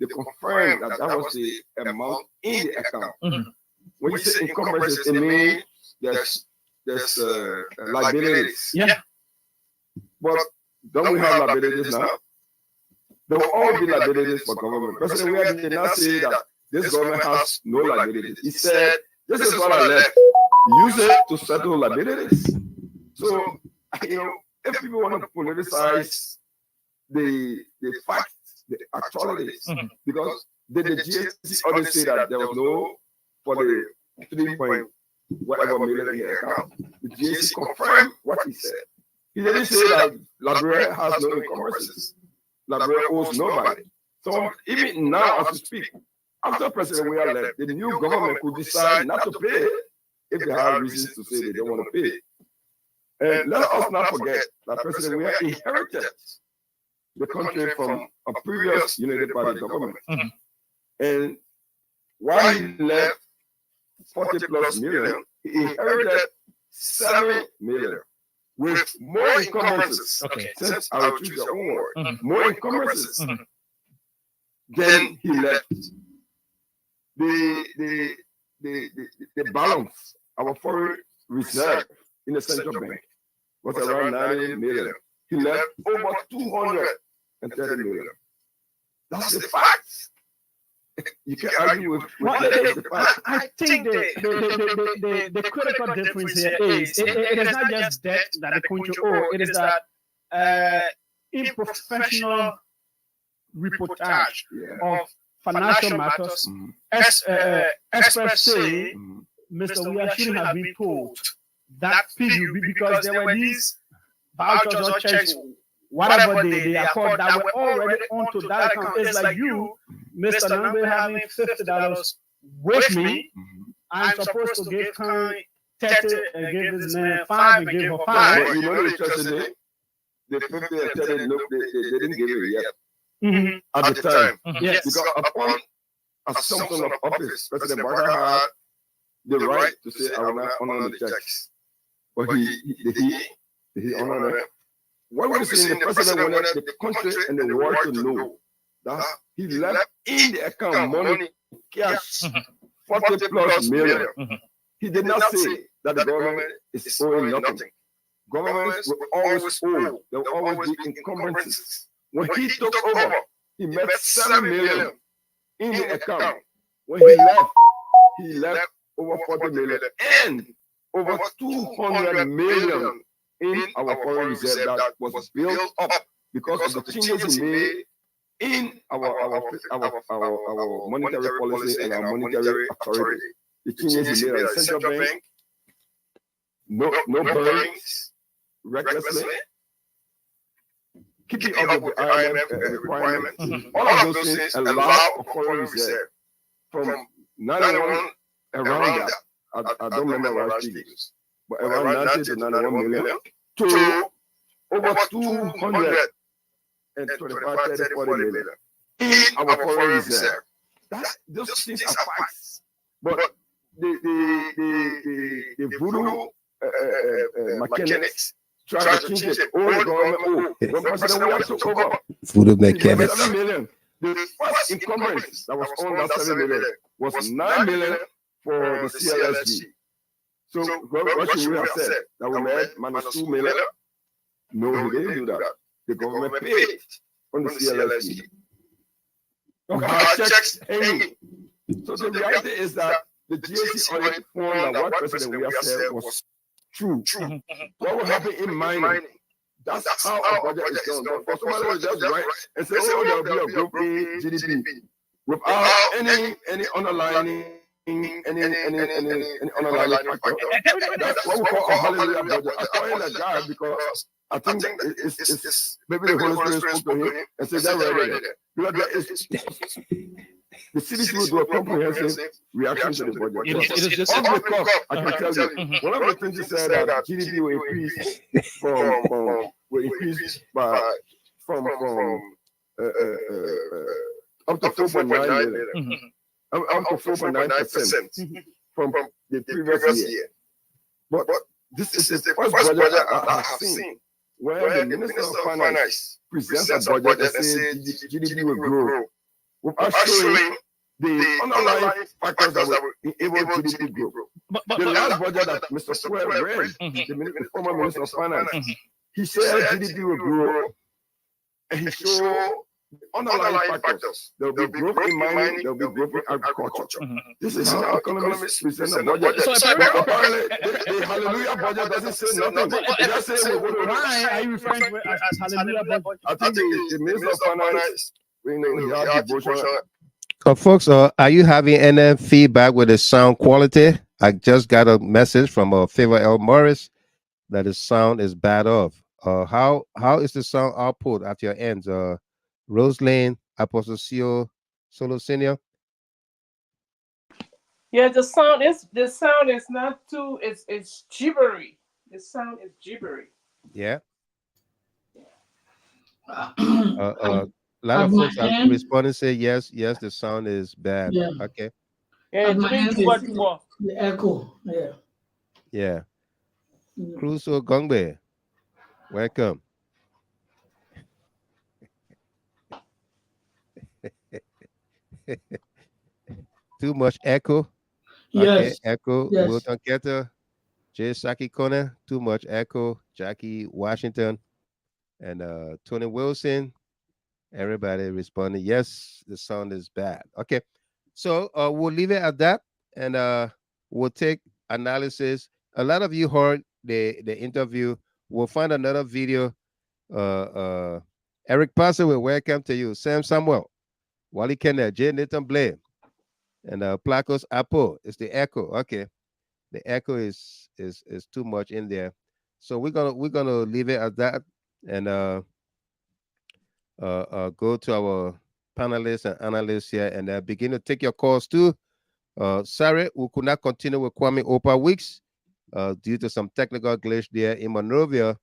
they confirmed that that was the amount in the account. When you say encumbrances, it means there's liabilities. Yeah. But don't we have liabilities now? There will always be liabilities for government. President Weah did not say that this government has no liabilities. He said, this is what I left. Use it to settle liabilities. So, you know, if people want to politicize the facts, the actualities, because the GSC already say that there was no, for the 3 point whatever million in the account, the GSC confirmed what he said. He didn't say that Liberia has no encumbrances. Liberia owes nobody. So even now, as we speak, after President Weah left, the new government could decide not to pay if they have reasons to say they don't want to pay. And let us not forget that President Weah inherited the country from a previous Unity Party government. And while he left 40 plus million, he inherited 7 million with more encumbrances. Since I will choose your own word, more encumbrances than he left. The balance, our foreign reserve in the central bank was around 90 million. He left over 230 million. That's the facts. You can't argue with the facts. I think the critical difference here is it is not just debt that the country owes, it is that improfessional reportage of financial matters. Experts say Mr. Weah shouldn't have been told that figure because there were these vouchers or checks, whatever they are called, that were already onto that account. It's like you, Mr. Nagbe, having $50 with me. I'm supposed to give Khan 30 and give this man 5 and give her 5. But you know the trust the 50 and 30, no, they didn't give it yet. At the time. Yes. Because upon assumption of office, President Barker had the right to say, I will not honor the checks. But he honored it. What we're saying, the president wanted the country and the world to know that he left in the account money, cash, 40 plus million. He did not say that the government is owing nothing. Governments will always owe. There will always be encumbrances. When he took over, he made 7 million in the account. When he left over 40 million and over 200 million in our foreign reserve that was built up because of the changes he made in our monetary policy and our monetary authority. The changes he made at the central bank, no borrowings, recklessly, keeping up with the IMF requirements. All of those things allow a foreign reserve from 91 around that. I don't remember what figures, but around 90 to 91 million to over 225, 30, 40 million in our foreign reserve. Those things are facts. But the voodoo mechanics try to change it. All the government, when President Weah took over, Voodoo mechanics. 7 million. The first encumbrance that was on that 7 million was 9 million for the CLSG. So what should we have said? That we made minus 2 million? No, he didn't do that. The government paid on the CLSG. Our checks hanging. So the reality is that the GSC already found that what President Weah said was true. What will happen in mining? That's how a budget is done. But for somebody to just write and say, oh, there will be a growth in GDP without any underlying any underlying factor. That's what we call a hallelujah budget. I call him a guy because I think it's maybe the Holy Spirit spoke to him and said that right there. Because the CDC will do a comprehensive reaction to the budget. It is just on the cuff, I can tell you. One of the things he said that GDP will increase from up to 4.9 million. Up to 4.9% from the previous year. But this is the first budget I have seen where the Minister of Finance presents a budget that says GDP will grow without showing the underlying factors that will enable GDP growth. But The last budget that Mr. Weah read, the former Minister of Finance, he said GDP will grow, and he showed underlying factors. There will be growth in mining, there will be growth in agriculture. This is how economists present the budget. So apparently, the Hallelujah budget doesn't say nothing. It just says we're going to. Why are you referring to it as Hallelujah budget? I think the Minister of Finance, he has devotion. Folks, are you having any feedback with the sound quality? I just got a message from Favor L. Morris that the sound is bad off. How is the sound output at your ends? Roselyn, Apostle CEO, Solo Senior. Yeah, the sound is not too. It's gibbery. The sound is gibbery. Yeah. A lot of folks are responding, say yes, the sound is bad. Yeah. Okay. Yeah, the echo. Yeah. Yeah. Crusoe Gongbe, welcome. Too much echo. Okay, Yes. echo. Yes. Wilton Ketter, Jay Saki Kone, too much echo. Jackie Washington, and Tony Wilson. Everybody responding, yes, the sound is bad. Okay, so we'll leave it at that, and we'll take analysis. A lot of you heard the interview. We'll find another video. Eric Passer will welcome to you. Sam Samuel, Wally Kenneth, J. Nathan Blair, and Placos Apple. It's the echo. Okay, the echo is too much in there, so we're gonna leave it at that, and go to our panelists and analysts here, and begin to take your calls too. Sorry, we could not continue with Kwame Oldpa Weeks due to some technical glitch there in Monrovia.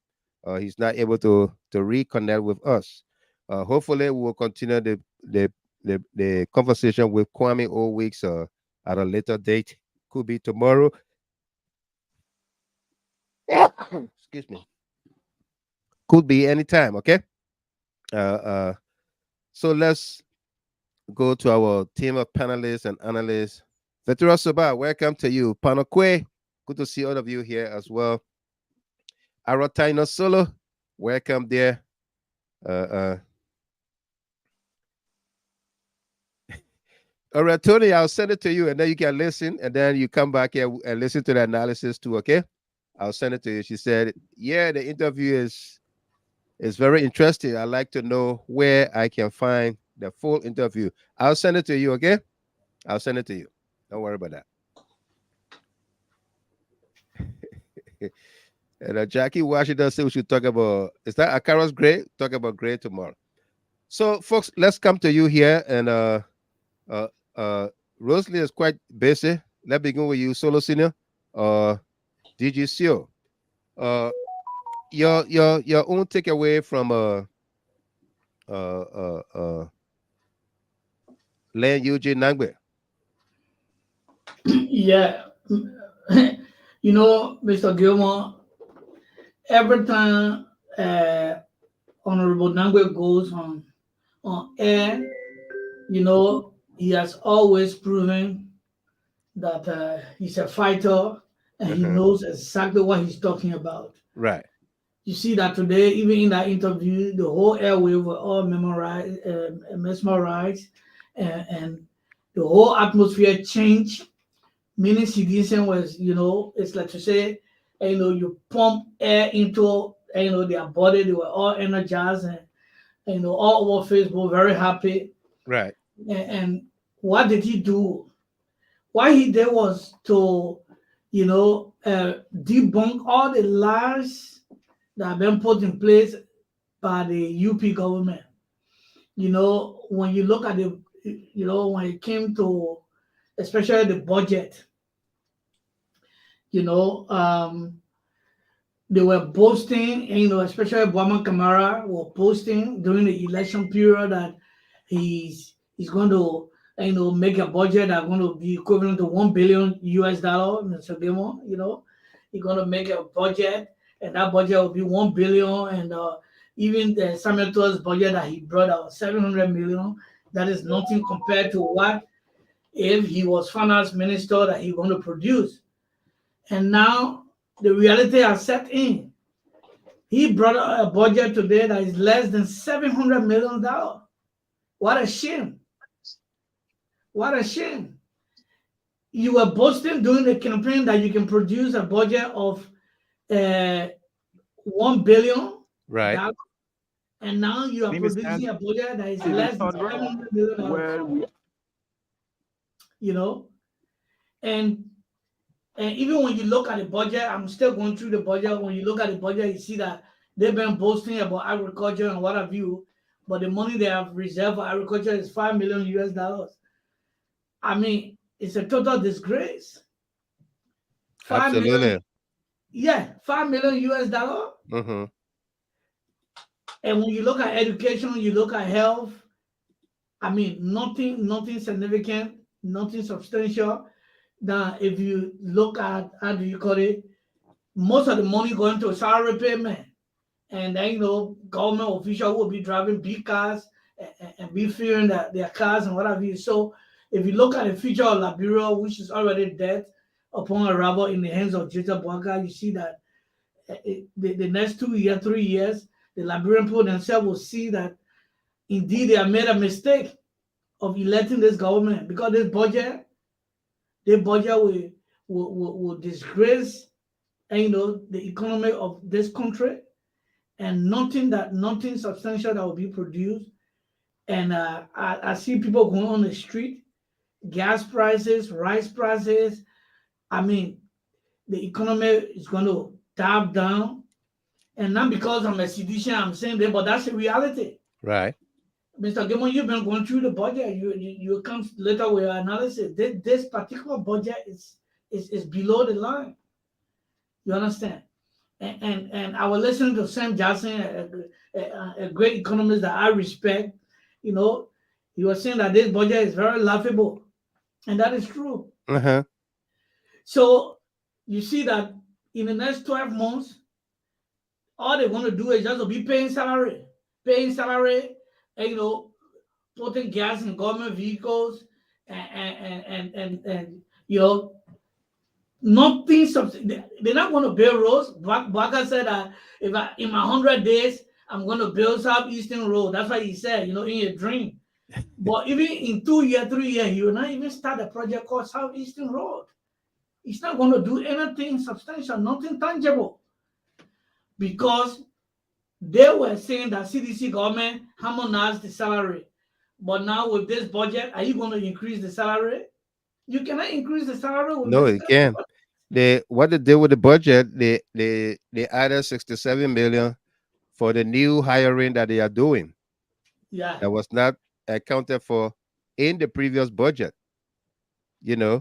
He's not able to reconnect with us. Hopefully, we will continue the conversation with Kwame O Weeks at a later date. Could be tomorrow. Excuse me. Could be anytime. Okay. So let's go to our team of panelists and analysts. Veteran Soba, welcome to you. Panokwe, good to see all of you here as well. Arotaino Solo, welcome there. All right, Tony, I'll send it to you, and then you can listen, and then you come back here and listen to the analysis too, okay? I'll send it to you. She said, yeah, the interview is very interesting. I'd like to know where I can find the full interview. I'll send it to you, okay? I'll send it to you. Don't worry about that. And Jackie Washington said we should talk about, is that Akara's grade? Talk about grade tomorrow. So, folks, let's come to you here. And Rosalie is quite busy. Let's begin with you, Solo Senior. DGCO. Your own takeaway from Lenn Eugene Nagbe. Yeah. You know, Mr. Gilmore, every time Honorable Nagbe goes on air, you know, he has always proven that he's a fighter and he knows exactly what he's talking about. Right. You see that today, even in that interview, the whole airwave were all mesmerized, and the whole atmosphere changed. Meaning citizen was, you know, it's like to say, you know, you pump air into, you know, their body. They were all energized and, you know, all over Facebook, very happy. Right. And what did he do? What he did was to, you know, debunk all the lies that have been put in place by the UP government. You know, when you look at the, you know, when it came to, especially the budget, you know, they were boasting, you know, especially Obama Kamara were posting during the election period that he's going to, you know, make a budget that's going to be equivalent to $1 billion US, Mr. Gilmore, you know, he's going to make a budget, and that budget will be $1 billion, and even the Samuel Tour's budget that he brought out, $700 million, That is nothing compared to what if he was finance minister that he going to produce. And now the reality has set in. He brought a budget today that is less than $700 million. What a shame. What a shame. You were boasting during the campaign that you can produce a budget of $1 billion. Right. And now you are producing a budget that is less than $700 million. You know? And even when you look at the budget, I'm still going through the budget. When you look at the budget, you see that they've been boasting about agriculture and what have you, but the money they have reserved for agriculture is $5 million US. I mean, it's a total disgrace. Absolutely. $5 million US. Mm-hmm. And when you look at education, you look at health, I mean, nothing significant, nothing substantial. Now, if you look at, how do you call it, most of the money going to salary payment. And then, government officials will be driving big cars and be fearing that their cars and what have you. So if you look at the future of Liberia, which is already dead upon arrival in the hands of Jita Bwaka, you see that the next 2 years, 3 years, the Liberian people themselves will see that indeed they have made a mistake of electing this government, because this budget will disgrace, the economy of this country, and nothing substantial that will be produced. And I see people going on the street, gas prices, rice prices. I mean, the economy is going to tap down. And not because I'm a seditious, I'm saying that, but that's the reality. Right. Mr. Gilman, you've been going through the budget. You come later with your analysis. This particular budget is below the line. You understand? And I was listening to Sam Jackson, a great economist that I respect. He was saying that this budget is very laughable. And that is true. Uh-huh. So you see that in the next 12 months, all they want to do is just to be paying salary, and, putting gas in government vehicles, and nothing. They're not going to build roads. Baka said that in my 100 days, I'm going to build Southeastern Road. That's what he said, in your dream. But even in 2 years, 3 years, he will not even start a project called Southeastern Road. He's not going to do anything substantial, nothing tangible. Because they were saying that CDC government harmonized the salary. But now with this budget, are you going to increase the salary? You cannot increase the salary. No, you can't. What they did with the budget, they added 67 million for the new hiring that they are doing. Yeah. That was not accounted for in the previous budget. Yeah.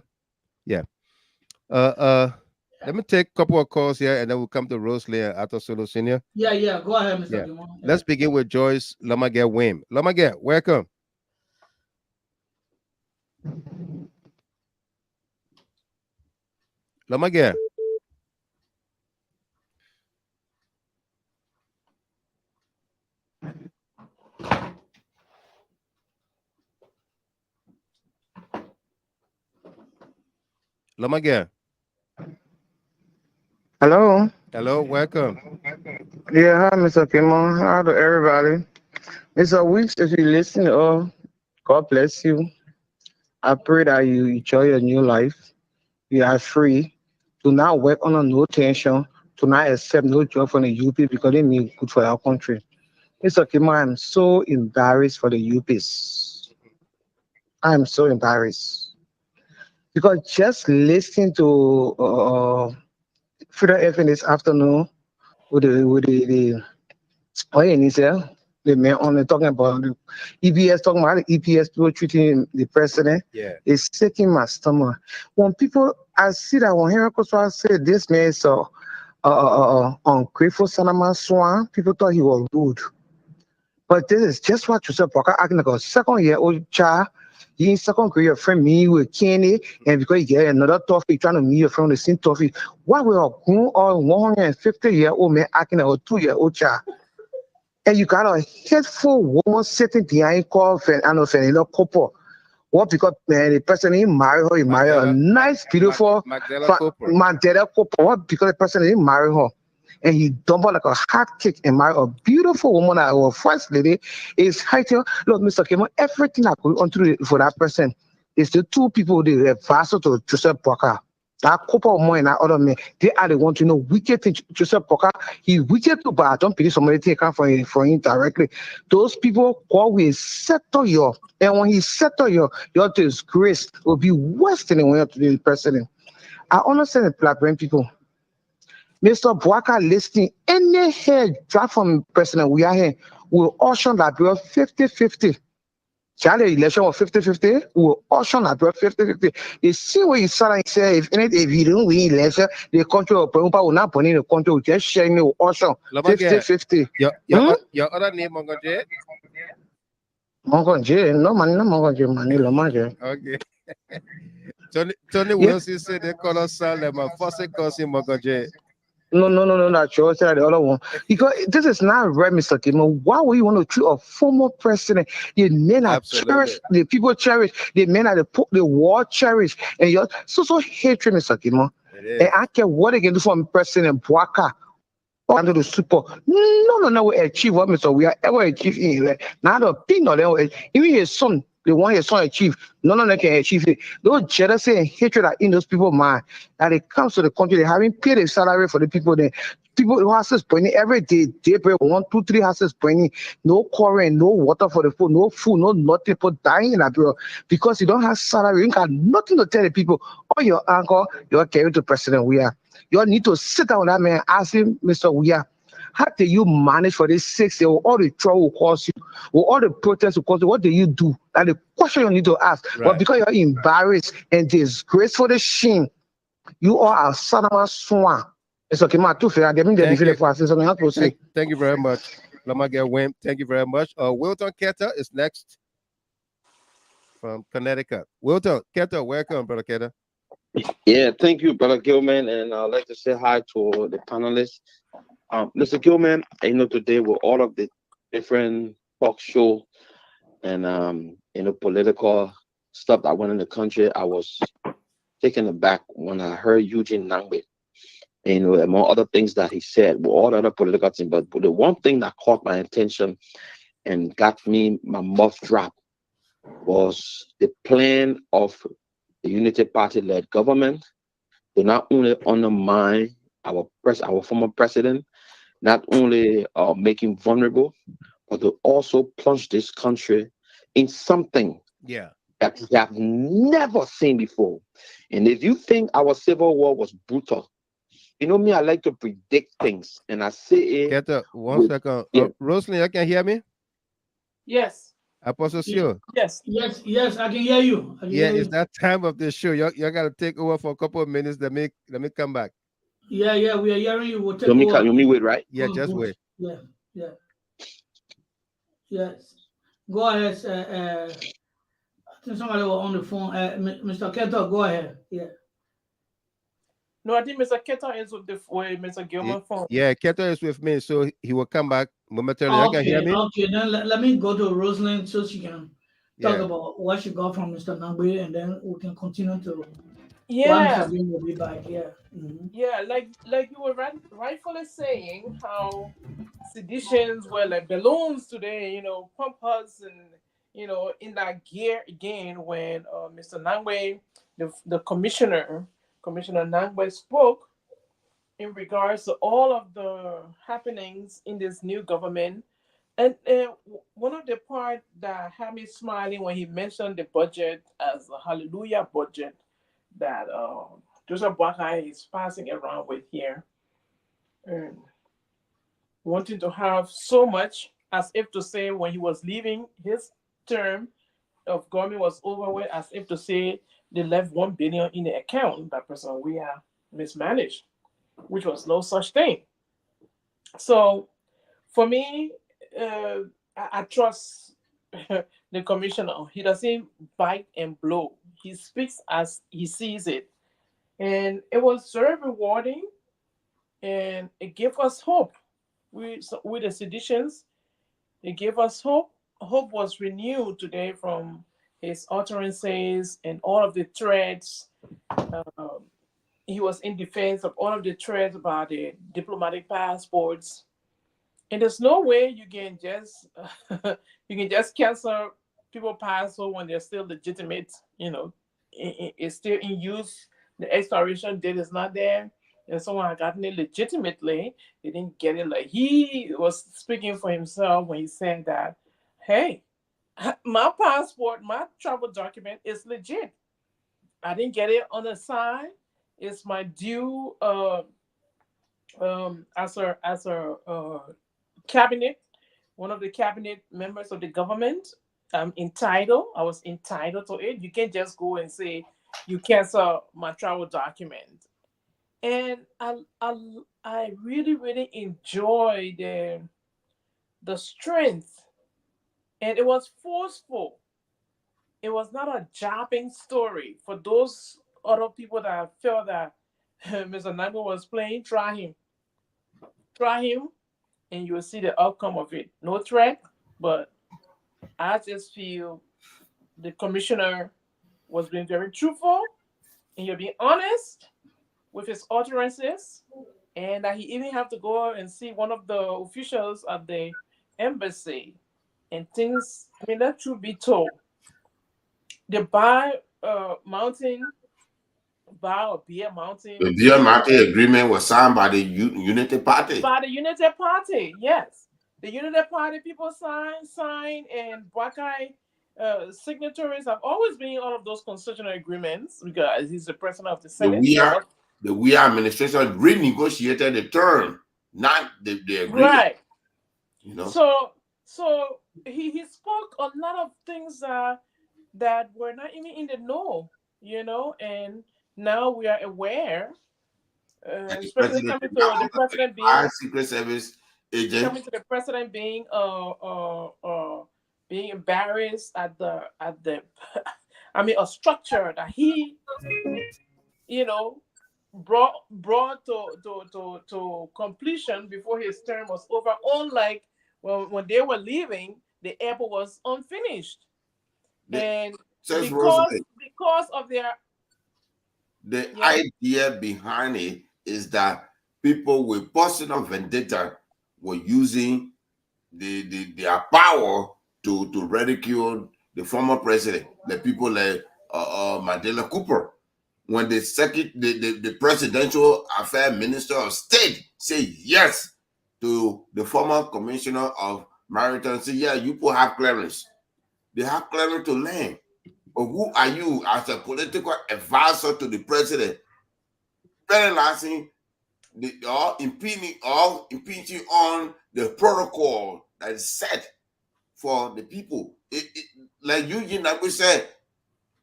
Let me take a couple of calls here, and then we'll come to Rosalie and Ato Solo Senior. Yeah. Go ahead, Mr. Dumont. Let's begin with Joyce Lamage Wim. Lamage, welcome. Lamage. Lamage. Hello. Hello, welcome. Yeah, hi, Mr. Kimon. Hi to everybody. Mr. Weeks, if you listen, God bless you. I pray that you enjoy your new life. You are free. Do not work under no tension. Do not accept no job from the UP because they mean good for our country. Mr. Kimon, I'm so embarrassed for the UPs. I'm so embarrassed. Because just listening to Freedom FM this afternoon with the man on talking about the EBS, talking about the EPS people treating the president. Yeah, it's sick in my stomach. When people, I see that when Henry Kosovo said this man is ungrateful son of my swan, people thought he was rude. But this is just what you said, Baka acting like a second-year-old child. He in second grade, your friend me with Kenny, and because you get another toffee, trying to meet your friend the same toffee. Why we are grown or 150-year-old man acting like a 2-year-old child? and you got a hateful woman sitting behind called couple. What because the person he married her, he married a nice, beautiful Mandela couple. What because the person he married her, and he dumped her like a hot cake and married a beautiful woman, our first lady, is hiding. Look, Mr. Kemo, everything I could on through for that person is the two people they advance to Joseph Parker. That couple of more and that other man, they are the one to know wicked thing. Joseph Parker, he wicked too, but I don't believe somebody take out for him directly. Those people call will settle you, and when he settle you, your disgrace will be worse than when you're to the president. I understand the black brain people. Mr. Bwaka listing any head draft from President Weah here will auction that bill 50-50. Charlie election was 50-50, will auction that bill 50-50. You see what you saw and say if you don't win election, the country will not put in the country will just share the auction 50-50. Your other name, Mongo J? Mongo J, no money, no Mongo J, money, no money. Okay. Tony Wilson said they call us Salem and first cousin Mongo J. No, that's yours. The other one. Because this is not right, Mr. Kimo. Why would you want to treat a former president? The men are cherished, the people cherish, the men are the war cherish, and you're so hatred, Mr. Kimo. And I care what they can do for President Bwaka. Under the super, no, we achieve what Mr. We are ever achieving. Now the peanut, even his son. The one his son achieved, none of them can achieve it. Those jealousy and hatred are in those people's mind. That it comes to the country, they haven't paid a salary for the people there. People who houses burning every day, they pay 1, 2, 3 houses burning, no current, no water for the food, no food, no nothing, people dying in that bureau because you don't have salary, you got nothing to tell the people. Or your uncle, you're carried to President Weah. You need to sit down with that man, ask him, Mr. Weah, how do you manage for this 6 years? All the trouble will cost you, with all the protests will cost you. What do you do? And the question you need to ask. Right. But because you're embarrassed and disgraced for the shame, you are a son of a swan. It's okay, man. Too fair. Thank you very much. Wimp. Thank you very much. Wilton Ketter is next from Connecticut. Wilton Ketter, welcome, Brother Ketter. Yeah, thank you, Brother Gilman, and I'd like to say hi to the panelists. Mr. Gilman, today with all of the different talk show and political stuff that went in the country, I was taken aback when I heard Eugene Nagbe, among other things that he said, with all the other political things. But the one thing that caught my attention and got me my mouth dropped was the plan of the Unity Party-led government to not only undermine our former president, not only make him vulnerable, but to also plunge this country in something that we have never seen before. And if you think our civil war was brutal, me, I like to predict things, and I say it. Get one second. Yeah. Rosalie, you can hear me? Yes. Apostle Sure. Yes, I can hear you. It's that time of the show. You got to take over for a couple of minutes. Let me come back. Yeah, we are hearing you. We'll take over. You wait, right? Yeah, just wait. Yeah. Yes. Go ahead. I think somebody was on the phone. Mr. Keto, go ahead. Yeah. No, I think Mr. Keto is with Mr. Gilman's phone. Yeah, Keto is with me, so he will come back momentarily. You can hear me? Okay, then let me go to Rosalind so she can talk about what she got from Mr. Nagbe, and then we can continue to. Yeah. Will be back. Yeah. Mm-hmm. Yeah, like you were rightfully saying how seditions were like balloons today, pump us and in that gear again when Mr. Nagbe, the Commissioner Nagbe spoke in regards to all of the happenings in this new government. And one of the parts that had me smiling when he mentioned the budget as a hallelujah budget that Joseph Boakai is passing around with here. And wanting to have so much, as if to say when he was leaving his term of government was over with, as if to say they left 1 billion in the account that President Weah mismanaged, which was no such thing. So for me, I trust the commissioner. He doesn't bite and blow. He speaks as he sees it. And it was very rewarding, and it gave us hope with the seditions. It gave us hope. Hope was renewed today from his utterances and all of the threats. He was in defense of all of the threats about the diplomatic passports. And there's no way you can just you can just cancel people passport when they're still legitimate. You know, it's still in use. The expiration date is not there. And someone had gotten it legitimately. They didn't get it. Like he was speaking for himself when he said that, hey, my passport, my travel document is legit. I didn't get it on the side. It's my due as a cabinet, one of the cabinet members of the government. I'm entitled. I was entitled to it. You can't just go and say you cancel my travel document. And I really really enjoy the strength, and it was forceful. It was not a jobbing story for those other people that felt that Mr. Nagbe was playing. Try him, and you will see the outcome of it. No threat, but I just feel the commissioner was being very truthful and you're being honest with his utterances, and that he even have to go and see one of the officials at the embassy and things. I mean, let truth be told, the beer mountain. The beer mountain agreement was signed by the Unity Party. By the Unity Party, yes. The Unity Party people sign, and Buckeye signatories have always been all of those constitutional agreements because he's the president of the Senate. The Weah administration renegotiated the term, not the agreement. Right. You know. So he spoke a lot of things that were not even in the know, you know, and now we are aware. Especially coming to the president being Secret Service agent. Coming to the president being being embarrassed at the I mean a structure that he, you know, brought to completion before his term was over. Unlike when they were leaving, the airport was unfinished, and because of their idea behind it is that people with personal vendetta were using their power to ridicule the former president, the people like Mandela Cooper. When the presidential affairs minister of state said yes to the former commissioner of maritime, say, yeah, you people have clearance. They have clearance to land. But who are you as a political advisor to the president, penalizing or impinging on the protocol that is set for the people? Like Eugene Nagbe said,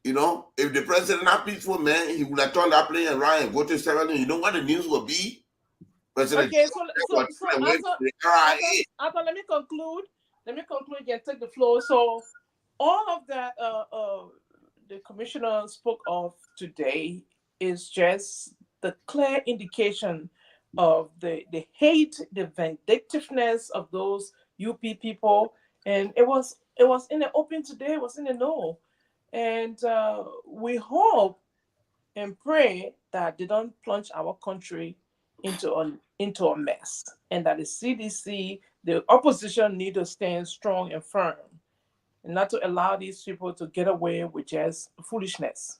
you know, if the president not peaceful man, he would have turned that plane around and go to Startling. You know what the news will be? President okay, so let me conclude. Let me conclude and take the floor. So all of that the commissioner spoke of today is just the clear indication of the hate, the vindictiveness of those UP people, and it was in the open today. It was in the know, and we hope and pray that they don't plunge our country into a mess, and that the CDC, the opposition, need to stand strong and firm, and not to allow these people to get away with just foolishness.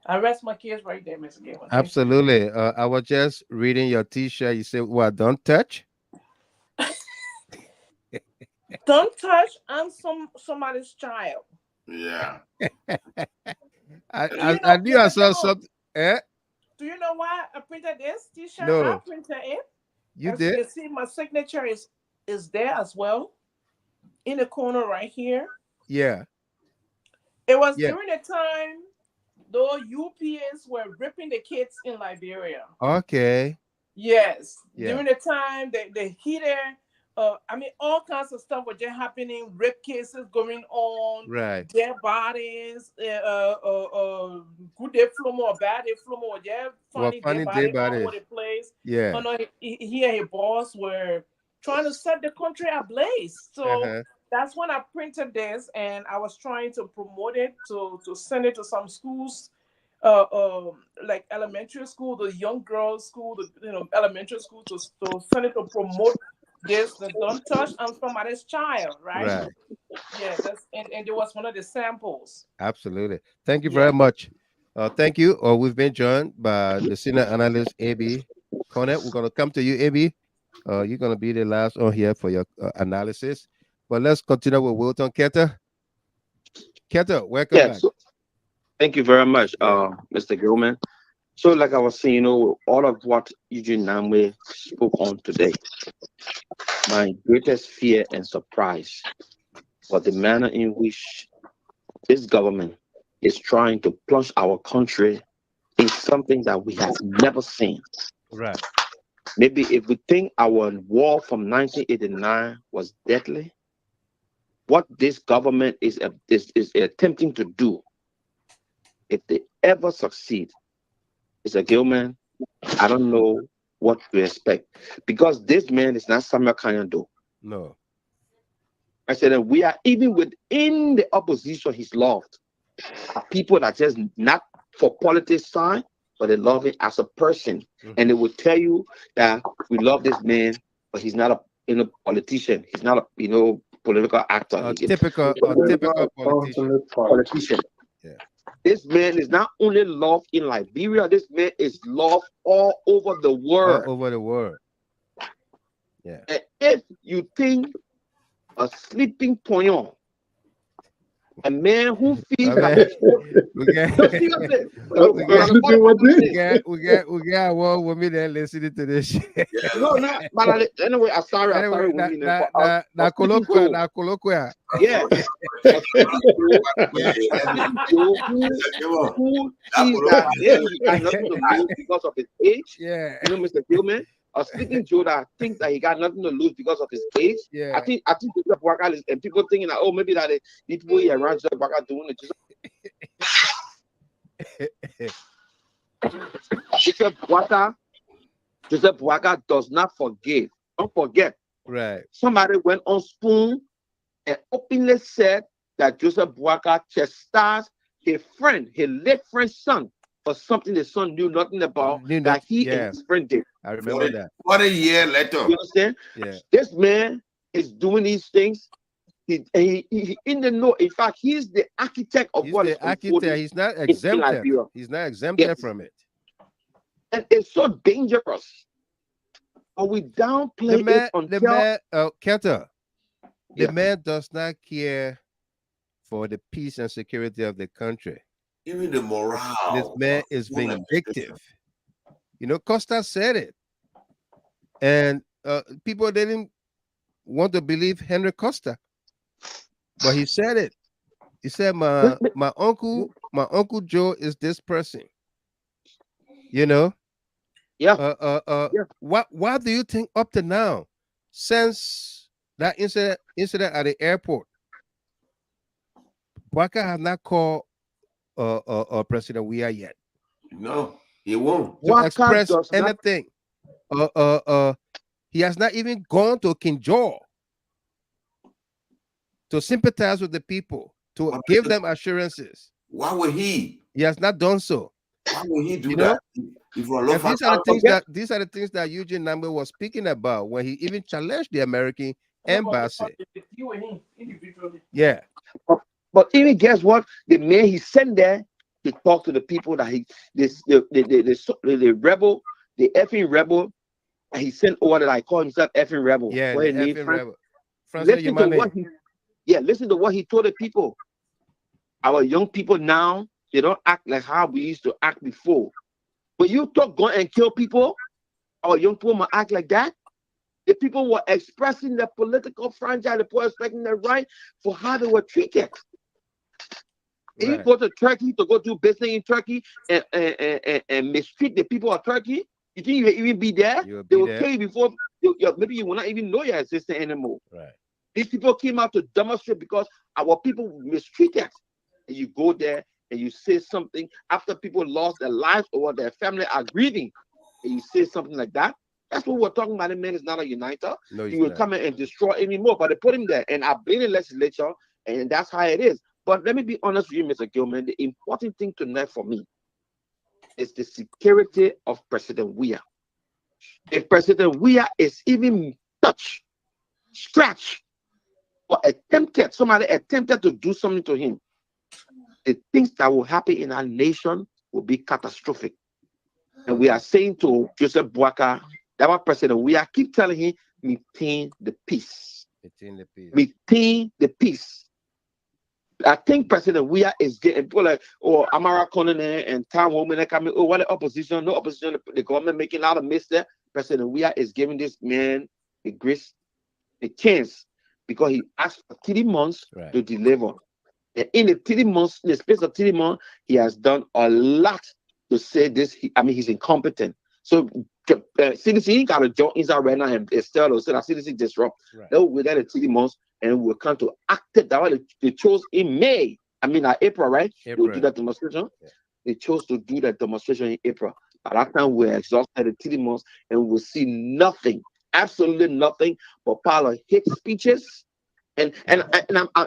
I rest my case right there, Mr. Gavin. Absolutely. I was just reading your T-shirt. You said, "Well, don't touch." Don't touch. I'm somebody's child. Yeah. I knew I saw something. Do you know why I printed this T-shirt? No. I printed it. You did? You see, my signature is there as well, in the corner right here. Yeah. It was during the time though UPS were ripping the kids in Liberia. Okay. Yes. Yeah. During the time the heater, I mean, all kinds of stuff were just happening. Rape cases going on. Right. Dead bodies. Good day flomo or bad day flomo or funny dead body all over the place. Yeah. Oh no, he and his boss were trying to set the country ablaze. So that's when I printed this, and I was trying to promote it to send it to some schools, like elementary school, the young girls school, the elementary school, to send it to promote this, the don't touch on somebody's child, right? Right. Yeah, that's and it was one of the samples. Absolutely. Thank you Yeah. very much. Thank you. We've been joined by the senior analyst AB Cornet. We're gonna come to you, AB. You're gonna be the last on here for your analysis. But let's continue with Wilton Keter. Keter, welcome Yeah, back. so thank you very much, Mr. Gilman. So, like I was saying, you know, all of what Eugene Nagbe spoke on today, my greatest fear and surprise was the manner in which this government is trying to plunge our country in something that we have never seen. Right. Maybe if we think our war from 1989 was deadly, what this government is attempting to do, if they ever succeed, is a Gilman, I don't know what to expect. Because this man is not Samuel Kanyando. No. I said that we are, even within the opposition, he's loved. People that just not for politics side, but they love him as a person. And they will tell you that we love this man, but he's not a politician. He's not a political actor. A typical politician. Yeah. This man is not only loved in Liberia, this man is loved all over the world. All over the world. Yeah. And if you think a sleeping Toyon, a man who feels we got one woman there listening to this shit. No, but anyway, I'm sorry. Colloquia. Yeah. Who sees that he got nothing to lose because of his age? Yeah. You know, Mr. Gilman, a sleeping Joe that thinks that he got nothing to lose because of his age. Yeah. I think Joseph Boakai is, and people thinking that, oh, maybe that the people here around Joseph Boakai doing it. Joseph Boakai does not forgive. Don't forget. Right. Somebody went on Spoon and openly said that Joseph Boakai chastised his late friend's son, for something the son knew nothing about, that he and his friend did. I remember that. What a year later. You understand? Yeah. This man is doing these things. He in the know. In fact, he's the architect of what is architect. He's not exempted. He's not exempted from it. And it's so dangerous. Are we downplaying it until Keter, the man does not care for the peace and security of the country. Even the morale. This man is vindictive. You know, Costa said it. And people didn't want to believe Henry Costa. But he said it. He said, my uncle Joe is this person. You know? Yeah. Why do you think up to now, since that incident at the airport, Boakai has not called President Weah yet? No, he won't. To express anything. He has not even gone to Kinjor to sympathize with the people, to give them assurances. Why would he? He has not done so. Why would he do that? These are the things that Eugene Nagbe was speaking about when he even challenged the American embassy. Yeah. But even guess what? The man he sent there to talk to the people that the rebel, the effing rebel, and he sent over that I call himself effing rebel. Yeah, what effing rebel. Listen to what he told the people. Our young people now, they don't act like how we used to act before. When you talk go and kill people, our young people might act like that. The people were expressing their political franchise, the people expecting their right for how they were treated. If you go to Turkey to go do business in Turkey and mistreat the people of Turkey, you think you will even be there? They will kill you before. Maybe you will not even know your existence anymore. Right. These people came out to demonstrate because our people mistreated. And you go there and you say something after people lost their lives or their family are grieving, and you say something like that. That's what we're talking about. The man is not a uniter. No, He will not. come in and destroy anymore. But they put him there, and I've been in legislature, and that's how it is. But let me be honest with you, Mr. Gilman. The important thing tonight for me is the security of President Weah. If President Weah is even touched, scratched, or somebody attempted to do something to him, the things that will happen in our nation will be catastrophic. And we are saying to Joseph Boakai, that our President Weah, keep telling him, maintain the peace. Maintain the peace. Maintain the peace. I think President Weah is getting people like, Amara Conan and Tom Woman coming, what the opposition, no opposition, the government making a lot of mistakes. President Weah is giving this man a grace, a chance, because he asked for 3 months to deliver. And in the 3 months, in the space of 3 months, he has done a lot to say this. He's incompetent. So CDC got a job inside right now and Estelle said that CDC disrupt. They will within the 3 months and we'll come to act it. That way they chose in May. April, right? April. To do that demonstration. Yeah. They chose to do that demonstration in April. At that time, we're exhausted in 3 months and we'll see nothing, absolutely nothing but pile of hate speeches. And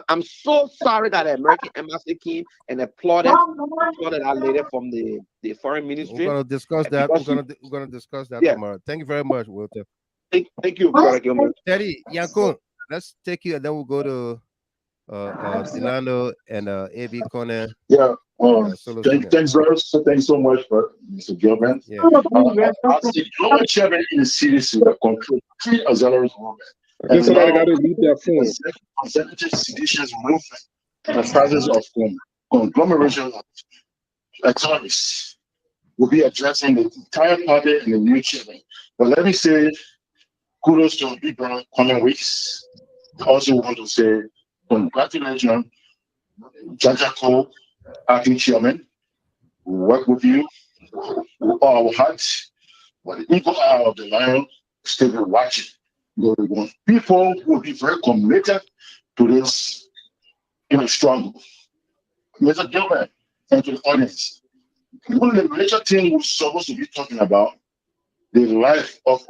I'm so sorry that the American embassy came and applauded our lady from the foreign ministry. We're going to discuss that. We're going to discuss that tomorrow. Thank you very much, Walter. Thank you, Brother Gilman. Teddy, Yankun, let's take you, and then we'll go to Delano and AB Conan. Yeah. Thanks so much, Mr. Gilman. Yeah. As the global chairman in the CDC that controls 3 auxiliary movements. I think somebody got to read their phone. Conservative seditious movement, the presence of conglomeration of economists will be addressing the entire party and the new chairman. But let me say kudos to people coming weeks. I also want to say congratulations, Janga Kowo, acting chairman. We work with you with all our hearts, but the eagle eye of the lion still watching. People will be very committed to this struggle. Mr. Gilman and to the audience, one of the major things we're supposed to be talking about the life of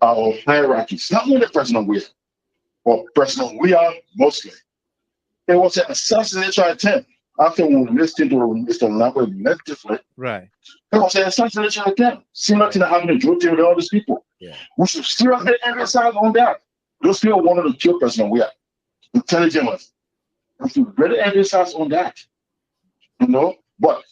our hierarchies, not only President Weah, but President Weah mostly. It was an assassination attempt after we listened to Mr. Nagbe negatively. Right. It was an assassination attempt, similar to the having a joke with all these people. Yeah. We should seriously emphasize on that. Those people wanted to kill President Weah, intelligently. We should really emphasize on that. But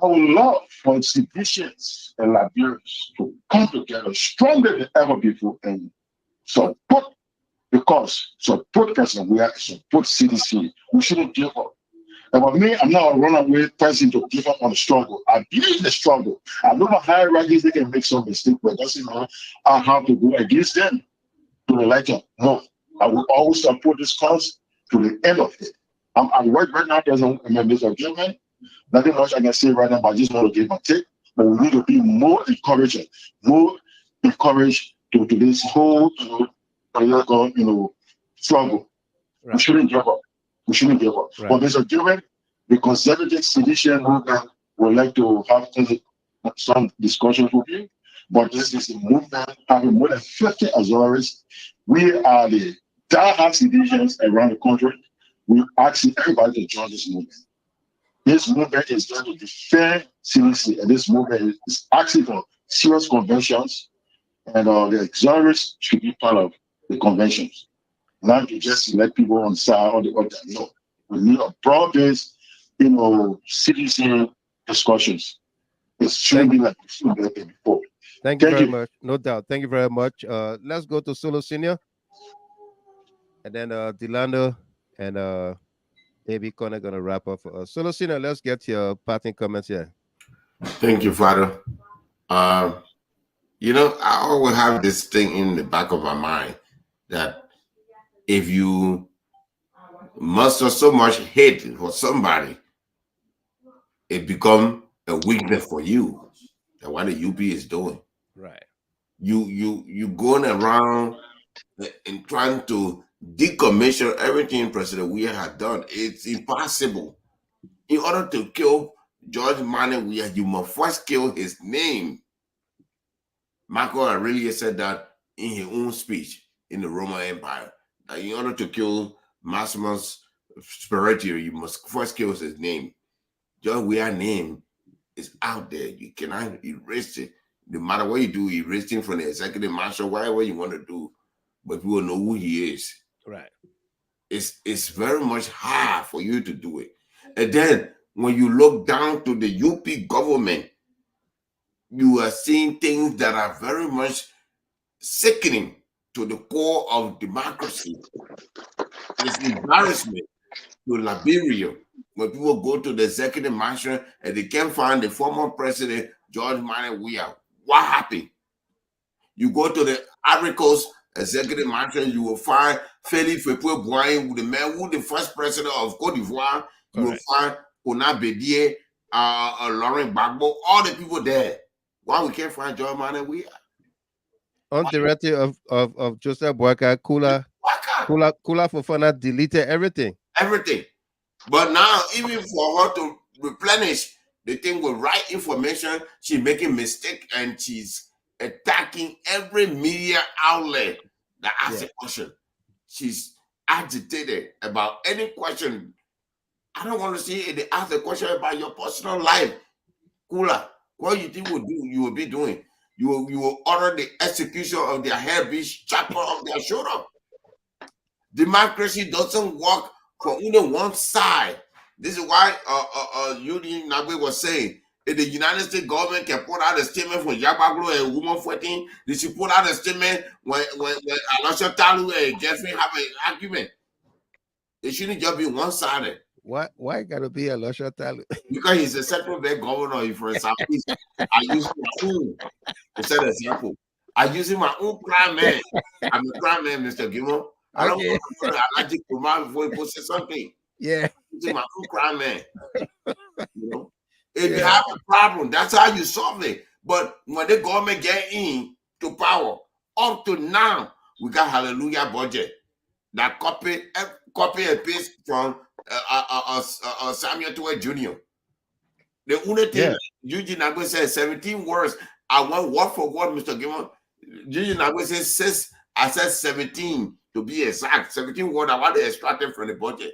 I would love for institutions and Liberians to come together stronger than ever before and support President Weah, support CDC. We shouldn't give up. And for me, I'm not a runaway person to give up on the struggle. I believe in the struggle. I know my hierarchies, they can make some mistakes, but that's I have to go against them to the letter. No, I will always support this cause to the end of it. I'm working right now as a member of Germany. Nothing much I can say right now, but I just want to give my take. But we need to be more encouraged to this whole struggle. Right. We shouldn't give up. Right. But Mr. Gilman, the conservative sedition movement would like to have some discussions with you. But this is a movement having more than 50 auxiliaries. We are the diehard seditions around the country. We asking everybody to join this movement. This movement is going to defend CDC, and this movement is asking for serious conventions, and the auxiliaries should be part of the conventions. Not to just let people on the side or the other. No, we need a broad-based, CDC discussions. It shouldn't be like before. Thank you very much. No doubt. Thank you very much. Let's go to Solo Senior, and then Delano and Baby Connor gonna wrap up for us. Solo Senior, let's get your parting comments here. Thank you, Father. I always have this thing in the back of my mind that if you muster so much hate for somebody, it becomes a weakness for you. That's what the UP is doing. Right. You going around and trying to decommission everything President Weah had done. It's impossible. In order to kill George Mane Weah, you must first kill his name. Marco Aurelius said that in his own speech in the Roman Empire, that in order to kill Maximus Spirator, you must first kill his name. Just Weah name is out there. You cannot erase it. No matter what you do, erase him from the executive marshal, whatever you want to do, but people know who he is. Right. It's very much hard for you to do it. And then when you look down to the UP government, you are seeing things that are very much sickening to the core of democracy. It's embarrassment to Liberia when people go to the executive mansion and they can't find the former president, George Manuel Weah. What happened? You go to the Ivory Coast executive mansion, you will find Félix Houphouët-Boigny, the man who the first president of Côte d'Ivoire. You will find Kona Bédié, Laurent Gbagbo, all the people there. Why we can't find George Manuel Weah? On directive of Joseph Boyka, Kula Fofana deleted everything. Everything. But now, even for her to replenish the thing with right information, she's making mistake and she's attacking every media outlet that asks a question. She's agitated about any question. I don't want to see they ask a question about your personal life. Kula, what you think you will be doing? You will order the execution of their hair-beast chapter of their shoulder. Democracy doesn't work for only one side. This is why Eugene Nagbe was saying, if the United States government can put out a statement for Yabaglo and Woman 14, they should put out a statement when Alasha Talu and Jeffrey have an argument. It shouldn't just be one-sided. Why gotta be Alasha Talu? Because he's a central bank governor for the Southeast. I use my own to set an example. I use my own prime man. I'm a prime man, Mr. Gimo. I don't want to allergic to my before he posts something. Yeah. Using my own crime man. You know? If you have a problem, that's how you solve it. But when the government get in to power, up to now, we got hallelujah budget that copy and paste from Samuel Tuwe Jr. The only thing Eugene Nagbe said 17 words. I want word for word, Mr. Gimon. Eugene Nagbe says I said 17 to be exact. 17 words I want to extract them from the budget.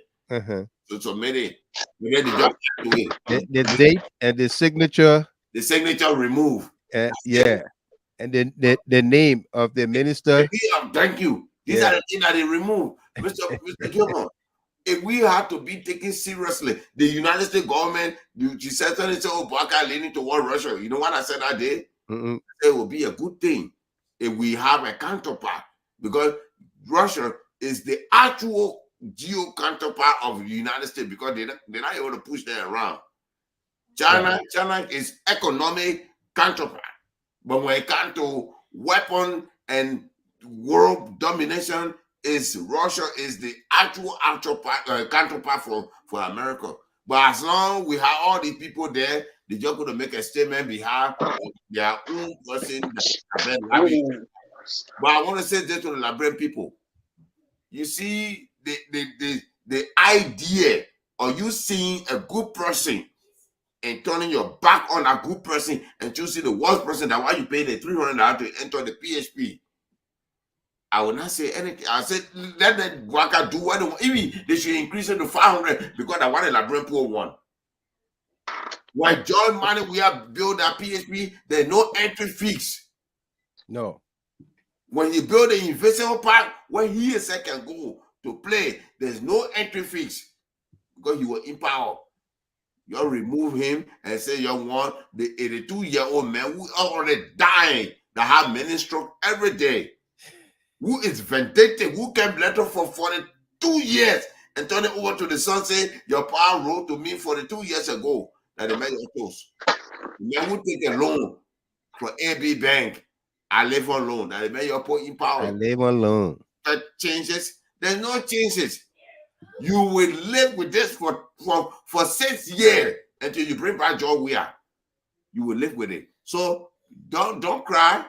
So many the date and the signature. The signature remove. And the name of the minister. Thank you. These are the things that they remove. Mr. Gilmore, if we have to be taken seriously, the United States government, you certainly say, oh, Baka leaning toward Russia. You know what I said that day? It will be a good thing if we have a counterpart, because Russia is the actual geo counterpart of the United States, because they're not able to push that around. China is economic counterpart, but when it comes to weapon and world domination, is Russia is the actual counterpart for America. But as long as we have all these people there, they're just going to make a statement behalf of their own person. But I want to say this to the Liberian people. You see, the idea of you seeing a good person and turning your back on a good person and choosing the worst person, that why you pay the $300 to enter the PHP. I will not say anything. I said let the worker do what they want. Even they should increase it to 500 because I want a Liberian poor one. When John Money we have built that PHP, there's no entry fees. No. When you build an investment park where he is can go to play, there's no entry fees because you were in power. You remove him and say you want the 82-year-old man who already dying that have many strokes every day, who is vindictive, who came letter for 42 years and turn it over to the son, say your power wrote to me 42 years ago that the man was close. The man who take a loan for AB Bank, I live on loan, that the man you put in power. I live on loan. That changes. There's no changes. You will live with this for 6 years until you bring back George Weah. You will live with it. So don't cry.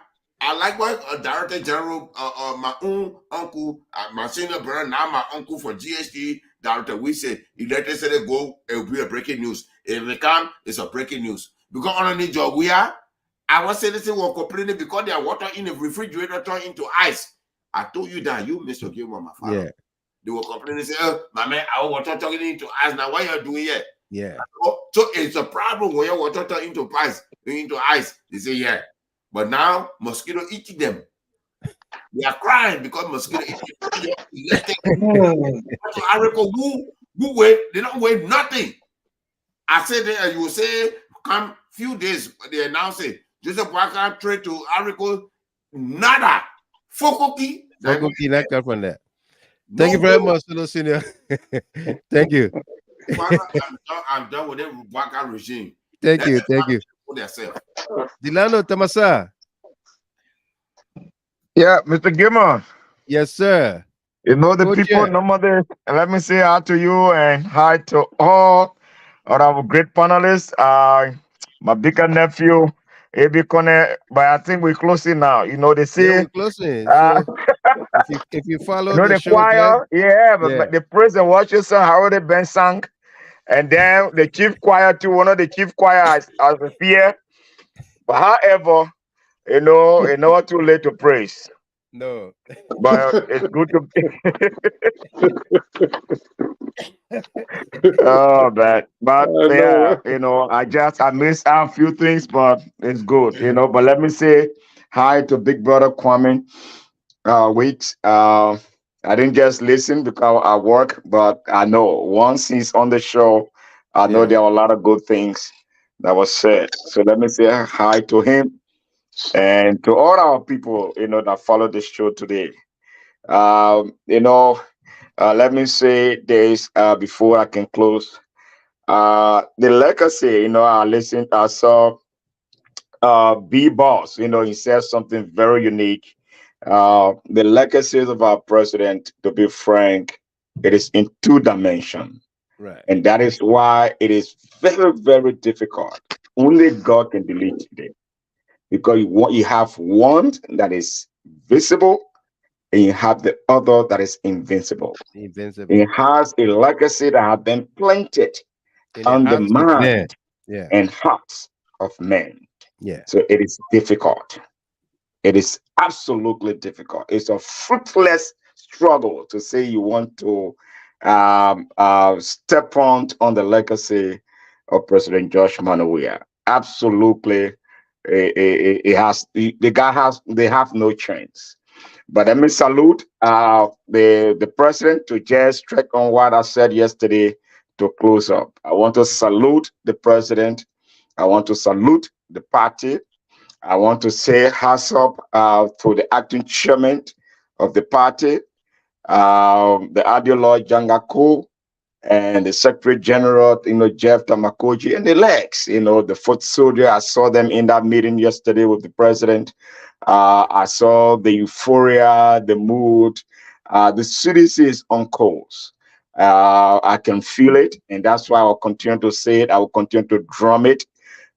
I like what Director General, my own uncle, my senior brother, now my uncle for GST, Director, we said, if let us say go, it will be a breaking news. If it come, it's a breaking news. Because underneath George Weah, Our citizens were complaining because their water in the refrigerator turned into ice. I told you that, you Mr. Gilmore, my father. Yeah. They were complaining, say, oh, my man, our water turning into ice. Now, what you doing here? Yeah. So it's a problem when your water turn into ice. They say, yeah. But now, mosquito eat them. They are crying because mosquito eat them. Who wait? They don't wait nothing. I said that you will say, come few days, they announce it. Joseph Walker trade to Arico, nada. Fokoki. Fokoki, not come from that. Thank you very much, Solo Senior. Thank you. I'm done with the Walker regime. Thank you. Delano Tamasa. Yeah, Mr. Gilmore. Yes, sir. You know the people, no matter. Let me say hi to you and hi to all of our great panelists. My bigger nephew, AB Kone, but I think we're closing now. You know, they say. Yeah, we're closing. So if you follow the show, choir, but the praise and worship song already been sung. And then the chief choir too, one of the chief choir as here. But however, you know, it's not too late to praise. No. But it's good to oh man. But yeah, you know, I missed out a few things, but it's good, you know. But let me say hi to big brother Kwame. I didn't just listen because I work, but I know once he's on the show, I know there are a lot of good things that was said. So let me say hi to him and to all our people, you know, that follow the show today. You know, let me say this before I can close. The legacy, you know, I saw B Boss, you know, he said something very unique. The legacies of our president, to be frank, it is in two dimensions. Right. And that is why it is very, very difficult. Only God can delete it. Because you have one that is visible and you have the other that is invincible. It has a legacy that has been planted on the mind and hearts of men. Yeah. So it is difficult. It is absolutely difficult. It's a fruitless struggle to say you want to step on the legacy of President Josh Weah. Absolutely, they have no chance. But let me salute the president to just check on what I said yesterday to close up. I want to salute the president. I want to salute the party. I want to say hats up to the acting chairman of the party, the audio lord Janga, and the Secretary General, you know, Jeff Tamakoji, and the legs, you know, the foot soldier. I saw them in that meeting yesterday with the president. I saw the euphoria, the mood. The CDC is on course. I can feel it, and that's why I'll continue to say it. I will continue to drum it,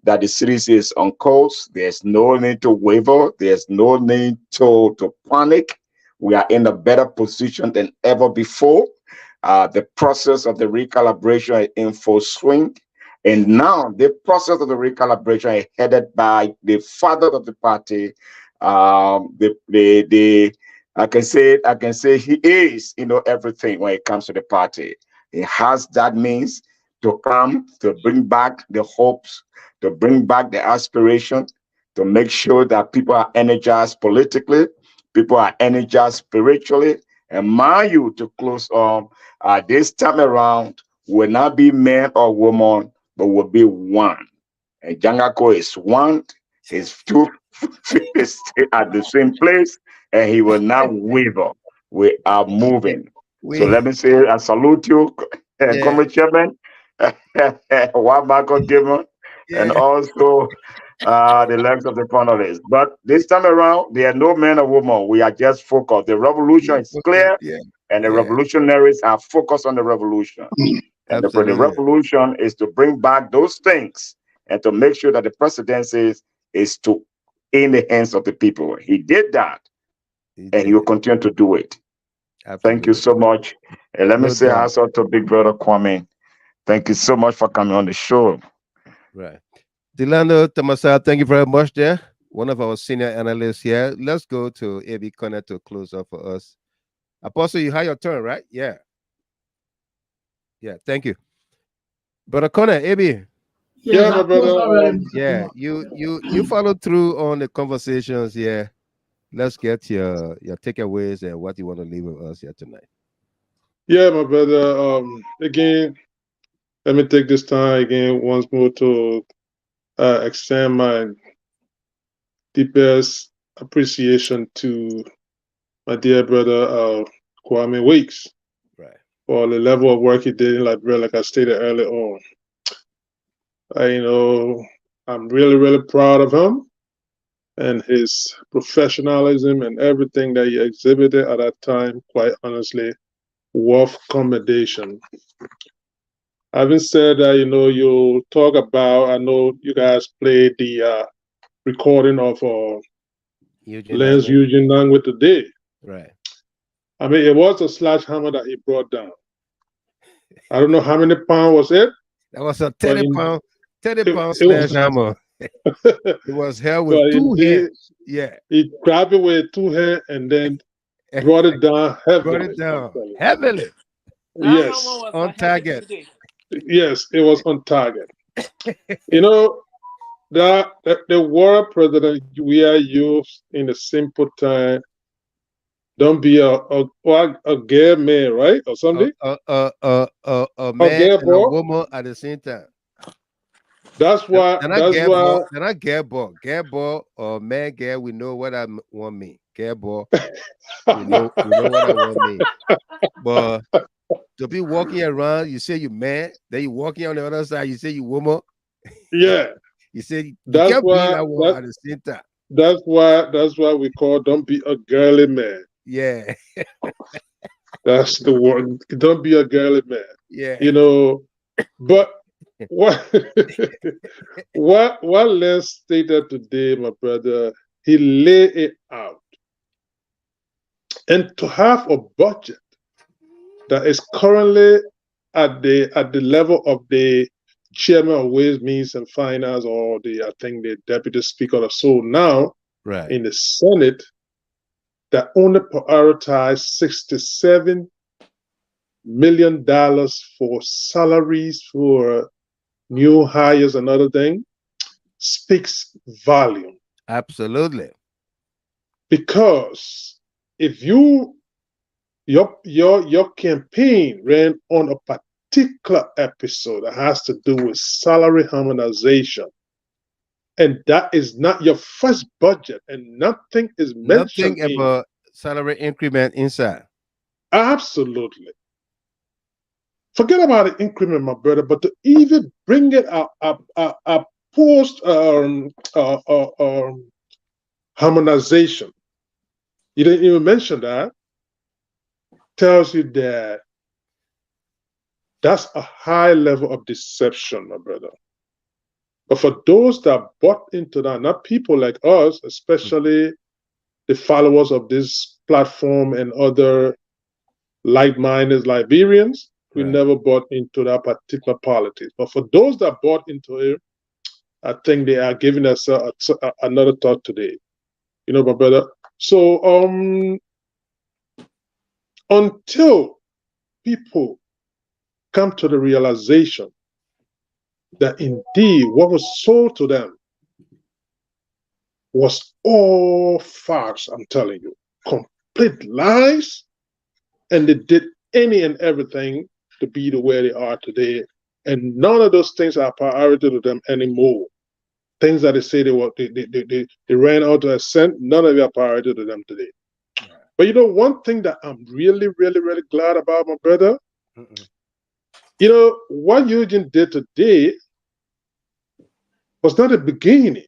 that the CDC is on course. There's no need to waver. There's no need to panic. We are in a better position than ever before. The process of the recalibration is in full swing. And now the process of the recalibration is headed by the father of the party. I can say he is, you know, everything when it comes to the party. He has that means to come to bring back the hopes, to bring back the aspiration, to make sure that people are energized politically, people are energized spiritually. And mind you, to close on, this time around will not be man or woman, but will be one. And Jangako is one, his two feet is at the same place, and he will not waver. We are moving. So let me say, I salute you, Comrade Chairman, Marco Gibbon, and also the legs of the panelists. But this time around, there are no man or woman. We are just focused. The revolution is clear, and the revolutionaries are focused on the revolution. And the revolution is to bring back those things and to make sure that the presidency is in the hands of the people. He did that, and he will continue to do it. Thank you so much. And let me say also to Big Brother Kwame. Thank you so much for coming on the show. Right. Delano Tamasa, thank you very much there. One of our senior analysts here. Let's go to AB Connect to close up for us. Apostle, you have your turn, right? Yeah. Yeah, thank you. Brother Connor, AB. Yes, my brother. Yeah, you followed through on the conversations here. Let's get your takeaways and what you want to leave with us here tonight. Yeah, my brother. Again, let me take this time again once more to extend my deepest appreciation to my dear brother Kwame Weeks, right, for the level of work he did in Liberia. Like I stated earlier on, I'm really proud of him and his professionalism and everything that he exhibited at that time. Quite honestly, worth commendation. Having said that, you talk about, I know you guys played the recording of Lenn's Eugene Nagbe today. Right. I mean, it was a sledgehammer that he brought down. I don't know how many pounds was it. That was a 30-pound sledgehammer. It was held with two hands. Yeah. He grabbed it with two hands and then brought it down heavily. Heavily. Yes. On target. Yes, it was on target. The word President Weah used in a simple time, don't be a gay man, right? Or something? A man and a woman at the same time. That's why. They're not gay boy. Gay boy or man gay, we know what I want me. Gay boy, we know what I want me. But to be walking around, you say you man, then you walking on the other side, you say you woman. Yeah. You say you can't be that one at the same time. That's why we call don't be a girly man. Yeah. That's the word. Don't be a girly man. Yeah. But what Lenn stated today, my brother, he laid it out. And to have a budget that is currently at the level of the chairman of Ways, Means and Finance, or I think the deputy speaker or so now, right, in the Senate, that only prioritized $67 million for salaries for new hires and other thing, speaks volume. Absolutely. Because if your campaign ran on a particular episode that has to do with salary harmonization, and that is not your first budget, and nothing is mentioned about salary increment inside. Absolutely. Forget about the increment, my brother, but to even bring it a post harmonization, you didn't even mention that, tells you that that's a high level of deception, my brother. But for those that bought into that, not people like us, especially the followers of this platform and other like-minded Liberians, we never bought into that particular politics. But for those that bought into it, I think they are giving us another thought today. My brother. So until people come to the realization that indeed what was sold to them was all facts, I'm telling you, complete lies, and they did any and everything to be the way they are today, and none of those things are priority to them anymore. Things that they say they ran out of a cent, none of it are priority to them today. Yeah. But one thing that I'm really glad about, my brother, what Eugene did today was not the beginning.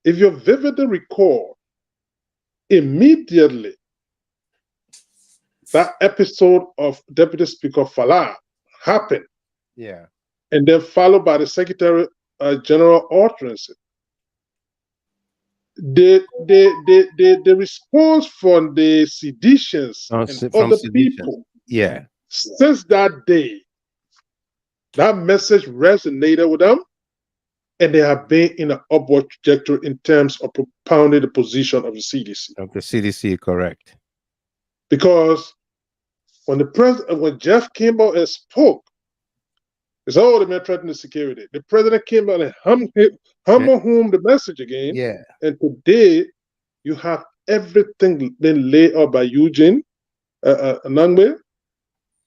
If you vividly recall, immediately that episode of Deputy Speaker Falah happened. Yeah. And then followed by the Secretary General utterances. The response from the seditions and other people, yeah, since that day, that message resonated with them, and they have been in an upward trajectory in terms of propounding the position of the CDC. Of the CDC, correct. Because when Jeff came out and spoke, it's all the man threatening the security. The president came out and hammer home the message again. Yeah. And today, you have everything been laid out by Eugene Nagbe.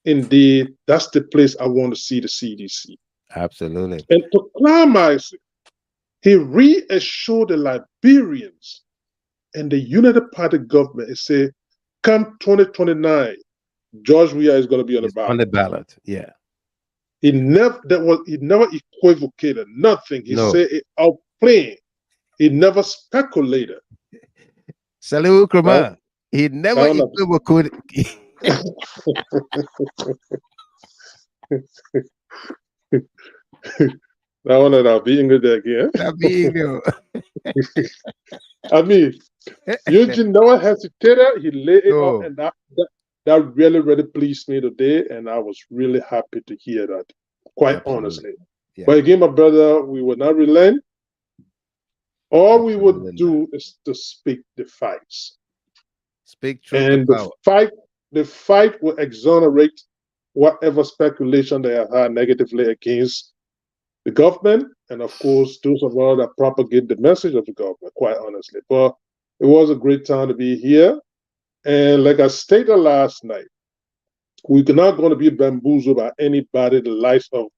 Indeed, that's the place I want to see the CDC. Absolutely. And to climax it, he reassured the Liberians and the Unity Party government and said, come 2029, George Weah is going to be on the ballot. On the ballot, yeah. He never equivocated nothing. He said it out plain. He never speculated. Salut, Krama. He never equivocated. That one that being good again. That being good. I mean, Eugene never hesitated. He laid it out, and that really pleased me today, and I was really happy to hear that, quite honestly. Yeah. But again, my brother, we will not relent. All we would do is to speak the facts. Speak truth. And the fight will exonerate whatever speculation they have had negatively against the government, and of course, those of us that propagate the message of the government, quite honestly. But it was a great time to be here. And like I stated last night, we're not going to be bamboozled by anybody, the likes of,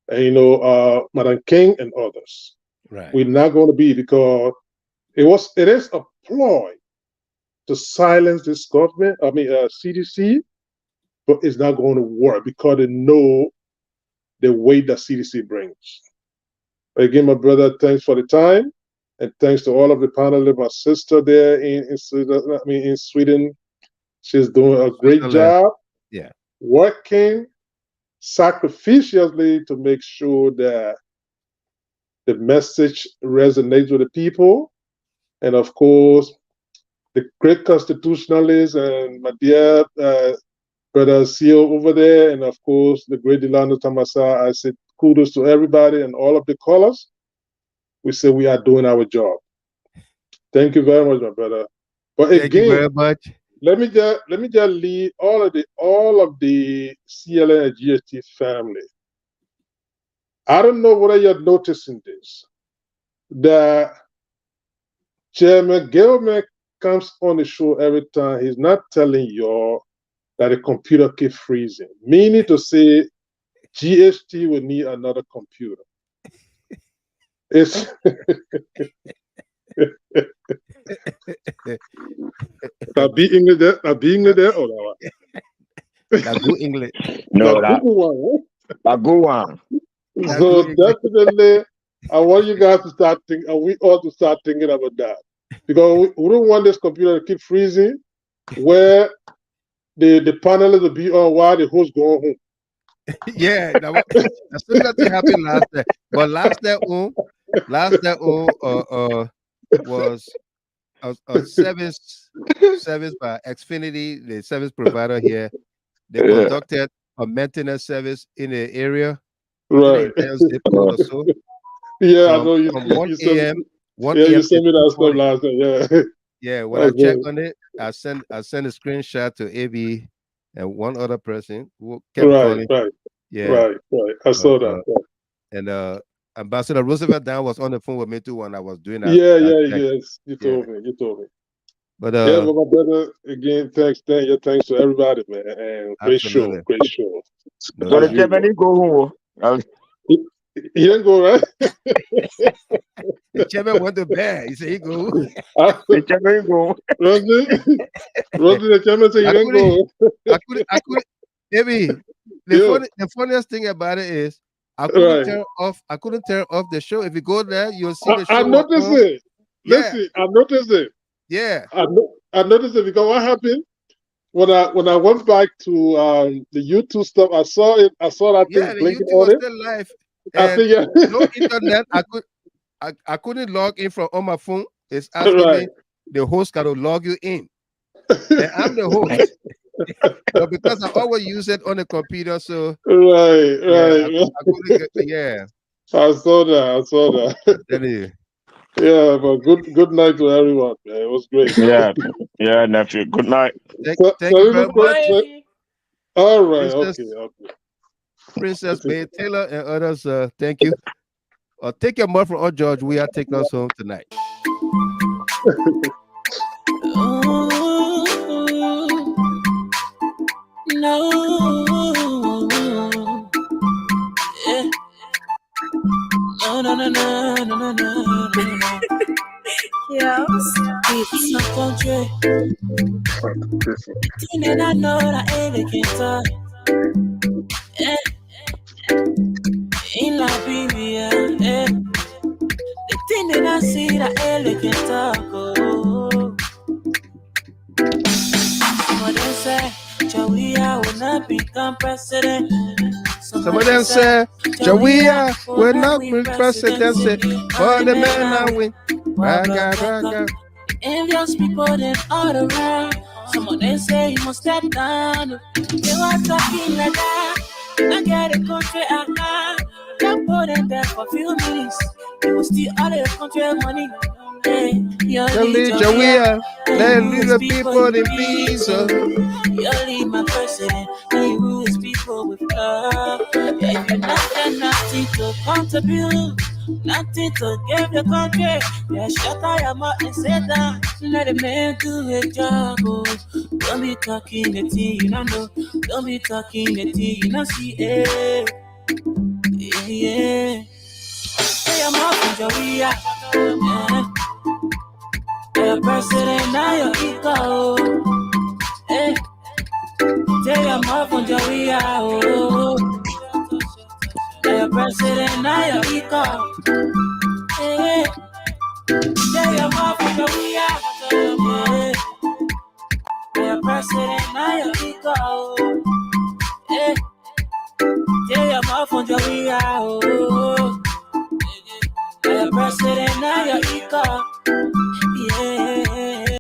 Madam King and others. Right. We're not going to be, because it is a ploy to silence this government, CDC, but it's not going to work because they know the weight that CDC brings. Again, my brother, thanks for the time, and thanks to all of the panelists. My sister there in Sweden, she's doing a great job. Yeah, working sacrificially to make sure that the message resonates with the people, and of course, the great constitutionalists and my dear brother CEO over there, and of course, the great Delano Tamasa. I said kudos to everybody and all of the callers. We say we are doing our job. Thank you very much, my brother. But thank you very much. Let me just lead all of the CLN and GST family. I don't know whether you're noticing this, that Chairman Gilman comes on the show every time. He's not telling y'all that the computer keeps freezing, meaning to say GST will need another computer. It's be English there, or that good English. No, that good one. So definitely, I want you guys to start thinking, and we ought to start thinking about that, because we don't want this computer to keep freezing, where the panelists will be on while the host go home. Yeah, as soon as it happened last day, but last day was a service by Xfinity, the service provider here. They conducted a maintenance service in the area. Right. Yeah, I know you. From 1 a.m. You sent me that stuff last night. Yeah. Yeah, when I checked on it, I sent a screenshot to AB and one other person who kept calling. Right. Yeah. Right. I saw that. And Ambassador Roosevelt Dan was on the phone with me too when I was doing that. Yes. You told me. But my brother, again, thanks to everybody, man. And great show. So the Germany go home. He didn't go, right? The chairman went to bed. He said he go. The chairman go. Rosie, the chairman said he didn't go. I couldn't. Maybe the funniest thing about it is I couldn't turn off the show. If you go there, you'll see the show. I noticed it. Listen, I noticed it. Yeah. I noticed it because what happened when I went back to the YouTube stuff, I saw it. I saw that thing blinking on it. Still live. I think no internet. I couldn't log in from on my phone. It's asking me the host got to log you in. And I'm the host. But because I always use it on the computer, so right. I couldn't get, I saw that. Yeah, but good night to everyone, man. It was great. Yeah, nephew. Good night. Thank you very much. All right, Princess, okay. Princess May Taylor and others, thank you. Take your mother from our George. We are taking us home tonight. Yeah. It's not country. And I know that elegant in Liberia, the thing that I see that elegant oh. Some of them say Weah will not become president. Some of them say Weah will not be president. For the men I win. Raga. Envious people then all around. Some of them say you must step down. They were talking like that. I get a country out. Don't put them there for a few minutes. They will steal all the country money. Hey, you're Weah. Let leave the people in peace. You leave my president. And you rule his people with love. If you're nothing to contribute, nothing to give the country, yeah, shut your mouth and sit down. Let a man do a job. Oh. Don't be talking the thing you don't know. Don't be talking the thing you don't see. Yeah. Say I'm off from Weah. Yeah. Your president, now your ego. Hey. Say I'm off from Weah. Oh. Your president, now your ego. Hey. Say I'm off from Weah. Yeah. Your president, now your ego. Hey. Say I'm off from Weah. Oh. Your president, now your ego.